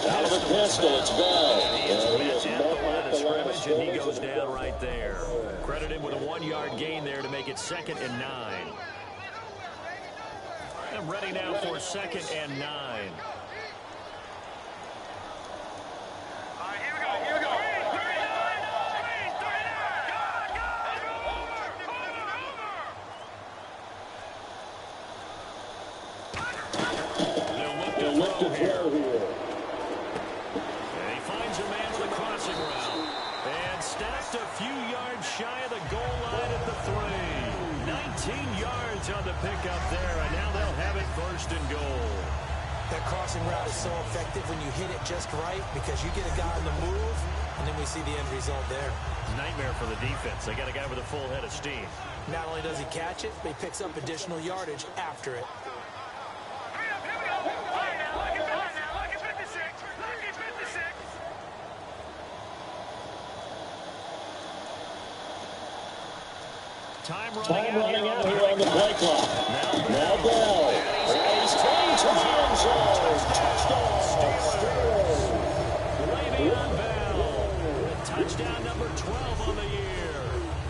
Out of the pistol, it's Bell.
He is met at the line of scrimmage, and he goes down right there. Credit him with a 1-yard gain there to make it 2nd and 9. I'm ready now for 2nd and 9. They'll look to throw here. And he finds a man with a crossing route. And stopped a few yards shy of the goal line at the 3. 19 yards on the pickup there, and now they'll have it 1st and goal.
That crossing route is so effective when you hit it just right because you get a guy on the move, and then we see the end result there.
Nightmare for the defense. They got a guy with a full head of steam.
Not only does he catch it, but he picks up additional yardage after it.
Time
running out here on the play clock. Now Bell. And he's going to the end zone. Touchdown.
Le'Veon Bell. Touchdown number 12 on the year.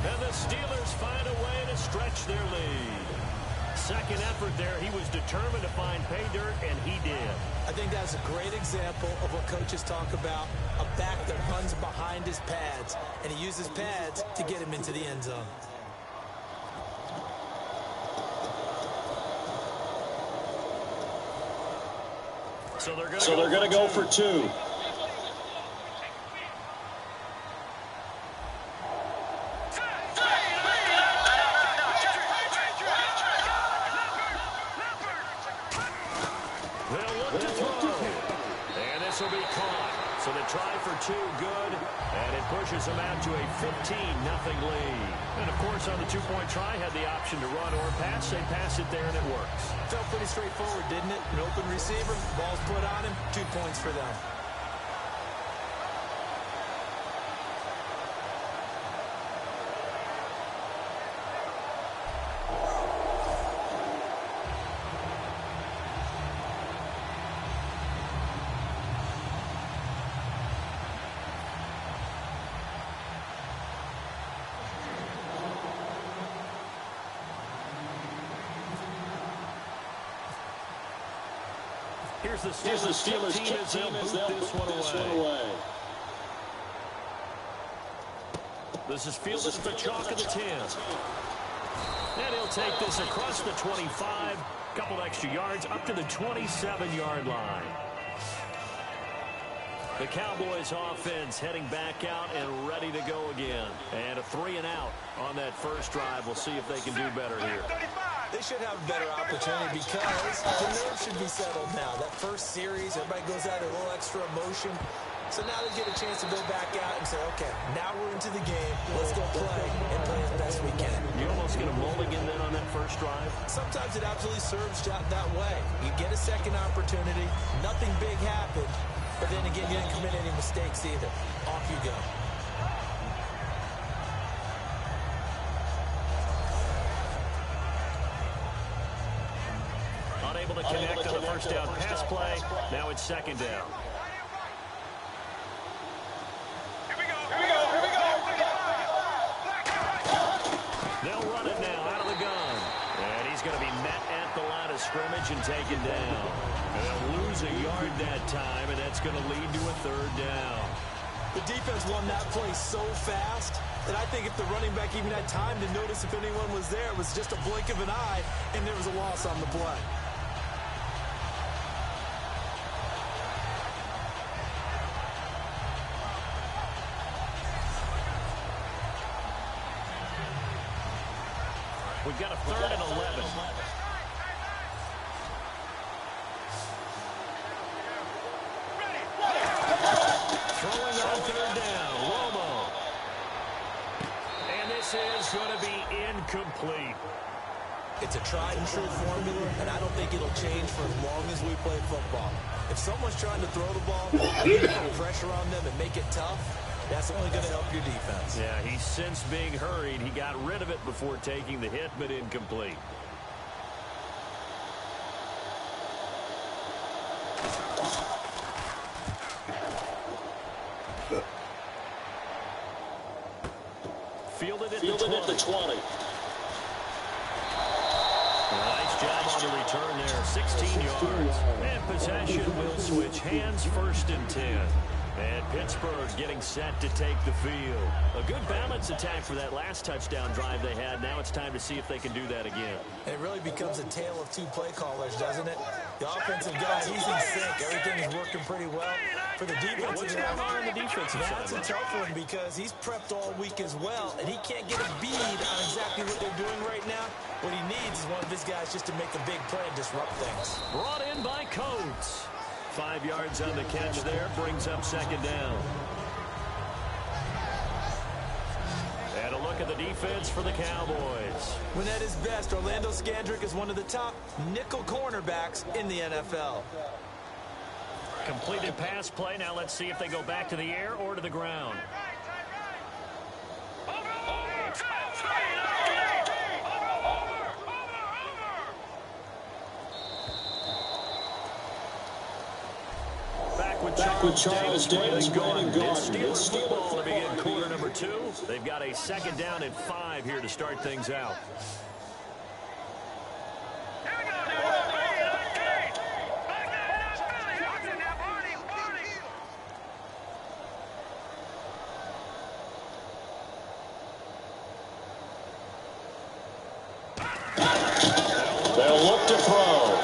And the Steelers find a way to stretch their lead. Second effort there. He was determined to find pay dirt, and he did.
I think that's a great example of what coaches talk about, a back that runs behind his pads, and he uses pads to get him into the end zone.
So they're going to go for two. They'll look to throw. And this will be caught. So they try for two, good. And it pushes them out to a 15-0 lead. And, of course, on the two-point try, had the option to run or pass. They pass it there, and it works.
Felt pretty straightforward, didn't it? An open receiver, ball's put on him, 2 points for them.
Here's the Steelers kick team as they'll boot this one away. This is fielded at the chalk of the 10. And he'll take this across the 25. Couple extra yards up to the 27-yard line. The Cowboys offense heading back out and ready to go again. And a 3-and-out on that first drive. We'll see if they can do better here.
They should have a better opportunity because the nerves should be settled now. That first series, everybody goes out a little extra emotion. So now they get a chance to go back out and say, okay, now we're into the game. Let's go play and play as best we can.
You almost get a mulligan then on that first drive?
Sometimes it absolutely serves that way. You get a second opportunity. Nothing big happened. But then again, you didn't commit any mistakes either. Off you go.
Unable to connect on the first down pass play. Now it's second down. They'll run it now out of the gun. And he's going to be met at the line of scrimmage and taken down. And they'll lose a yard that time, and that's going to lead to a third down.
The defense won that play so fast that I think if the running back even had time to notice if anyone was there, it was just a blink of an eye, and there was a loss on the play.
We've got a 3rd and 11. Throwing on 3rd down, Romo. And this is going to be incomplete.
It's a tried and true formula, and I don't think it'll change for as long as we play football. If someone's trying to throw the ball, you put pressure on them and make it tough, that's only going to help your defense.
Yeah, he's since being hurried. He got rid of it before taking the hit, but incomplete. Fielded at the 20. Nice job on the return there. 16 yards. And possession will switch hands, 1st and 10. And Pittsburgh getting set to take the field. A good balance attack for that last touchdown drive they had. Now it's time to see if they can do that again.
It really becomes a tale of two play callers, doesn't it? The offensive guy, he's in sync. Everything is working pretty well. For the defense,
what's going on the defensive side?
That's a tough one because he's prepped all week as well, and he can't get a bead on exactly what they're doing right now. What he needs is one of his guys just to make a big play and disrupt things.
Brought in by Coates. 5 yards on the catch there, brings up second down. And a look at the defense for the Cowboys.
When at his best, Orlando Scandrick is one of the top nickel cornerbacks in the NFL.
Completed pass play. Now let's see if they go back to the air or to the ground.
Back with Charles Davis, Brandon Gardner.
It's Steelers football to begin quarter number 2. They've got a second down and 5 here to start things out.
They'll look to throw.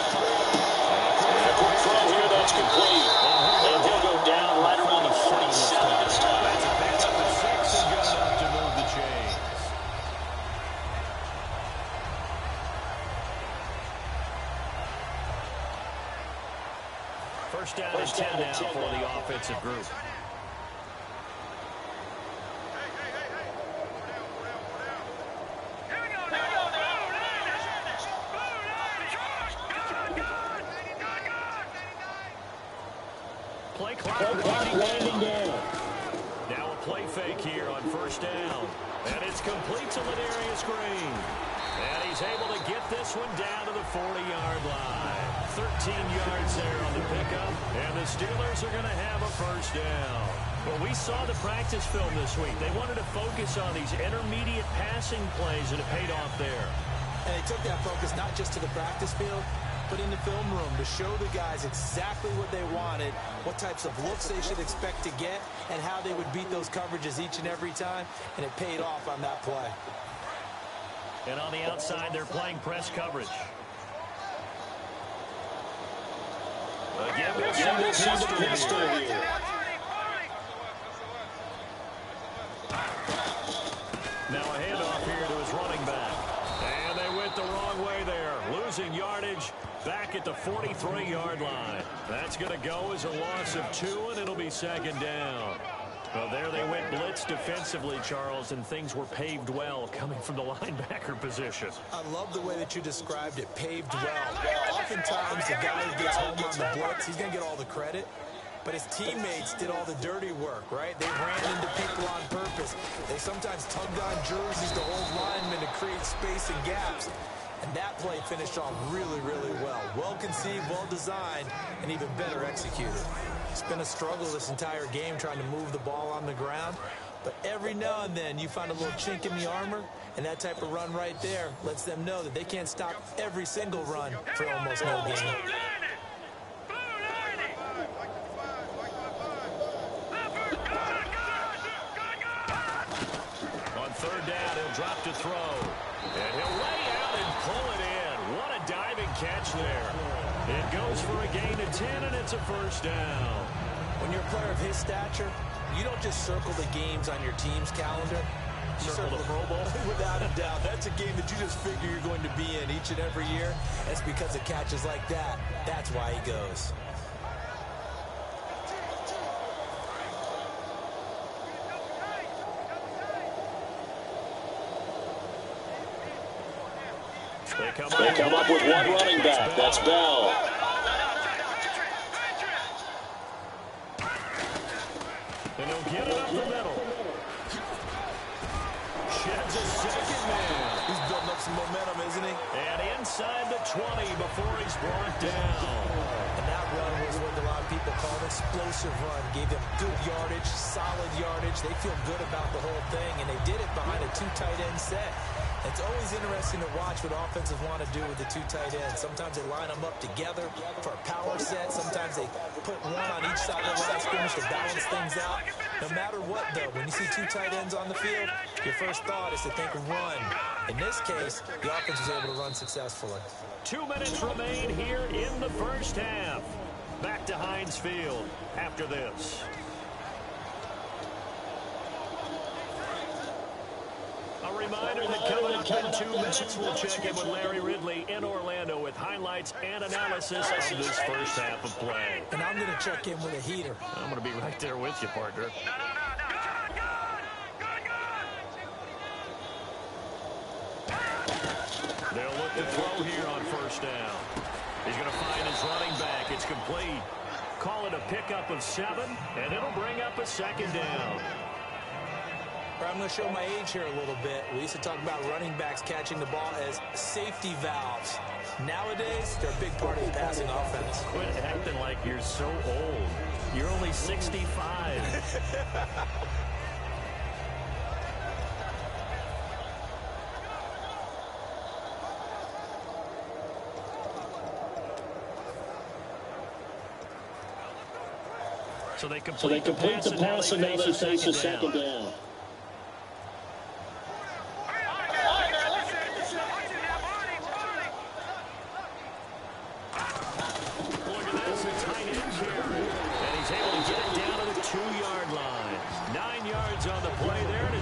A quick throw here, that's complete. And he'll go down right around the 47 this time.
That's a pickup of 6 and good enough to move the chains. First down and 10 now for the offensive group. Play clock winding down. Now a play fake here on first down. And it's complete to Ladarius Green. And he's able to get this one down to the 40-yard line. 13 yards there on the pickup. And the Steelers are going to have a first down. Well, we saw the practice film this week. They wanted to focus on these intermediate passing plays, and it paid off there.
And they took that focus not just to the practice field, but in the film room to show the guys exactly what they wanted, what types of looks they should expect to get, and how they would beat those coverages each and every time, and it paid off on that play.
And on the outside, they're playing press coverage. Again, we'll see the pistol here. Now a handoff here to his running back. And they went the wrong way there. Losing yardage back at the 43-yard line. That's going to go as a loss of 2, and it'll be second down. Well, there they went blitz defensively, Charles, and things were paved well coming from the linebacker position.
I love the way that you described it, paved well. Oftentimes, the guy who gets home on the blitz, he's going to get all the credit. But his teammates did all the dirty work, right? They ran into people on purpose. They sometimes tugged on jerseys to hold linemen to create space and gaps. And that play finished off really, really well. Well-conceived, well-designed, and even better executed. It's been a struggle this entire game trying to move the ball on the ground. But every now and then you find a little chink in the armor, and that type of run right there lets them know that they can't stop every single run for almost no gain.
On third down, he'll drop to throw. And he'll lay out and pull it in. What a diving catch there. It goes for a gain of 10, and it's a first down.
When you're a player of his stature, you don't just circle the games on your team's calendar. You circle the Pro Bowl. Without a doubt. That's a game that you just figure you're going to be in each and every year. That's because of catches like that. That's why he goes.
They come up with one running back. That's Bell.
And he'll get it up the middle. Sheds a second man.
He's building up some momentum, isn't he?
And inside the 20 before he's brought down.
And that run was what a lot of people call an explosive run. Gave them good yardage, solid yardage. They feel good about the whole thing, and they did it behind a 2 tight end set. It's always interesting to watch what offenses want to do with the two tight ends. Sometimes they line them up together for a power set. Sometimes they put one on each side of the line of scrimmage to balance things out. No matter what, though, when you see two tight ends on the field, your first thought is to think run. In this case, the offense was able to run successfully.
2 minutes remain here in the first half. Back to Heinz Field after this. A reminder that coming up in 2 minutes, we'll check in with Larry Ridley in Orlando with highlights and analysis of this first half of play.
And I'm going to check in with a heater.
I'm going to be right there with you, partner. They'll look to throw here on first down. He's going to find his running back. It's complete. Call it a pickup of 7, and it'll bring up a second down.
I'm going to show my age here a little bit. We used to talk about running backs catching the ball as safety valves. Nowadays, they're a big part of the passing offense.
Quit acting like you're so old. You're only 65. So they complete the pass, and now they face a second down.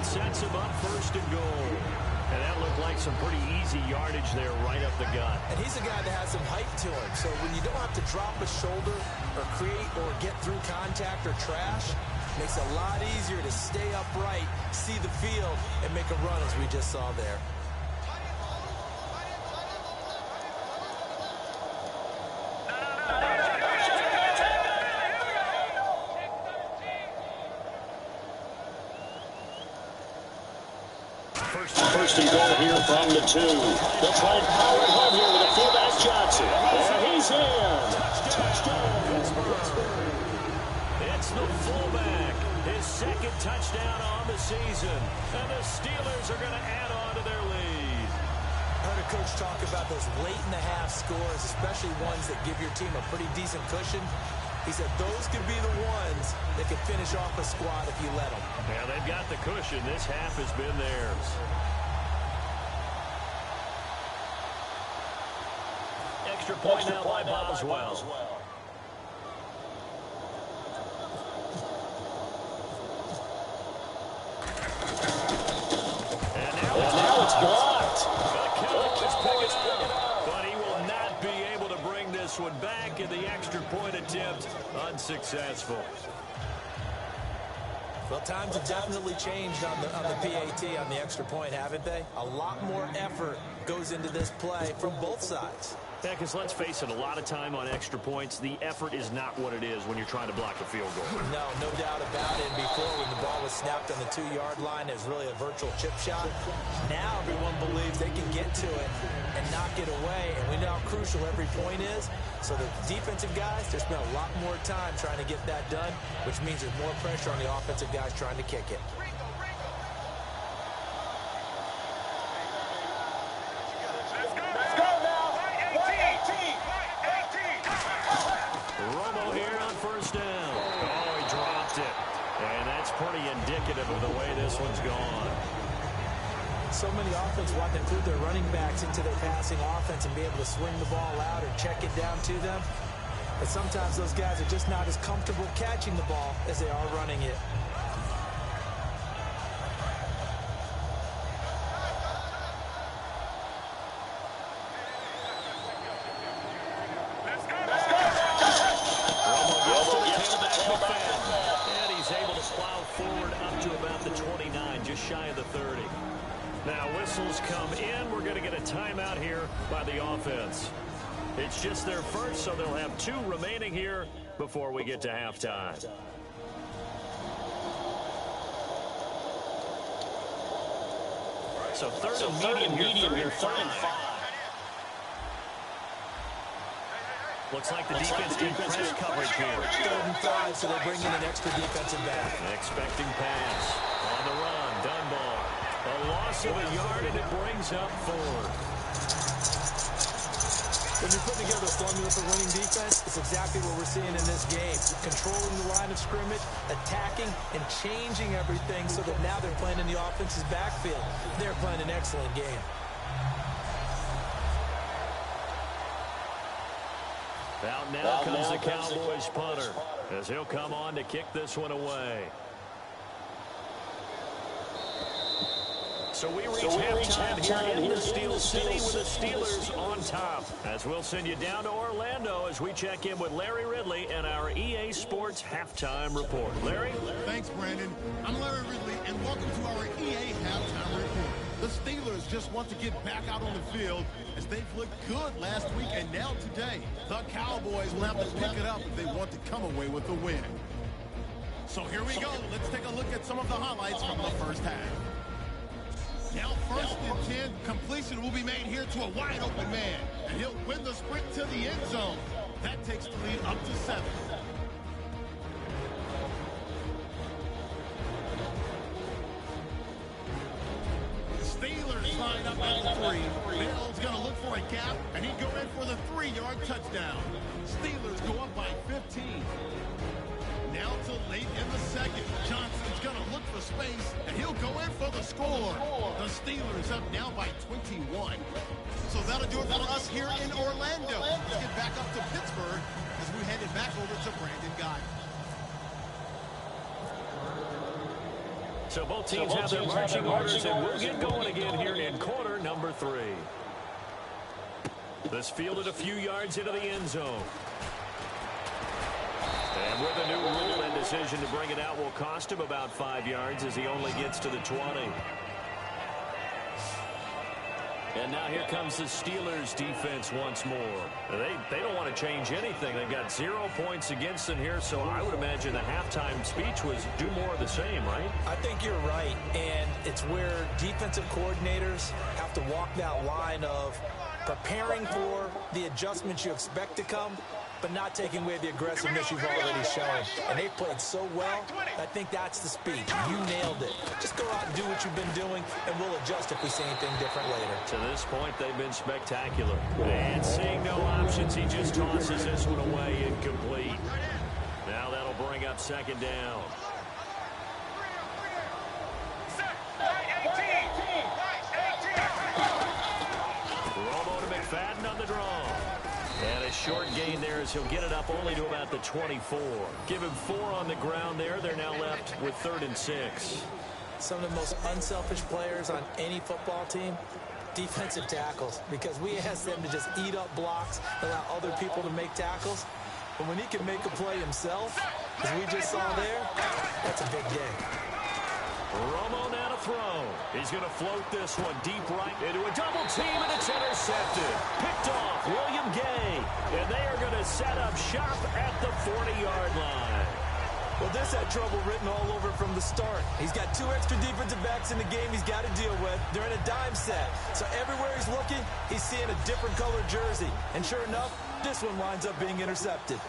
Sets him up first and goal. And that looked like some pretty easy yardage there right up the gut.
And he's a guy that has some height to him. So when you don't have to drop a shoulder or create or get through contact or trash, it makes it a lot easier to stay upright, see the field, and make a run as we just saw there.
First and goal here from the 2. They'll try and power it home here with a fullback Johnson. And he's in. Touchdown.
It's the fullback. His second touchdown on the season. And the Steelers are going to add on to their lead.
I heard a coach talk about those late-in-the-half scores, especially ones that give your team a pretty decent cushion. He said those could be the ones that could finish off a squad if you let them.
Yeah, they've got the cushion. This half has been theirs. Extra point now by Boswell. And now it's blocked. The count is picking up, but he will not be able to bring this one back, and the extra point attempt unsuccessful.
Well, times have definitely changed on the PAT, on the extra point, haven't they? A lot more effort goes into this play from both sides.
Yeah, because let's face it, a lot of time on extra points, the effort is not what it is when you're trying to block a field goal.
No doubt about it. And before, when the ball was snapped on the 2-yard line, it was really a virtual chip shot. Now everyone believes they can get to it and knock it away. And we know how crucial every point is. So the defensive guys, they spend a lot more time trying to get that done, which means there's more pressure on the offensive guys trying to kick it.
Pretty indicative of the way this one's gone.
So many offenses want to include their running backs into their passing offense and be able to swing the ball out or check it down to them. But sometimes those guys are just not as comfortable catching the ball as they are running it.
Shy of the 30. Now whistles come in. We're going to get a timeout here by the offense. It's just their first, so they'll have 2 remaining here before we get to halftime. So third and medium here, 3rd and 5. Looks like the defense did press coverage here.
3rd and 5, so they bring in an extra defensive back.
Expecting pass. On the run, Dunbar. A loss loss of a yard, and it brings up 4.
When you're putting together a formula for winning defense, it's exactly what we're seeing in this game. Controlling the line of scrimmage, attacking, and changing everything so that now they're playing in the offense's backfield. They're playing an excellent game.
Out now comes the Cowboys punter, as he'll come on to kick this one away. So we reach halftime here in the Steel City with the Steelers on top. As we'll send you down to Orlando as we check in with Larry Ridley and our EA Sports Halftime Report. Larry?
Thanks, Brandon. I'm Larry Ridley, and welcome to our EA Halftime Report. The Steelers just want to get back out on the field as they've looked good last week and now today. The Cowboys will have to pick it up if they want to come away with the win. So here we go. Let's take a look at some of the highlights from the first half. Now first and 10, completion will be made here to a wide open man. And he'll win the sprint to the end zone. That takes the lead up to 7. Steelers line up at the 3. Bill's going to look for a gap, and he'd go in for the 3-yard touchdown. Steelers go up by 15. Now to late in the second. Johnson's going to look for space, and he'll go in for the score. The Steelers up now by 21. So that'll do it for us here in Orlando. Let's get back up to Pittsburgh as we head it back over to Brandon Guy.
So both teams have their marching orders, and we'll get going again here in quarter number 3. This fielded a few yards into the end zone. And with a new rule and decision to bring it out will cost him about 5 yards as he only gets to the 20. And now here comes the Steelers defense once more. They don't want to change anything. They've got 0 points against them here, so I would imagine the halftime speech was do more of the same, right?
I think you're right, and it's where defensive coordinators have to walk that line of preparing for the adjustments you expect to come, but not taking away the aggressiveness you've already shown. And they played so well, I think that's the speech. You nailed it. Just go out and do what you've been doing, and we'll adjust if we see anything different later.
To this point, they've been spectacular. And seeing no options, he just tosses this one away incomplete. Now that'll bring up second down. Romo to McFadden on the draw. And a short gain there as he'll get it up only to about the 24. Give him 4 on the ground there. They're now left with 3rd and 6.
Some of the most unselfish players on any football team, defensive tackles, because we ask them to just eat up blocks, allow other people to make tackles. But when he can make a play himself, as we just saw there, that's a big game.
Romo now to throw. He's going to float this one deep right into a double team, and it's intercepted. Picked off William Gay, and they are going to set up shop at the 40-yard line.
Well, this had trouble written all over from the start. He's got 2 extra defensive backs in the game he's got to deal with. They're in a dime set. So everywhere he's looking, he's seeing a different colored jersey. And sure enough, this one winds up being intercepted.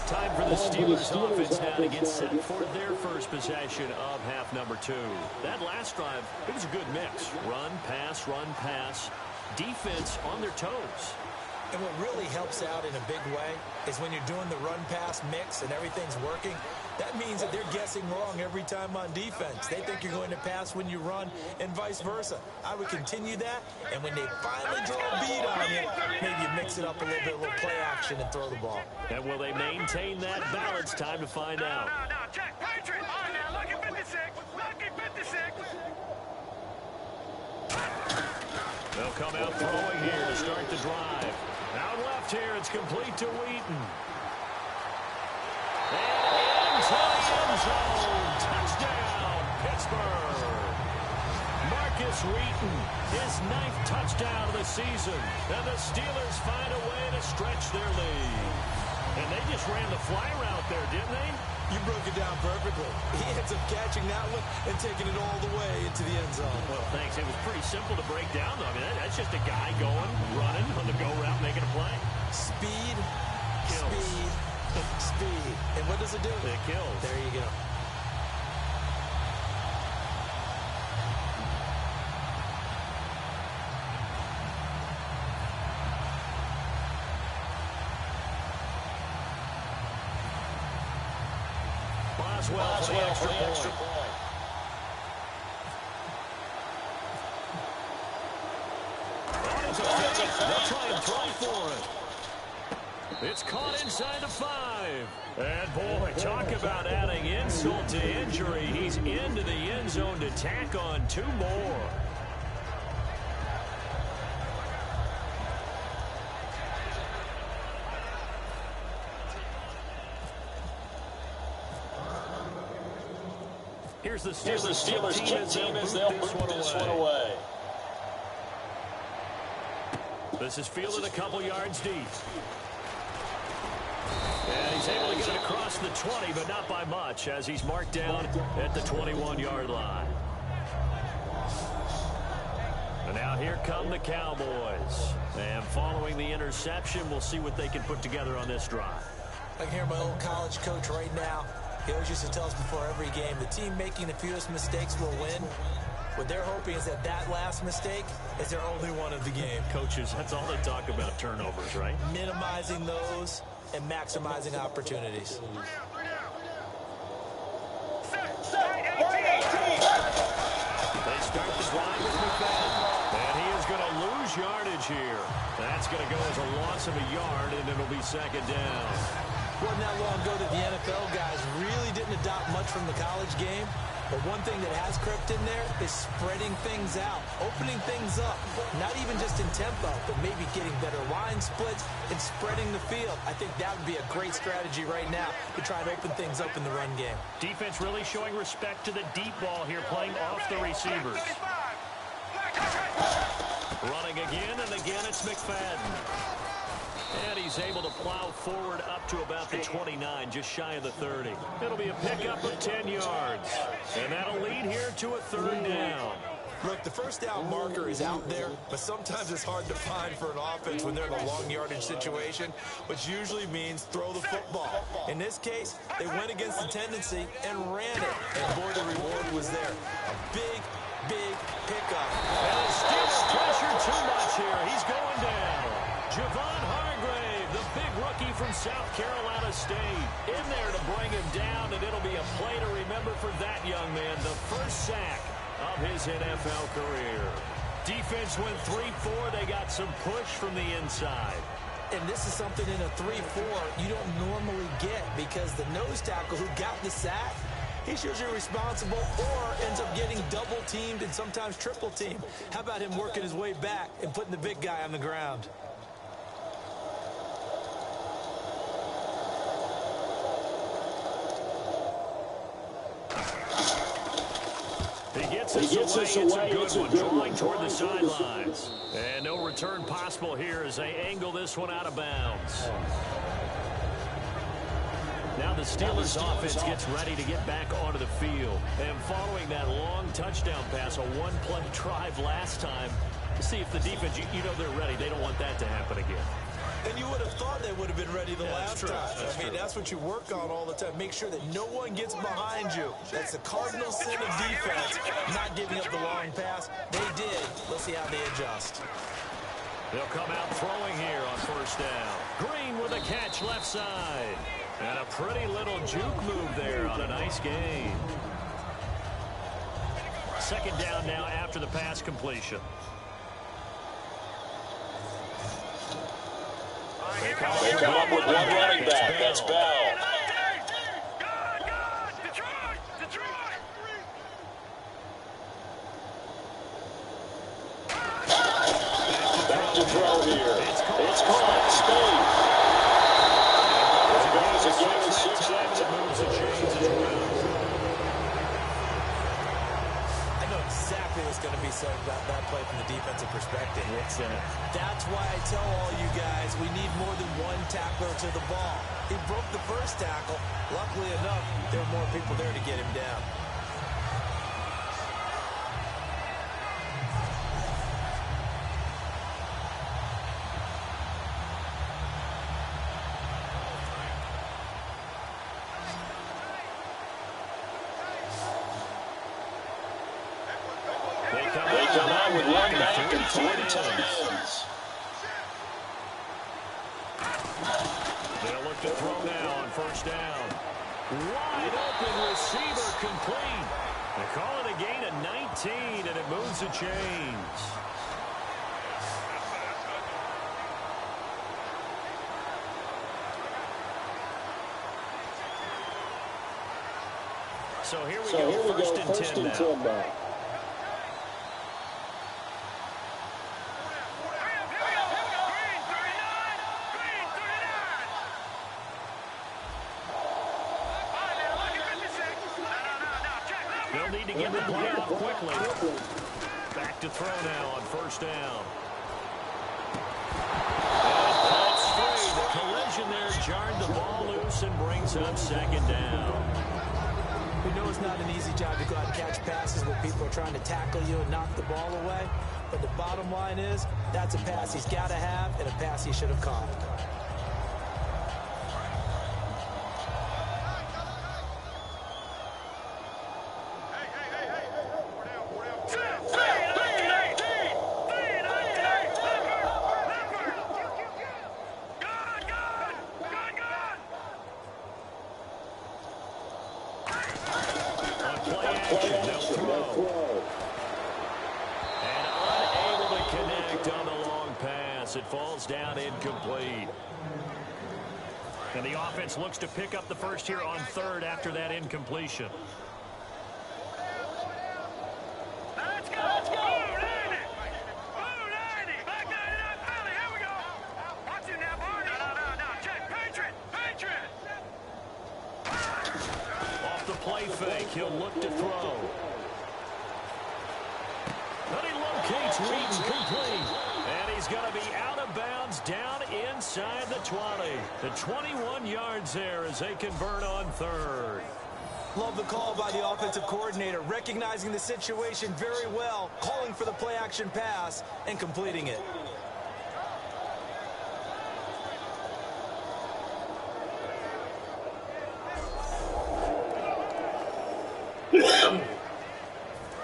Time for the Steelers offense now to get set for their first possession of half number 2. That last drive, it was a good mix. Run, pass, defense on their toes.
And what really helps out in a big way is when you're doing the run-pass mix and everything's working, that means that they're guessing wrong every time on defense. They think you're going to pass when you run and vice versa. I would continue that, and when they finally draw a beat on you, maybe you mix it up a little bit, a little play action, and throw the ball.
And will they maintain that balance? Time to find out.
No, check. Patriot. All right, now, lucky 56. Lucky 56.
They'll come out throwing here to start the drive. Out left here, it's complete to Wheaton. And into the end zone. Touchdown, Pittsburgh. Marcus Wheaton, his 9th touchdown of the season. And the Steelers find a way to stretch their lead. And they just ran the fly route there, didn't they?
You broke it down perfectly. He ends up catching that one and taking it all the way into the end zone.
Well, thanks. It was pretty simple to break down, though. I mean, that's just a guy going, running on the go route, making a play.
Speed,
Kills.
speed, speed. And what does it do?
It kills.
There you go.
Boswell for the extra point. They'll try and throw for it. It's caught inside the 5. And boy, talk about adding insult to injury. He's into the end zone to tack on 2 more. Here's the Steelers kick team as they'll boot this one away. This is fielded a couple yards deep. And he's able to get it across the 20, but not by much, as he's marked down at the 21-yard line. And now here come the Cowboys. And following the interception, we'll see what they can put together on this drive.
I can hear my old college coach right now. He always used to tell us before every game, the team making the fewest mistakes will win. What they're hoping is that last mistake is their only one of the game.
Coaches, that's all they talk about, turnovers, right?
Minimizing those and maximizing opportunities.
They start the drive with McFadden. And he is going to lose yardage here. That's going to go as a loss of a yard, and it'll be second down.
Wasn't that long ago that the NFL guys really didn't adopt much from the college game. But one thing that has crept in there is spreading things out, opening things up. Not even just in tempo, but maybe getting better line splits and spreading the field. I think that would be a great strategy right now to try to open things up in the run game.
Defense really showing respect to the deep ball here, playing off the receivers. Running again, and again it's McFadden. And he's able to plow forward up to about the 29, just shy of the 30. It'll be a pickup of 10 yards. And that'll lead here to a third down.
Look, the first down marker is out there, but sometimes it's hard to find for an offense when they're in a long yardage situation, which usually means throw the football. In this case, they went against the tendency and ran it. And boy, the reward was there. A big, big pickup.
And the Steelers pressure too much here. He's going down. Javon Hargrave, the big rookie from South Carolina State, in there to bring him down, and it'll be a play to remember for that young man, the first sack of his NFL career. Defense went 3-4. They got some push from the inside.
And this is something in a 3-4 you don't normally get, because the nose tackle who got the sack, he's usually responsible or ends up getting double-teamed and sometimes triple-teamed. How about him working his way back and putting the big guy on the ground?
He gets us away. It's a good one. Drawing toward the sidelines. And no return possible here as they angle this one out of bounds. Now the Steelers offense gets ready to get back onto the field. And following that long touchdown pass, a one-play drive last time, to see if the defense, you know they're ready. They don't want that to happen again.
And you would have thought they would have been ready the last time. I mean, that's what you work on all the time. Make sure that no one gets behind you. That's the cardinal sin of defense, not giving up the long pass. They did. Let's see how they adjust.
They'll come out throwing here on first down. Green with a catch left side. And a pretty little juke move there on a nice gain. Second down now after the pass completion. They come up with one running back. That's Bell. Back to throw here. It's caught. Spade. There goes again in 6 yards. It moves the chains as well.
I know exactly what's going to be said about that play from the defensive perspective. That's why I tell all you guys we need more than one tackler to the ball. He broke the first tackle. Luckily enough, there were more people there to get him down.
now with one back and 3 tight ends.
They'll look to throw now on first down. Wide open receiver complete. They call it a gain of 19, and it moves the chains. So here we go, first and 10 now. They'll need to get the play off quickly. Back to throw now on first down. That's free. The collision there jarred the ball loose and brings up second down.
We know it's not an easy job to go out and catch passes where people are trying to tackle you and knock the ball away. But the bottom line is, that's a pass he's got to have and a pass he should have caught.
It falls down incomplete. And the offense looks to pick up the first here on third after that incompletion.
Let's go. Let's go. Back 99, Philly. Here we go. Watch it now, Barney. No. Check. Patriot.
Off the play fake. He'll look to throw. But he locates Wheaton complete. And he's going to be out of bounds down inside the 20. The 21 yards there as they convert on third.
Love the call by the offensive coordinator, recognizing the situation very well, calling for the play-action pass and completing it.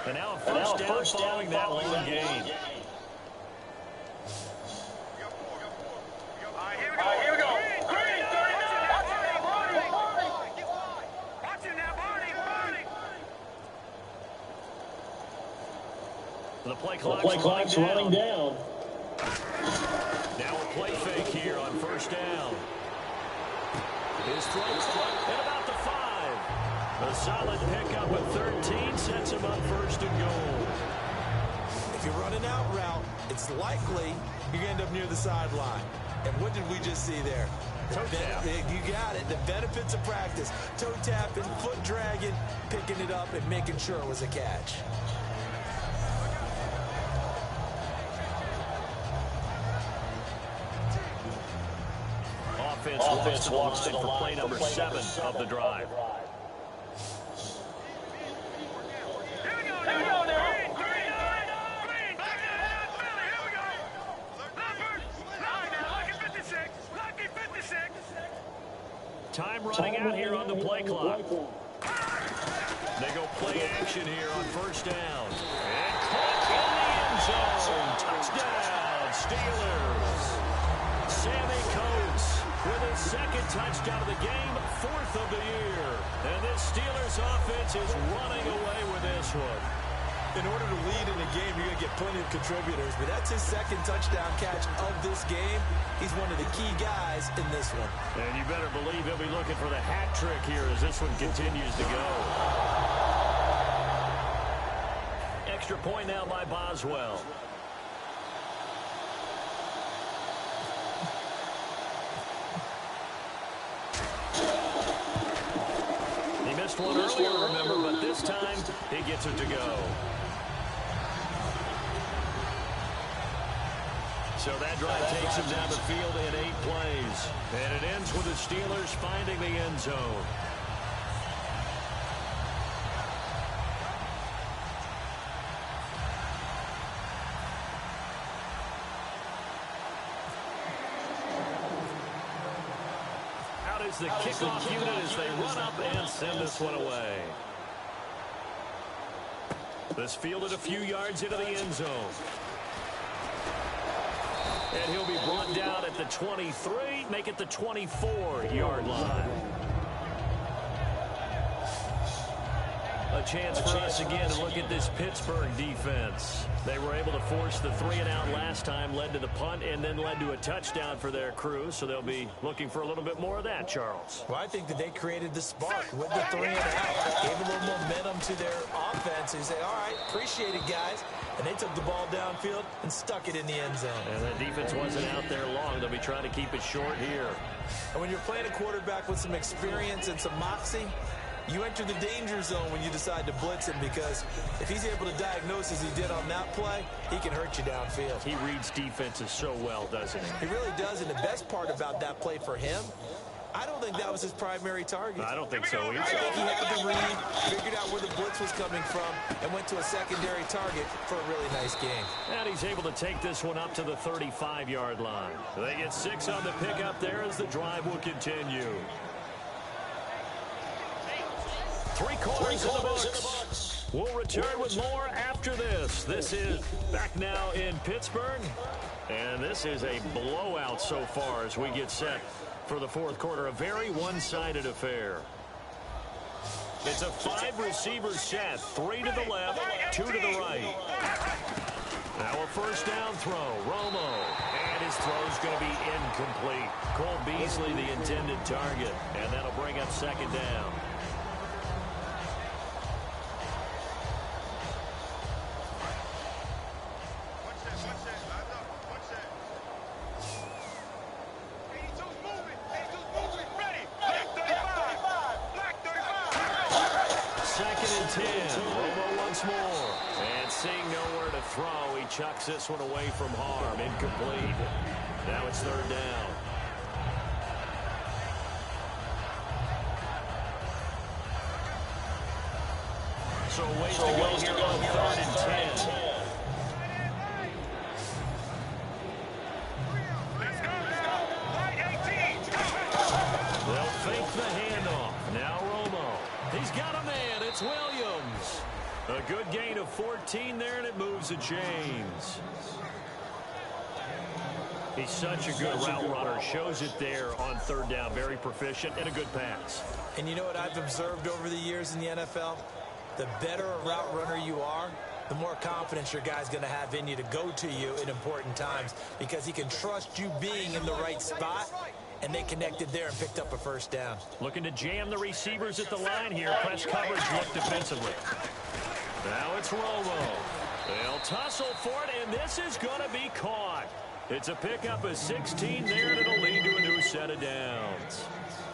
And now a first down following that long gain.
Here we go. Green, 39. Watch it now, Barney.
The play clock's running down. Now a play fake here on first down. His throw at about the 5. A solid pickup at 13 sets him up first and goal.
If you run an out route, it's likely you end up near the sideline. And what did we just see there? You got it. The benefits of practice. Toe tapping, foot dragging, picking it up, and making sure it was a catch.
Offense walks to the line for play number 7 of the drive. Time running out here on the play clock. They go play action here on first down. And caught in the end zone. Touchdown, Steelers. Sammy Coates with his second touchdown of the game, 4th of the year. And this Steelers offense is running away with this one.
In order to lead in a game, you're going to get plenty of contributors, but that's his second touchdown catch of this game. He's one of the key guys in this one.
And you better believe he'll be looking for the hat trick here as this one continues to go. Extra point now by Boswell. He missed one earlier, remember, but this time he gets it to go. So that drive takes him down the field in 8 plays. And it ends with the Steelers finding the end zone. Out is the kickoff unit as they run up and send this one away. This fielded a few yards into the end zone. And he'll be brought down at the 23, make it the 24-yard line. A chance for us again to look at this Pittsburgh defense. They were able to force the 3-and-out last time, led to the punt, and then led to a touchdown for their crew. So they'll be looking for a little bit more of that, Charles.
Well, I think that they created the spark with the 3-and-out. Gave a little momentum to their offense. They say, all right, appreciate it, guys. And they took the ball downfield and stuck it in the end zone.
And the defense wasn't out there long. They'll be trying to keep it short here.
And when you're playing a quarterback with some experience and some moxie, you enter the danger zone when you decide to blitz him, because if he's able to diagnose as he did on that play, he can hurt you downfield.
He reads defenses so well, doesn't he?
He really does, and the best part about that play for him, I don't think that was his primary target.
I don't think so either.
I think he had to read, figured out where the blitz was coming from, and went to a secondary target for a really nice game.
And he's able to take this one up to the 35-yard line. They get 6 on the pickup there as the drive will continue. 3 quarters in the books. We'll return with more after this. This is back now in Pittsburgh. And this is a blowout so far as we get set for the fourth quarter. A very one-sided affair. It's a 5-receiver set. 3 to the left, 2 to the right. Now a first down throw. Romo. And his throw's going to be incomplete. Cole Beasley, the intended target. And that'll bring up second down. Chucks this one away from harm. Incomplete. Now it's third down. So ways to go here on 3rd and 10. They'll fake the handoff. Now Romo. He's got a man. It's Williams. A good gain of 14 there, and it moves the chains. He's such a good route runner. Shows it there on 3rd down. Very proficient and a good pass.
And you know what I've observed over the years in the NFL? The better a route runner you are, the more confidence your guy's going to have in you to go to you in important times, because he can trust you being in the right spot. And they connected there and picked up a first down.
Looking to jam the receivers at the line here. Press coverage, look defensively. Now it's Romo. They'll tussle for it, and this is going to be caught. It's a pickup of 16 there, and it'll lead to a new set of downs.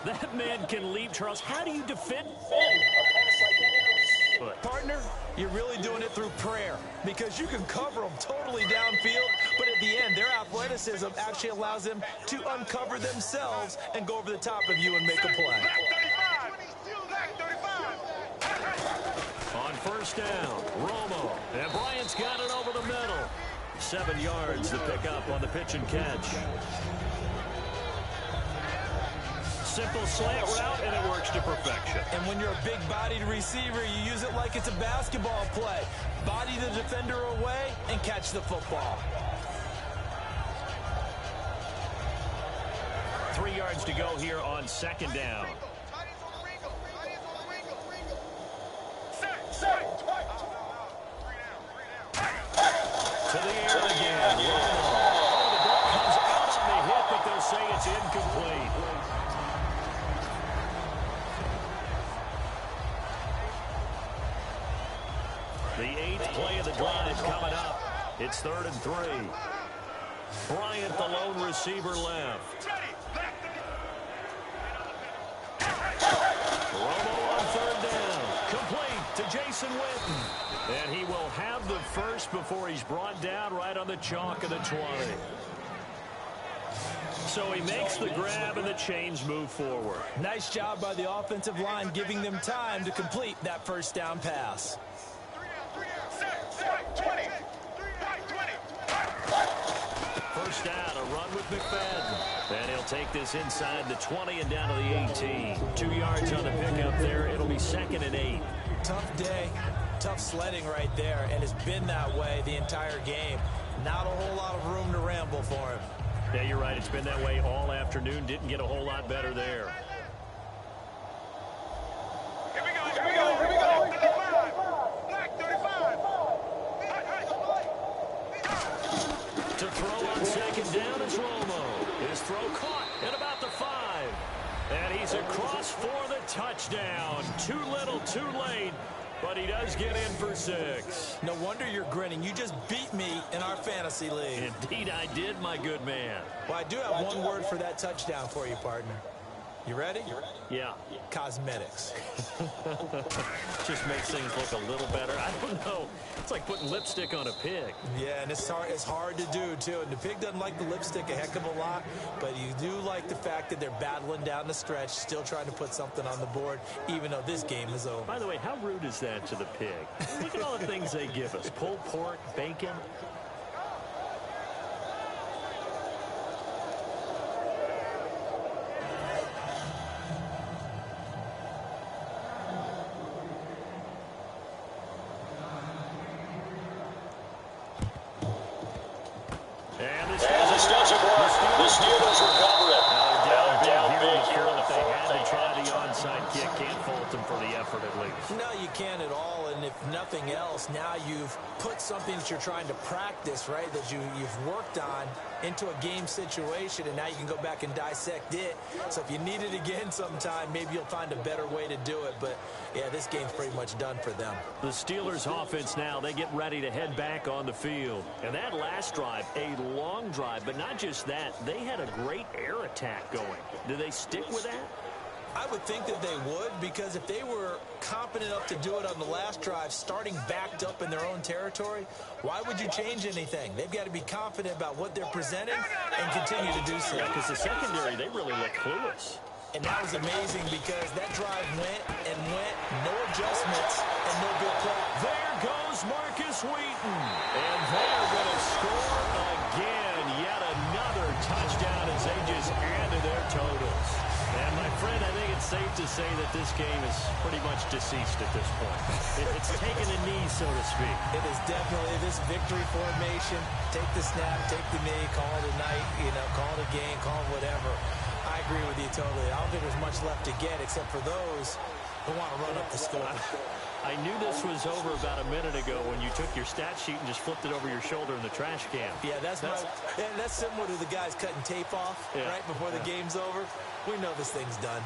That man can leap, Charles. How do you defend a pass like that?
Partner, you're really doing it through prayer, because you can cover them totally downfield, but at the end, their athleticism actually allows them to uncover themselves and go over the top of you and make a play.
On first down, Romo. And Bryant's got it over the middle. 7 yards to pick up on the pitch and catch. Simple slant route, and it works to perfection.
And when you're a big-bodied receiver, you use it like it's a basketball play. Body the defender away and catch the football.
3 yards to go here on second down. To the air again. Oh, the ball comes out on the hit, but they'll say it's incomplete. The 8th play of the drive coming up. It's 3rd and 3. Bryant, the lone receiver, left. Romo on 3rd down. Complete to Jason Witten. And he will have the first before he's brought down right on the chalk of the 20. So he makes the grab and the chains move forward.
Nice job by the offensive line, giving them time to complete that first down pass.
First down, a run with McFadden. And he'll take this inside the 20 and down to the 18. 2 yards on the pickup there. It'll be 2nd and 8.
Tough day, tough sledding right there, and it's been that way the entire game. Not a whole lot of room to ramble for him.
Yeah, you're right. It's been that way all afternoon. Didn't get a whole lot better there.
Here we go, here we go, here we go. 35. Black 35.
To throw on second down is Romo. His throw caught at about the 5. And he's across for the touchdown. Too little, too late. But he does get in for 6.
No wonder you're grinning. You just beat me in our fantasy league.
Indeed I did, my good man.
Well, I do have one word for that touchdown for you, partner. You ready?
Yeah.
Cosmetics.
Just makes things look a little better. I don't know. It's like putting lipstick on a pig.
Yeah, and it's hard to do, too. And the pig doesn't like the lipstick a heck of a lot, but you do like the fact that they're battling down the stretch, still trying to put something on the board, even though this game is over.
By the way, how rude is that to the pig? Look at all the things they give us. Pulled pork, bacon.
This doesn't work. The Steelers recover it.
They're down big here.
in the
They
fourth.
had to try the onside kick. Can't fault them for the effort at least.
No, you can't at all, and if nothing else, now you've put something that you're trying to practice, right, that you've worked on into a game situation, and now you can go back and dissect it. So if you need it again sometime, maybe you'll find a better way to do it. But, yeah, this game's pretty much done for them.
The Steelers offense now, they get ready to head back on the field. And that last drive, a long drive, but not just that, they had a great air attack going. Do they stick with that?
I would think that they would, because if they were competent enough to do it on the last drive, starting backed up in their own territory, why would you change anything? They've got to be confident about what they're presenting and continue to do so.
Yeah, because the secondary, they really look clueless.
And that was amazing because that drive went and went, no adjustments, and no big play.
There goes Marcus Wheaton. And they're going to score again. Yet another touchdown as they just add to their totals. And, my friend, I think it's safe to say that this game is pretty much deceased at this point. It's taken a knee, so to speak.
It is definitely this victory formation. Take the snap, take the knee, call it a night, call it a game, call it whatever. I agree with you totally. I don't think there's much left to get except for those who want to run up the score.
I knew this was over about a minute ago when you took your stat sheet and just flipped it over your shoulder in the trash can.
Yeah, that's similar to the guys cutting tape off right before the game's over. We know this thing's done.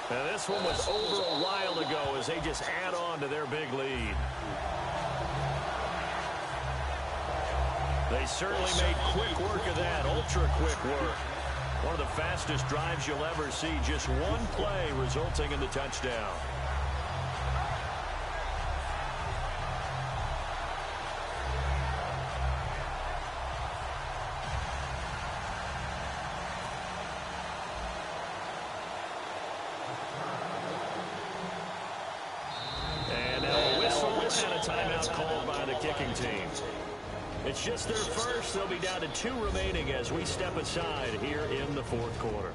Now this one was over a while ago as they just add on to their big lead. They certainly made quick work of that, ultra quick work. One of the fastest drives you'll ever see, just one play resulting in the touchdown. And now a whistle and a timeout called by the kicking team. It's just their first. They'll be down to 2 remaining as we step aside here in the fourth quarter.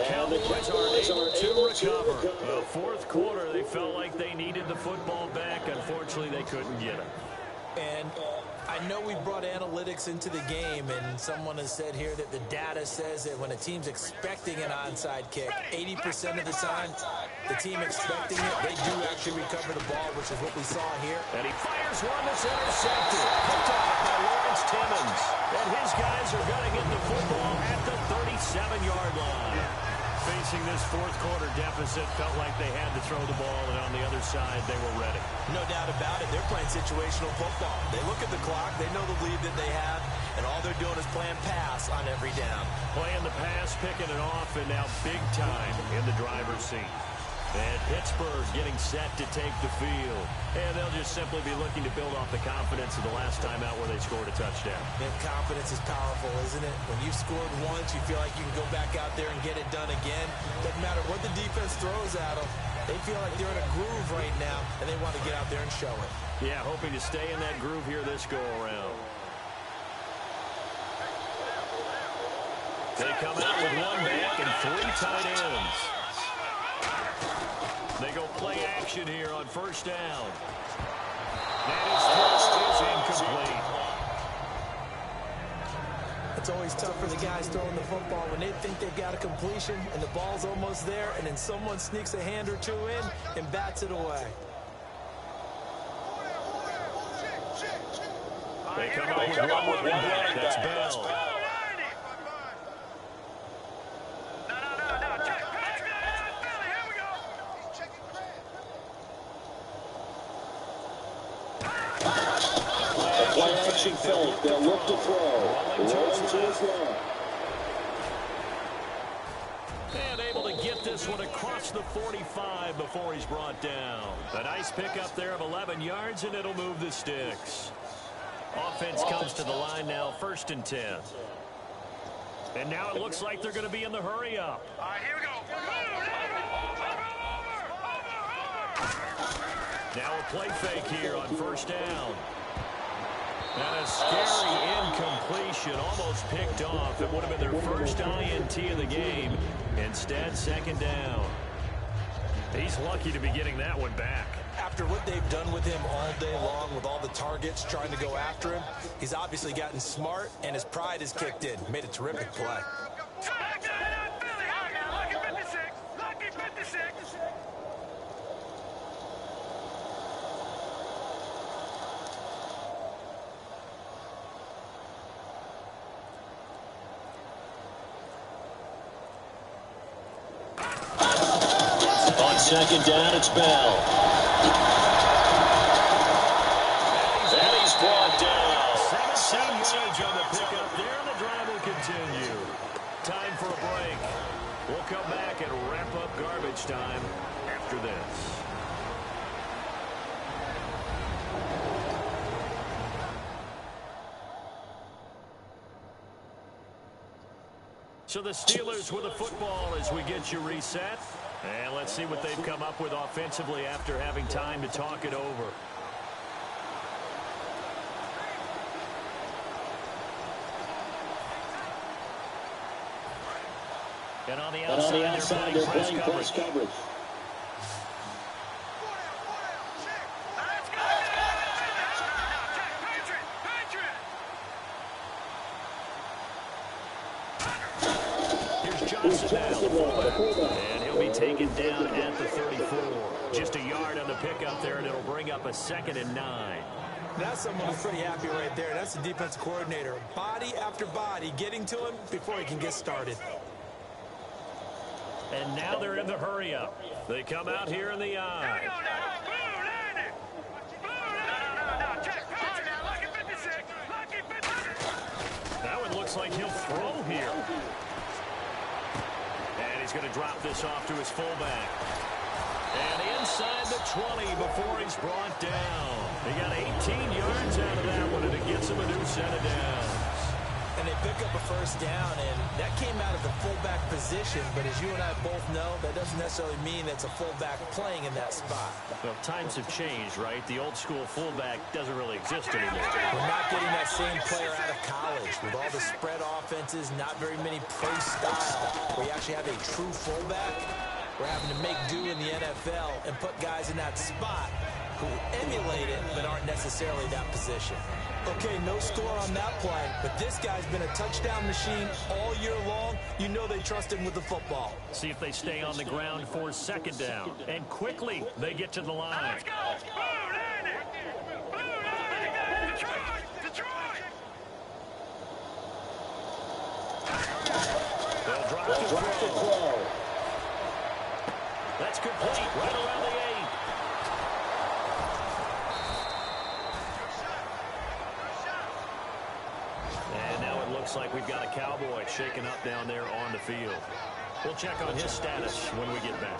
Cowboys are able to recover. The fourth quarter, they felt like they needed the football back. Unfortunately, they couldn't get it.
And I know we brought analytics into the game, and someone has said here that the data says that when a team's expecting an onside kick, 80% of the time, the team expecting it, they do actually recover the ball, which is what we saw here.
And he fires one that's intercepted. Picked off by Lawrence Timmons. And his guys are going to get the football at the 37-yard line. Facing this fourth quarter deficit, felt like they had to throw the ball, and on the other side, they were ready.
No doubt about it. They're playing situational football. They look at the clock. They know the lead that they have, and all they're doing is playing pass on every down.
Playing the pass, picking it off, and now big time in the driver's seat. And Pittsburgh getting set to take the field. And they'll just simply be looking to build off the confidence of the last time out where they scored a touchdown.
And confidence is powerful, isn't it? When you've scored once, you feel like you can go back out there and get it done again. Doesn't matter what the defense throws at them. They feel like they're in a groove right now, and they want to get out there and show it.
Yeah, hoping to stay in that groove here this go-around. They come out with one back and 3 tight ends. They go play action here on first down. And his throw is incomplete.
It's always tough for the guys throwing the football when they think they've got a completion and the ball's almost there, and then someone sneaks a hand or two in and bats it away.
They come out with one back. That's Bell.
Fake. They'll look to throw. Rolling to his left.
And able to get this one across the 45 before he's brought down. A nice pickup there of 11 yards, and it'll move the sticks. Offense comes to the line now, 1st and 10. And now it looks like they're going to be in the hurry-up.
All right, here we go.
Now a play fake here on first down. And a scary incompletion, almost picked off. It would have been their first INT of the game. Instead, 2nd down. He's lucky to be getting that one back.
After what they've done with him all day long with all the targets trying to go after him, he's obviously gotten smart, and his pride has kicked in. Made a terrific play.
Lucky 56. Lucky 56.
On 2nd down, it's Bell. And he's brought down.
17 yards on the pickup there, and the drive will continue. Time for a break. We'll come back and wrap up garbage time after this. So the Steelers with the football as we get you reset. And let's see what they've come up with offensively after having time to talk it over. And on the outside, they're playing press coverage. And he'll be taken down at the 34. Just a yard on the pickup there, and it'll bring up a 2nd and 9.
That's someone who's pretty happy right there. That's the defensive coordinator. Body after body getting to him before he can get started.
And now they're in the hurry-up. They come out here in the eye. That one looks like he'll throw here. And he's going to drop this off to his fullback. And inside the 20 before he's brought down. He got 18 yards out of that one, and it gets him a new set of downs.
And they pick up a 1st down, and that came out of the fullback position. But as you and I both know, that doesn't necessarily mean that's a fullback playing in that spot.
Well, times have changed, right? The old school fullback doesn't really exist anymore.
We're not getting that same player out of college. With all the spread offenses, not very many pro style, where you actually have a true fullback. We're having to make do in the NFL and put guys in that spot who emulate it but aren't necessarily that position. Okay, no score on that play, but this guy's been a touchdown machine all year long. You know they trust him with the football.
See if they stay on the ground for 2nd down. And quickly, they get to the line.
Let's go! Detroit!
They'll drop the throw. That's complete, right around the 8. looks like we've got a Cowboy shaken up down there on the field. We'll check on his status when we get back.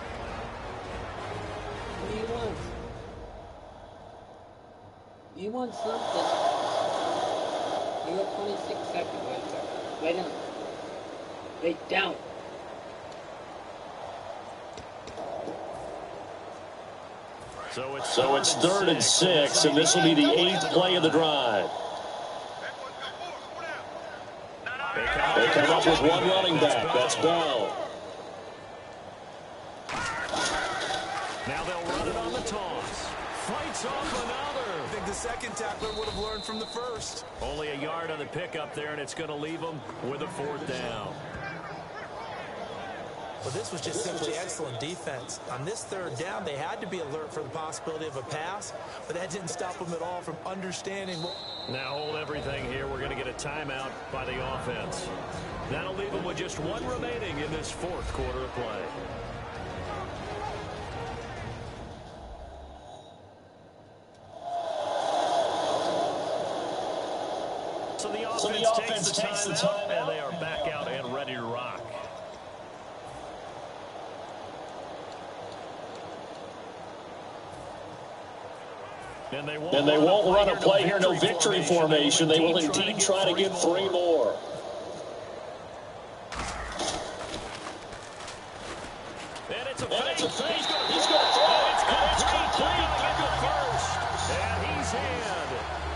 What do you want? You want something? You have 26 seconds. Lay down. Lay down.
So it's 3rd and 6, and this will be the 8th play of the drive. They come up with one running back. That's Bell.
Now they'll run it on the toss. Fights off another.
I think the second tackler would have learned from the first.
Only a yard on the pickup there, and it's going to leave them with a 4th down.
Well, this was just simply excellent defense. On this 3rd down, they had to be alert for the possibility of a pass, but that didn't stop them at all from understanding.
Now hold everything here. We're going to get a timeout by the offense. That'll leave them with just one remaining in this 4th quarter of play. So the offense takes the time, and they are back out and ready to rock. And they won't run a play here, no victory formation. They will indeed try to get 3 more. And it's a fake. He's going to throw. It's complete. Get the first. And he's in.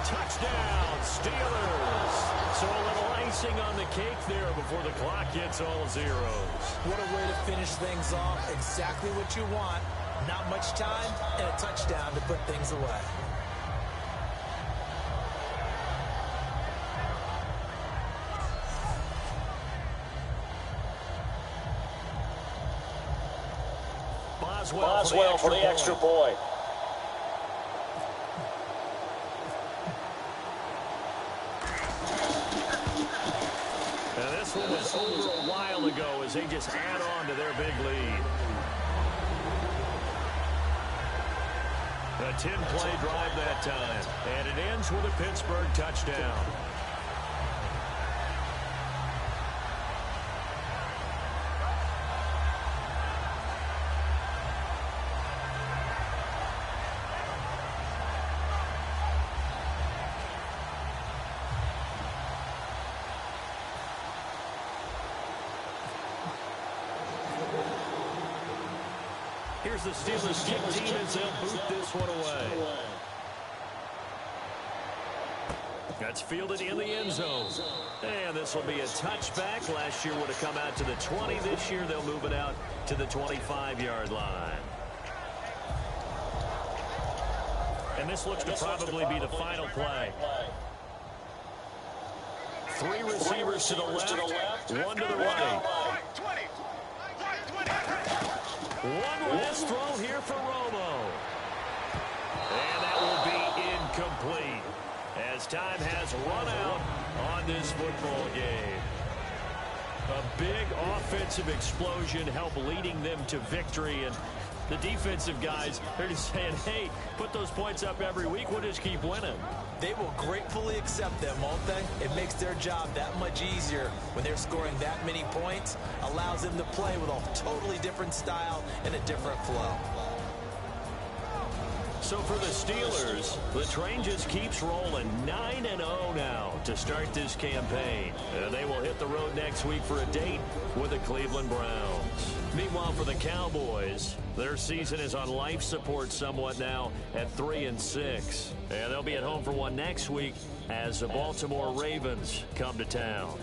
Touchdown, Steelers. So a little icing on the cake there before the clock hits all zeros.
What a way to finish things off. Exactly what you want. Not much time and a touchdown to put things away.
Boswell for the extra point.
And this one was over a while ago as they just add on to their big lead. A 10-play drive that time, and it ends with a Pittsburgh touchdown. Here's the Steelers kick team as they'll boot this one away. That's fielded in the end zone. And this will be a touchback. Last year would have come out to the 20. This year they'll move it out to the 25-yard line. And this looks to probably be the final play. 3 receivers to the left, 1 to the right. One last throw here for Romo. And that will be incomplete as time has run out on this football game. A big offensive explosion helped leading them to victory. And the defensive guys, they're just saying, hey, put those points up every week. We'll just keep winning.
They will gratefully accept them, won't they? It makes their job that much easier when they're scoring that many points. Allows them to play with a totally different style and a different flow.
So for the Steelers, the train just keeps rolling. 9-0 now to start this campaign. And they will hit the road next week for a date with the Cleveland Browns. Meanwhile, for the Cowboys, their season is on life support somewhat now at 3-6. And they'll be at home for one next week as the Baltimore Ravens come to town.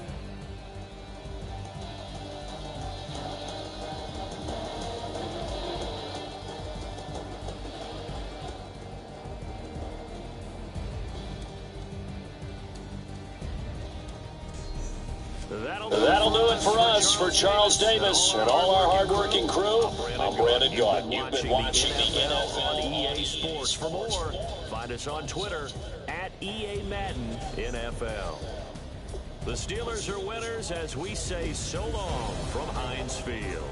That'll do it for us. For Charles Davis and all our hardworking crew, I'm Brandon Gott. You've been watching the NFL
on EA Sports. For more, find us on Twitter at EA Madden NFL. The Steelers are winners as we say so long from Heinz Field.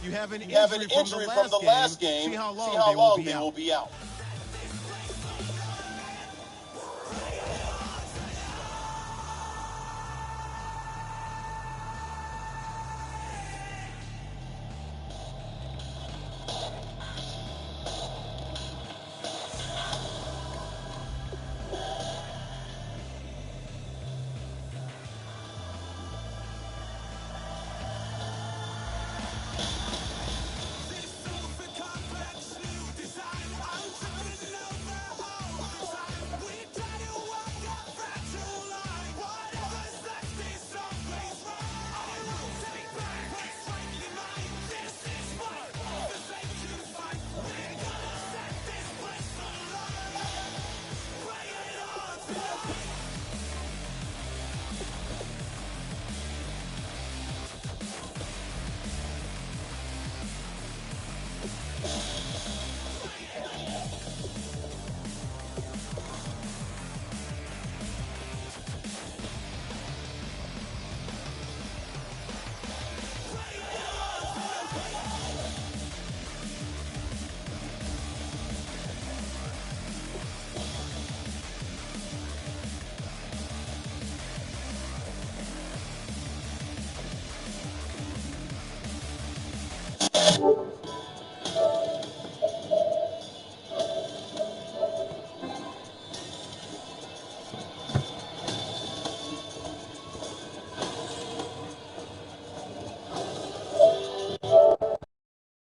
you have an injury from the last game, see how long they will be out.